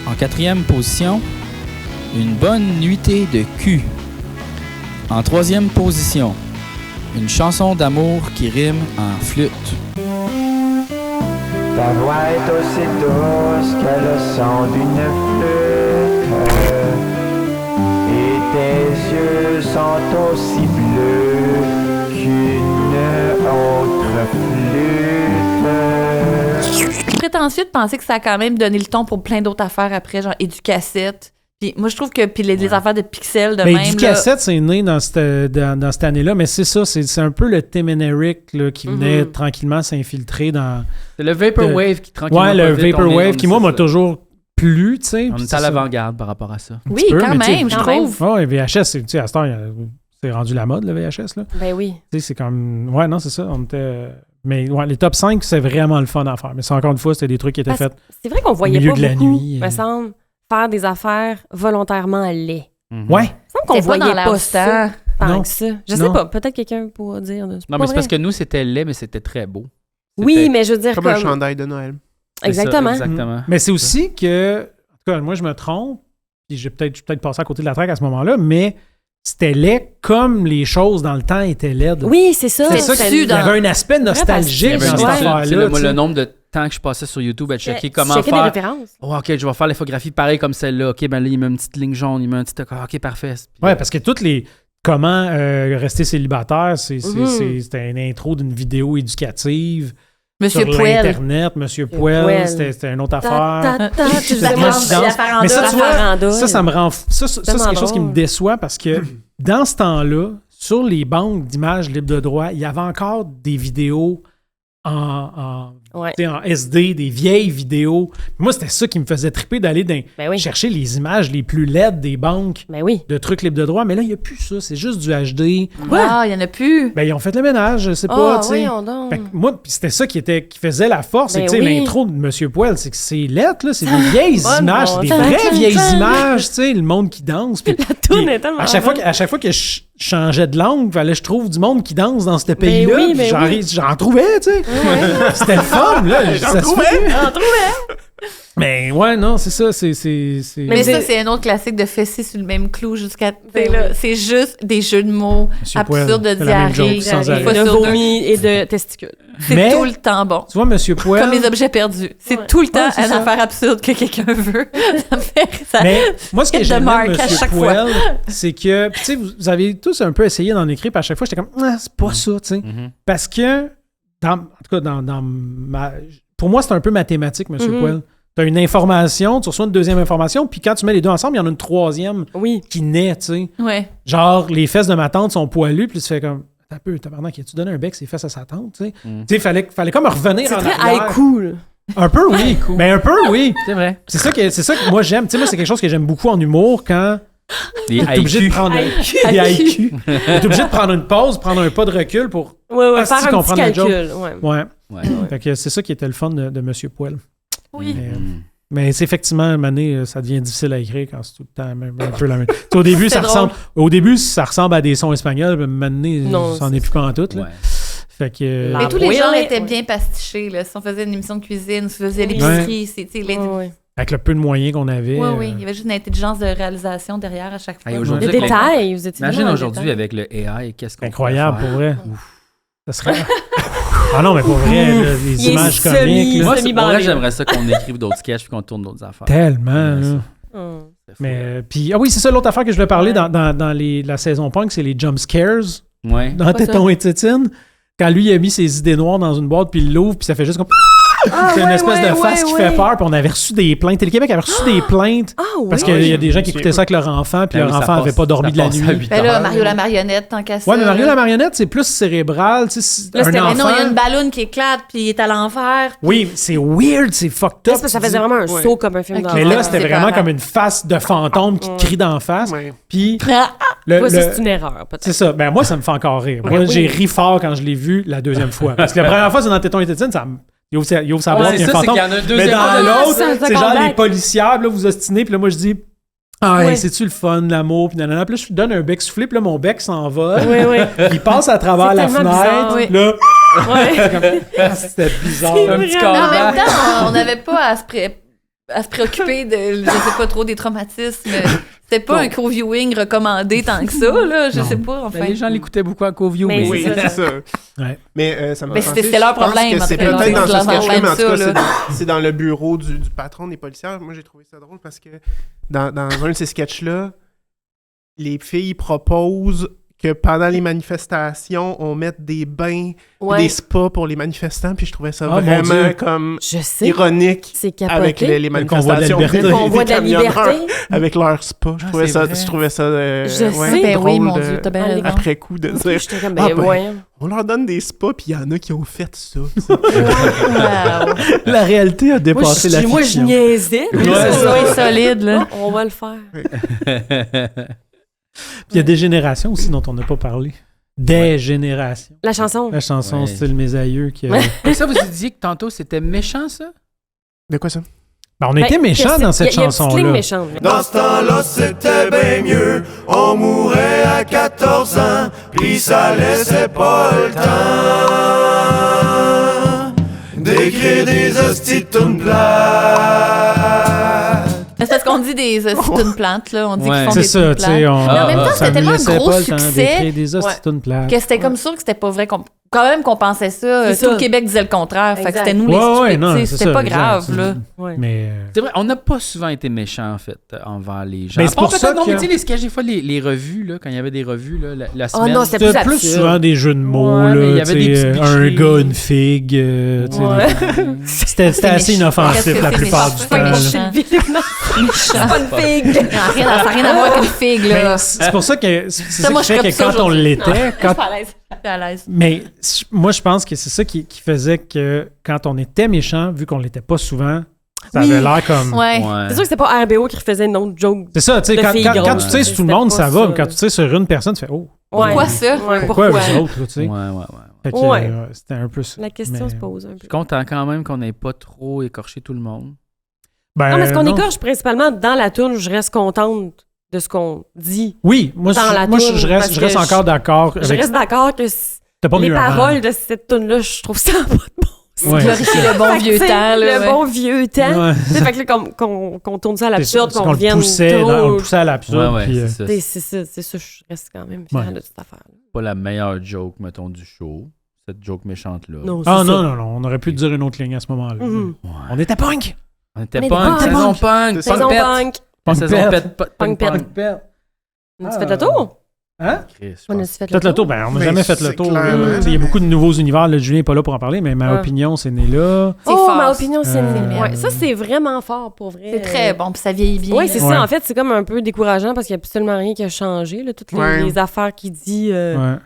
En 4e position, une bonne nuitée de cul. En 3e position, une chanson d'amour qui rime en flûte. Ta voix est aussi douce que le son d'une flûte. Et tes yeux sont aussi bleus qu'une autre flûte. Prétentieux de penser que ça a quand même donné le ton pour plein d'autres affaires après, genre Éducassette. Puis moi, je trouve que les affaires de Pixel de mais même. Éducassette, c'est né dans cette année-là, mais c'est ça, c'est un peu le Tim and Eric là, qui venait tranquillement s'infiltrer dans... C'est le Vaporwave qui tranquillement... Ouais, le Vaporwave qui, moi, m'a toujours plu, tu sais. On est à l'avant-garde par rapport à ça. Oui, quand même, je trouve. Ouais, VHS, tu sais, à ce temps, c'est rendu la mode, le VHS, là. Ben oui. Tu sais, c'est comme... Ouais, non, c'est ça, on était... Mais ouais, les top 5, c'est vraiment le fun à faire. Mais c'est encore une fois, c'était des trucs qui étaient faits c'est vrai qu'on voyait au milieu pas de la beaucoup, nuit. me semble, faire des affaires volontairement laides. Ouais. Il me semble qu'on voyait pas ça tant Non. que ça. Je sais pas, peut-être quelqu'un pourra dire. Non, mais c'est parce que nous, c'était laid, mais c'était très beau. Oui, mais je veux dire comme un chandail de Noël. Exactement. Ça, exactement. Mais c'est aussi que... En tout cas, moi, je me trompe, puis j'ai peut-être passé à côté de la traque à ce moment-là, mais... C'était laid comme les choses dans le temps étaient laides. Oui, c'est ça. C'est ça il y avait un aspect nostalgique dans cette affaire-là. Moi, le nombre de temps que je passais sur YouTube à checker comment faire... des références. Oh, OK, je vais faire l'infographie pareil comme celle-là. OK, ben là, il met une petite ligne jaune, il met un petit... OK, parfait. Ouais, parce que toutes les... Comment rester célibataire, c'était une intro d'une vidéo éducative. Monsieur sur Poel. l'Internet, Monsieur Poel, c'était une autre affaire. Mais ça, tu vois, ça me rend... Ça, c'est quelque chose qui me déçoit parce que dans ce temps-là, sur les banques d'images libres de droit, il y avait encore des vidéos en SD, des vieilles vidéos. Moi, c'était ça qui me faisait triper d'aller chercher les images les plus laides des banques de trucs libres de droit. Mais là, il n'y a plus ça. C'est juste du HD. Ah, il n'y en a plus. Ben, ils ont fait le ménage, je sais pas. Tu sais. Moi, c'était ça qui faisait la force. Ben l'intro de Monsieur Poel, c'est que c'est laid, là. C'est des vieilles images. C'est des vraies vieilles images. Tu sais, le monde qui danse. Puis, à chaque fois que je changeais de langue, fallait que je trouve du monde qui danse dans ce pays-là. J'en trouvais, tu sais. C'était le fun, là. J'en trouvais. Mais ouais, non, c'est ça. Mais ça, c'est un autre classique de fesser sur le même clou jusqu'à... C'est juste des jeux de mots absurdes de diarrhée, de vomi et de testicules. C'est tout le temps bon. Tu vois, Monsieur Poel... Comme les objets perdus. C'est tout le temps une affaire absurde que quelqu'un veut. Mais moi, ce que j'aime de Monsieur Poel, c'est que, tu sais, vous avez tous un peu essayé d'en écrire, puis à chaque fois, j'étais comme, c'est pas ça, tu sais. Parce que, en tout cas, pour moi, c'est un peu mathématique, Monsieur Poel. Tu as une information, tu reçois une deuxième information, puis quand tu mets les deux ensemble, il y en a une troisième qui naît, tu sais. Ouais. Genre, les fesses de ma tante sont poilues, puis tu fais comme... Un peu, tabarnak, as-tu donné un bec, ses fesses à sa tante, tu sais? Tu sais, fallait comme revenir en arrière. C'est très haïku, là. Un peu, oui. Mais un peu, oui. C'est vrai. C'est ça que moi, j'aime. Tu sais, moi, c'est quelque chose que j'aime beaucoup en humour quand... Les t'es obligé de prendre des IQ. T'es obligé de prendre une pause, prendre un pas de recul pour faire un petit calcul. Ouais. Fait que c'est ça qui était le fun de Monsieur Poel. Oui. Mais c'est effectivement, à un moment donné, ça devient difficile à écrire quand c'est tout le temps un peu la même. Au début, ça ressemble à des sons espagnols, mais à un moment donné, ça n'en est plus pantoute. Là. Fait que, mais tous les gens étaient bien pastichés. Là. Si on faisait une émission de cuisine, si on faisait l'épicerie, avec le peu de moyens qu'on avait. Oui. Il y avait juste une intelligence de réalisation derrière à chaque fois. Des détails. Vous étiez imagine aujourd'hui avec le AI, qu'est-ce qu'on incroyable, pour vrai. Ça serait... Ah non, mais pour vrai, les images comiques. Moi, pour vrai, j'aimerais ça qu'on écrive d'autres sketchs puis qu'on tourne d'autres affaires. Tellement, là. Mais, puis, oui, c'est ça l'autre affaire que je voulais parler dans la saison punk, c'est les jump scares. Ouais. Dans Téton et Tétine. Quand lui, il a mis ses idées noires dans une boîte, puis il l'ouvre, puis ça fait juste comme... c'est une espèce de face qui fait peur, puis on avait reçu des plaintes. Télé-Québec avait reçu des plaintes parce qu'il y a des gens qui écoutaient ça avec leur enfant, puis leur enfant n'avait pas dormi de la nuit. Ben là, Mario la marionnette, tant qu'à ça. Ouais, mais Mario la marionnette, c'est plus cérébral. Tu sais, là, non, il y a une balloune qui éclate, puis il est à l'enfer. Oui, c'est weird, c'est fucked up. Ça faisait vraiment un saut comme un film d'horreur. Mais là, c'était vraiment comme une face de fantôme qui te crie d'en face. Puis. C'est une erreur, peut-être. C'est ça. Ben, moi, ça me fait encore rire. Moi, j'ai ri fort quand je l'ai vu la deuxième fois. Parce que la première fois, c'est dans Téton et Tétine, il ouvre sa boîte, il y a un fantôme. Mais dans l'autre, c'est genre les policières, là, vous ostinez, puis là, moi, je dis... c'est-tu le fun, l'amour, puis nanana. Puis là, je donne un bec soufflé, puis là, mon bec s'en va. Il passe à travers la fenêtre. Là... C'était bizarre. En même temps, on n'avait pas à se à se préoccuper de, je sais pas trop, des traumatismes. C'était pas un co-viewing recommandé tant que ça, là. Je sais pas, enfin. Les gens l'écoutaient beaucoup à co-viewing. Oui, c'est ça. Ouais. Mais ça me fait penser, c'était leur problème. C'est peut-être dans ce sketch-là, mais en tout cas, c'est dans le bureau du patron des policières. Moi, j'ai trouvé ça drôle parce que dans un de ces sketchs-là, les filles proposent que pendant les manifestations, on mette des bains, des spas pour les manifestants, puis je trouvais ça vraiment comme ironique avec les manifestations. Le convoi de la liberté. Avec leur spa. Je trouvais ça drôle. Oui, mon Dieu, t'as bien raison. Après coup de dire, on leur donne des spas, puis il y en a qui ont fait ça. La réalité a dépassé la fiction. Moi, je niaisais. C'est solide, là. On va le faire. Puis il y a des générations aussi dont on n'a pas parlé. Des générations. La chanson. La chanson style Mes aïeux. Ça, vous disiez que tantôt, c'était méchant, ça? De quoi ça? Ben, on était méchants dans cette chanson-là. Dans ce temps-là, c'était bien mieux. On mourait à 14 ans, puis ça laissait pas le temps d'écrire des hosties de tunes plates. C'est parce qu'on dit des tunes plates, là. On dit qu'ils font des tunes plates. Mais en même temps, c'était tellement un gros succès que c'était comme sûr que c'était pas vrai. Quand même qu'on pensait ça. Tout le Québec disait le contraire. Fait que c'était nous les stupides. C'était pas grave, là. Mais c'est vrai, on n'a pas souvent été méchants, en fait, envers les gens. Mais c'est pour ça que... Non, mais tu sais, les sketchs, des fois, les revues, là, quand il y avait des revues, là, la semaine... non, c'était plus souvent des jeux de mots, là. Il y avait des petits un gars, une figue. C'était assez inoffensif la plupart du temps. C'est pas une figue. Ça n'a rien à voir avec une figue, là. C'est pour ça que c'est ça qui fait que quand on l'était... Je suis à l'aise. Mais moi, je pense que c'est ça qui faisait que quand on était méchant, vu qu'on l'était pas souvent, ça avait l'air comme... C'est sûr que c'est pas RBO qui refaisait une autre joke. C'est ça, tu sais, quand tu tires sur tout le monde, ça va, mais quand tu tires sur une personne, tu fais « Oh! » Pourquoi ça? Pourquoi eux autres, tu sais? Ouais. C'était un peu ça. La question se pose un peu. Je suis content quand même qu'on n'ait pas trop écorché tout le monde. Non, mais ce qu'on écorche principalement dans la toune, je reste contente de ce qu'on dit. Oui, moi je reste encore d'accord. Je reste d'accord que les paroles de cette toune-là, je trouve ça pas de bon. Glorifier le bon vieux temps. Le bon vieux temps. Fait que là, qu'on tourne ça à l'absurde, qu'on vienne on le poussait à l'absurde. C'est ça, je reste quand même fière de cette affaire. Pas la meilleure joke, mettons, du show. Cette joke méchante-là. Non, on aurait pu dire une autre ligne à ce moment-là. On était punk! On était punk, saison punk! Saison punk! Saison pet! Punk pet! Tu fais le tour? Hein? On a fait le tour. Ben, on n'a jamais fait le tour. Il y a beaucoup de nouveaux univers. Là, Julien n'est pas là pour en parler, mais ma opinion, c'est né là. Ma opinion, c'est né là. Ça, c'est vraiment fort pour vrai. C'est très bon, puis ça vieillit bien. Oui, c'est ça. En fait, c'est comme un peu décourageant parce qu'il n'y a absolument rien qui a changé. Là. Toutes les affaires qu'il dit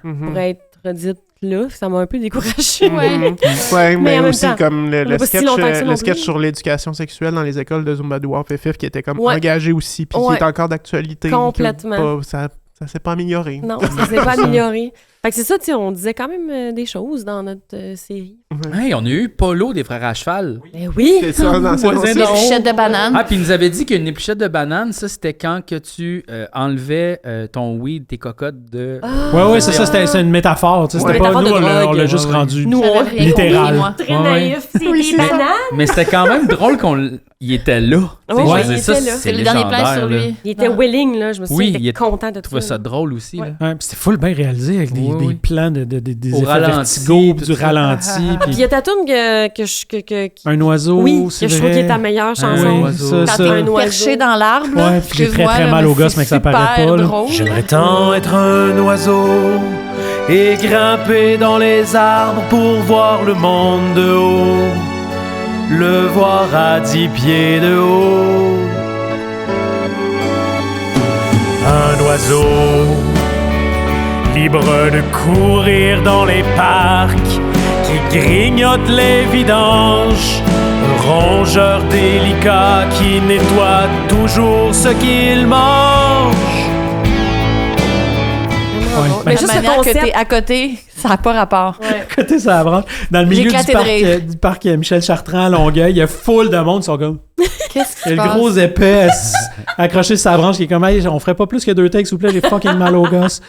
pourraient être redites là. Ça m'a un peu découragée. Mais aussi comme le sketch sur l'éducation sexuelle dans les écoles de Zumba Dwarf FF qui était comme engagé aussi, puis qui est encore d'actualité. Complètement. Ça s'est pas amélioré. Non, ça s'est pas amélioré. Fait que c'est ça, tu sais, on disait quand même des choses dans notre série. Hey, on a eu Polo des Frères à Cheval. Oui! C'est ça, dans épluchette de banane. Ah, puis il nous avait dit qu'une épluchette de banane, ça, c'était quand que tu enlevais ton weed, tes cocottes de... Oui, c'est ça, c'était une métaphore. C'était pas nous, on l'a juste rendu littéral. Très naïf, c'est des bananes. Mais c'était quand même drôle qu'il était là. Il était là. C'est le dernier plan sur lui. Il était willing, là. Je me souviens, il était content de tout. Je trouvais ça drôle aussi. C'était full bien réalisé avec des plans des effets vertigaux, du ralenti. Puis il y a ta tourne un oiseau, c'est vrai. Je trouve qu'il est ta meilleure chanson. Quand t'es un perché dans l'arbre. Ouais, puis j'ai très mal au gosse, mais que ça paraît pas. J'aimerais tant être un oiseau et grimper dans les arbres pour voir le monde de haut, le voir à 10 pieds de haut. Un oiseau libre de courir dans les parcs, qui grignote les vidanges, rongeur délicat qui nettoie toujours ce qu'il mange. Mais juste le concept que t'es à côté, Ça n'a pas rapport. Côté sur la branche. Dans le milieu du parc Michel Chartrand à Longueuil, il y a full de monde qui sont comme... Qu'est-ce qui se passe? passe? Le gros épais accroché sur sa branche qui est comme hey, on ferait pas plus que 2 takes, s'il vous plaît, j'ai fucking mal au gosse.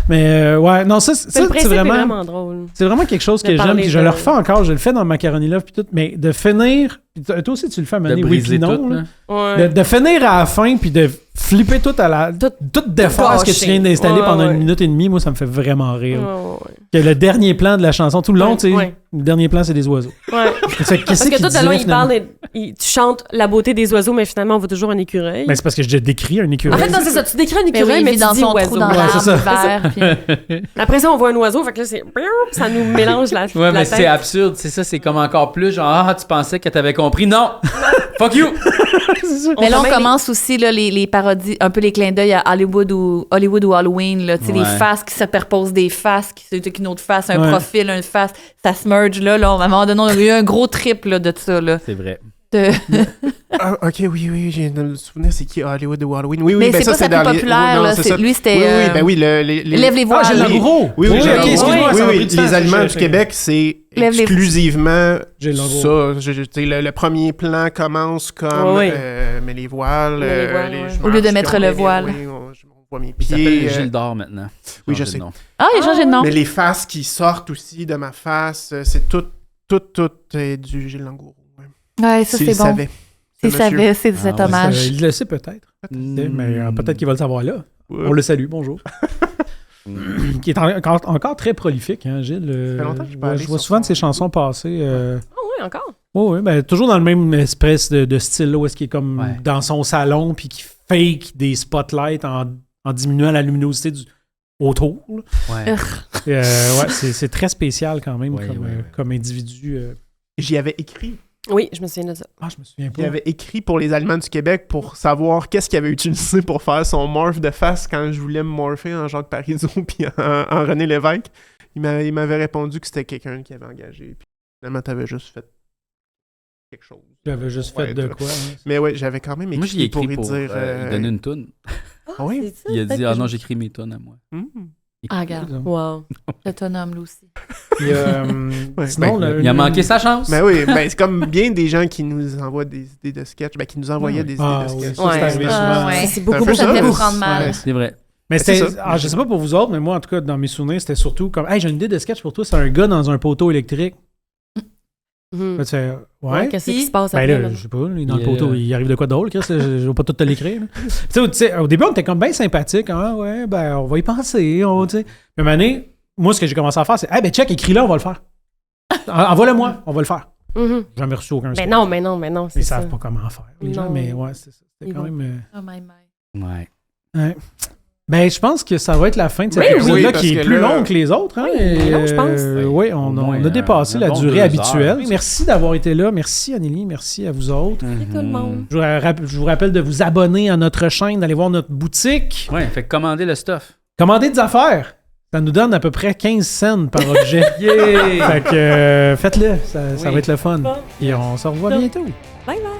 Mais ouais, non, ça c'est vraiment drôle. C'est vraiment quelque chose que j'aime, puis je le refais encore, je le fais dans Macaroni Love puis tout, mais de finir, toi aussi tu le fais à mener, oui puis non, de finir à la fin puis de flipper tout à la tout défaire ce que tu viens d'installer pendant 1 minute et demie, moi ça me fait vraiment rire. Que le dernier plan de la chanson tout le long, tu sais, le dernier plan c'est des oiseaux. Ouais. Parce que tout à l'heure il parle, tu chantes la beauté des oiseaux, mais finalement on voit toujours un écureuil. Ben c'est parce que je décris un écureuil. En fait non c'est ça, tu décris un écureuil mais dans tu dis son oiseau. trou dans l'arbre vert. Après ça on voit un oiseau, fait que là c'est ça nous mélange la ouais mais c'est absurde, c'est ça, c'est comme encore plus genre tu pensais que t'avais compris, non. Fuck you. Mais là on commence aussi là, les parodies, un peu les clins d'œil à Hollywood ou Halloween là, tu sais les faces qui superposent des faces qui une autre face, un profil, une face, ça se merge là, à un moment donné on a eu un gros trip là, de ça là. C'est vrai. Ok, oui, j'ai le souvenir, c'est qui Hollywood ou Halloween? Oui, mais ben c'est ça, pas sa plus populaire, là. Lui, c'était... Oui, ben oui, Lève les voiles. Ah, j'ai le gros! Oui, excuse-moi, les Aliments du Québec, c'est exclusivement ça. Le premier plan commence comme... mais les voiles... Au lieu de mettre le voile. On voit mes pieds. Il s'appelle Gilles d'Or maintenant. Oui, je sais. Ah, il a changé de nom. Mais les faces qui sortent aussi de ma face, c'est tout du Gilles Langourou. Ouais, ça, c'est bon. S'il savait, c'est cet hommage. Il le sait peut-être. Mais peut-être qu'il va le savoir là. On le salue, bonjour. Qui est encore très prolifique, hein, Gilles. Ça fait longtemps que je vois souvent de ses chansons passer. oui, encore? Oui, ben, toujours dans le même espèce de style, là, où est-ce qu'il est comme dans son salon, puis qui fake des spotlights en diminuant la luminosité autour. C'est très spécial quand même comme individu. J'y avais écrit. Oui, je me souviens de ça. Ah, je me souviens pas. Il avait écrit pour les Aliments du Québec pour savoir qu'est-ce qu'il avait utilisé pour faire son morph de face quand je voulais me morpher en Jacques Parizeau puis en René Lévesque. Il m'avait répondu que c'était quelqu'un qui avait engagé. Puis finalement, t'avais juste fait quelque chose. J'avais juste fait de quoi? Hein? Mais ouais, j'avais quand même écrit, moi, j'y ai écrit pour dire... il donnait une toune. Ah oui? Il a dit, non, j'écris mes tounes à moi. Ah, regarde. Wow. Autonome, lui aussi. Il a manqué sa chance. Ben oui, c'est comme bien des gens qui nous envoient des idées de sketch, qui nous envoyaient des idées de sketch. C'est beaucoup ça devait prendre mal. C'est vrai. Mais c'était, je sais pas pour vous autres, mais moi, en tout cas, dans mes souvenirs, c'était surtout comme, hey, j'ai une idée de sketch pour toi, c'est un gars dans un poteau électrique. Tu fais, qu'est-ce qui se passe après? Ben là, je sais pas, il est dans le poteau, il arrive de quoi de drôle, Chris, je vais pas tout te l'écrire. Tu sais, au début, on était comme bien sympathique, hein, on va y penser, tu sais. Mais une année, moi, ce que j'ai commencé à faire, c'est, ben check, écris-le, on va le faire. Envoie-le-moi, on va le faire. J'ai jamais reçu aucun sketch. Mais non. Ils savent pas comment faire, les gens, mais c'est ça. C'était quand même... Oh my. Ouais. Ben, je pense que ça va être la fin de cet épisode-là qui est plus long que les autres. Hein? Oui, je pense. Oui, on a dépassé la durée habituelle. Merci d'avoir été là. Merci, Anneli. Merci à vous autres. Merci tout le monde. Je vous rappelle de vous abonner à notre chaîne, d'aller voir notre boutique. Oui, fait que commandez le stuff. Commandez des affaires. Ça nous donne à peu près 15 cents par objet. Fait que faites-le. Ça va être le fun. Et on se revoit bientôt. Bye bye.